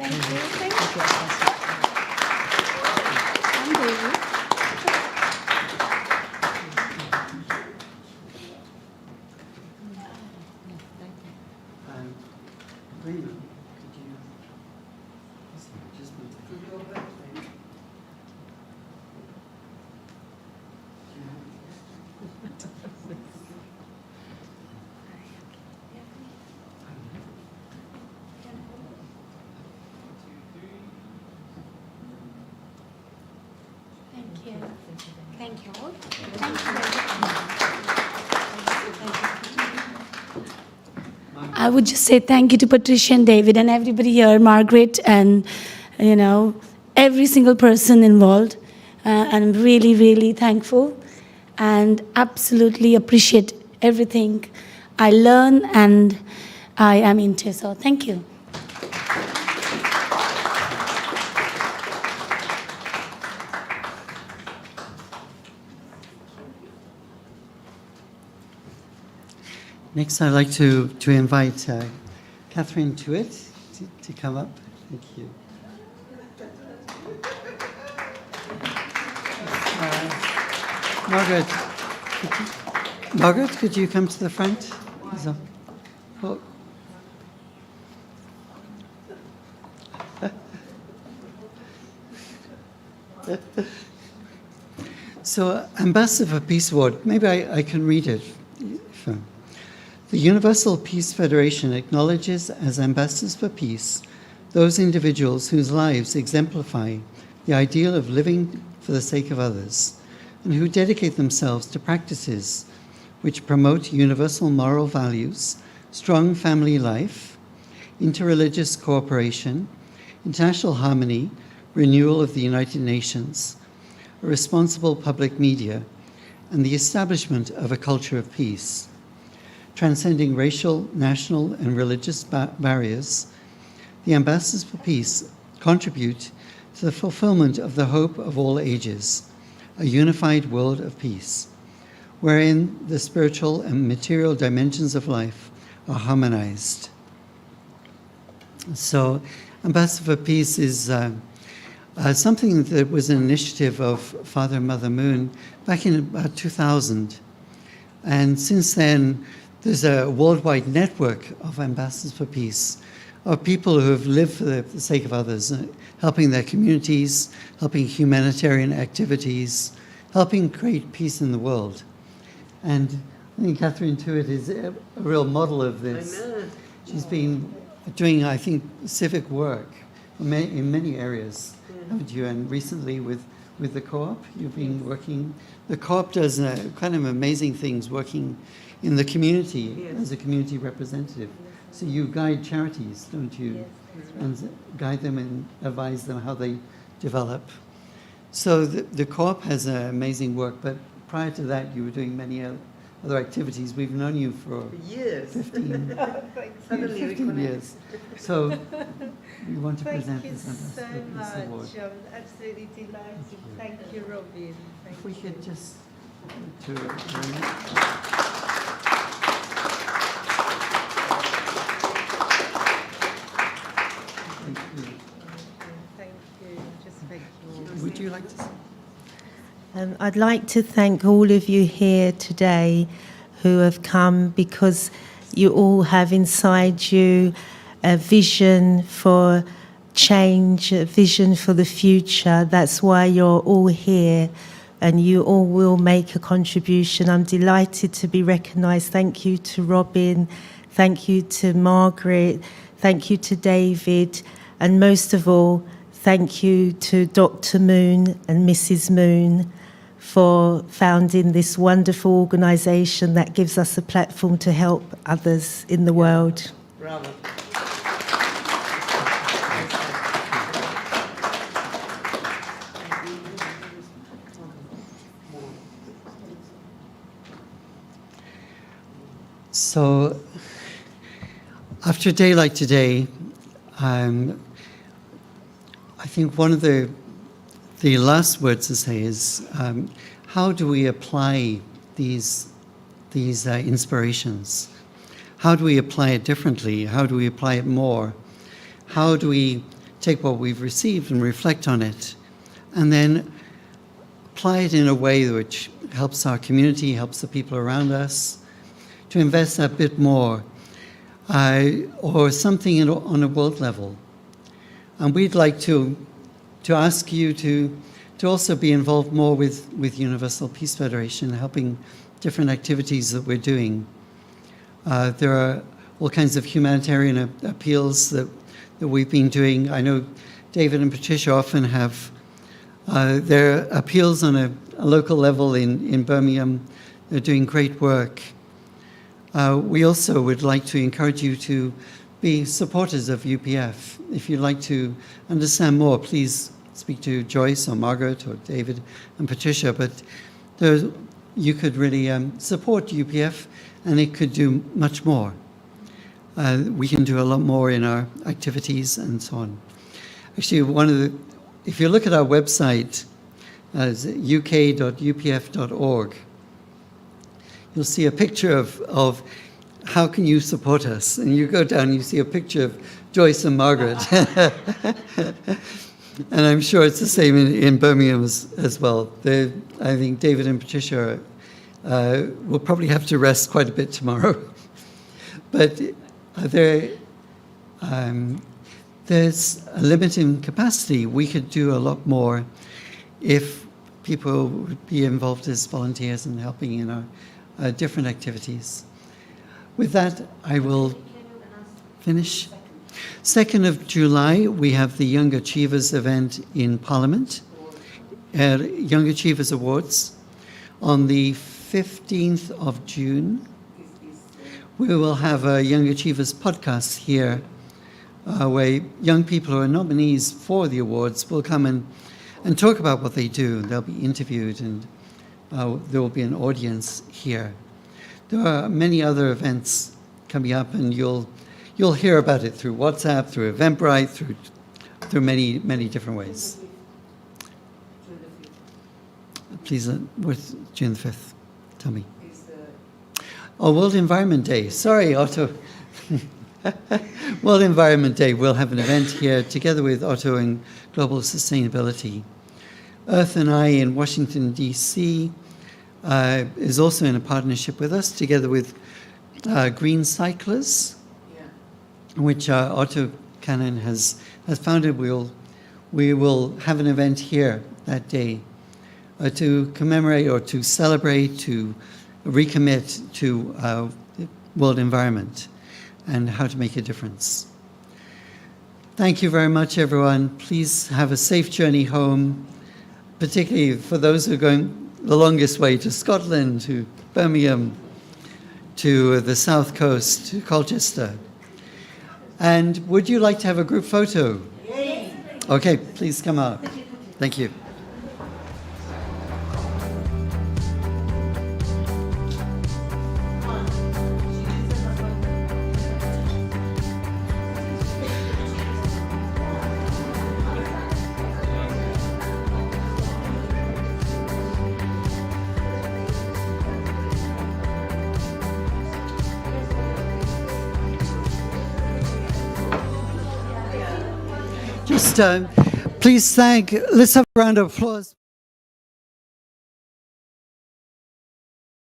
Thank you all. Thank you very much. I would just say thank you to Patricia and David and everybody here, Margaret, and every single person involved. I'm really, really thankful and absolutely appreciate everything I learn and I am into. So thank you. Next, I'd like to invite Catherine Tuitt to come up. Thank you. Margaret, could you come to the front? Oh. So, Ambassador for Peace Award, maybe I can read it. The Universal Peace Federation acknowledges as ambassadors for peace those individuals whose lives exemplify the ideal of living for the sake of others and who dedicate themselves to practices which promote universal moral values, strong family life, interreligious cooperation, international harmony, renewal of the United Nations, a responsible public media, and the establishment of a culture of peace. Transcending racial, national, and religious barriers, the Ambassadors for Peace contribute to the fulfillment of the hope of all ages, a unified world of peace, wherein the spiritual and material dimensions of life are harmonized. So, Ambassador for Peace is something that was an initiative of Father and Mother Moon back in about 2000. And since then, there's a worldwide network of Ambassadors for Peace, of people who have lived for the sake of others, helping their communities, helping humanitarian activities, helping create peace in the world. And I think Catherine Tuitt is a real model of this. I know. She's been doing, I think, civic work in many areas, haven't you? And recently with the co-op, you've been working. The co-op does kind of amazing things working in the community as a community representative. So you guide charities, don't you? Yes, right. And guide them and advise them how they develop. So the co-op has amazing work, but prior to that you were doing many other activities. We've known you for years. 15 years. So we want to present this Ambassador Peace Award. I'm absolutely delighted. Thank you, Robin. If we could just to Would you like to say? I'd like to thank all of you here today who have come, because you all have inside you a vision for change, a vision for the future. That's why you're all here, and you all will make a contribution. I'm delighted to be recognised. Thank you to Robin. Thank you to Margaret. Thank you to David. And most of all, thank you to Dr. Moon and Mrs. Moon for founding this wonderful organisation that gives us a platform to help others in the world. Bravo. So, after a day like today, I think one of the last words to say is, how do we apply these inspirations? How do we apply it differently? How do we apply it more? How do we take what we've received and reflect on it, and then apply it in a way which helps our community, helps the people around us, to invest a bit more, or something on a world level. And we'd like to ask you to also be involved more with Universal Peace Federation, helping different activities that we're doing. There are all kinds of humanitarian appeals that we've been doing. I know David and Patricia often have their appeals on a local level in Birmingham. They're doing great work. We also would like to encourage you to be supporters of UPF. If you'd like to understand more, please speak to Joyce or Margaret or David and Patricia. But you could really support UPF, and it could do much more. We can do a lot more in our activities and so on. Actually, if you look at our website, uk.upf.org, you'll see a picture of how can you support us. And you go down and you see a picture of Joyce and Margaret. And I'm sure it's the same in Birmingham as well. I think David and Patricia will probably have to rest quite a bit tomorrow. But there's a limit in capacity. We could do a lot more if people would be involved as volunteers and helping in our different activities. With that, I will finish. 2nd of July, we have the Young Achievers event in Parliament, Young Achievers Awards. On the 15th of June, we will have a Young Achievers podcast here, where young people who are nominees for the awards will come and talk about what they do. They'll be interviewed, and there will be an audience here. There are many other events coming up, and you'll hear about it through WhatsApp, through Eventbrite, through many different ways. Please, what's June the 5th? Tell me. Oh, World Environment Day. Sorry, Otto. World Environment Day. We'll have an event here together with Otto and Global Sustainability. Earth and I in Washington, D.C. Is also in a partnership with us, together with Green Cyclers, which Otto Cannon has founded. We will have an event here that day to commemorate or to celebrate, to recommit to world environment and how to make a difference. Thank you very much, everyone. Please have a safe journey home, particularly for those who are going the longest way to Scotland, to Birmingham, to the South Coast, to Colchester. And would you like to have a group photo? Yes. Okay, please come out. Thank you. Just please let's have a round of applause.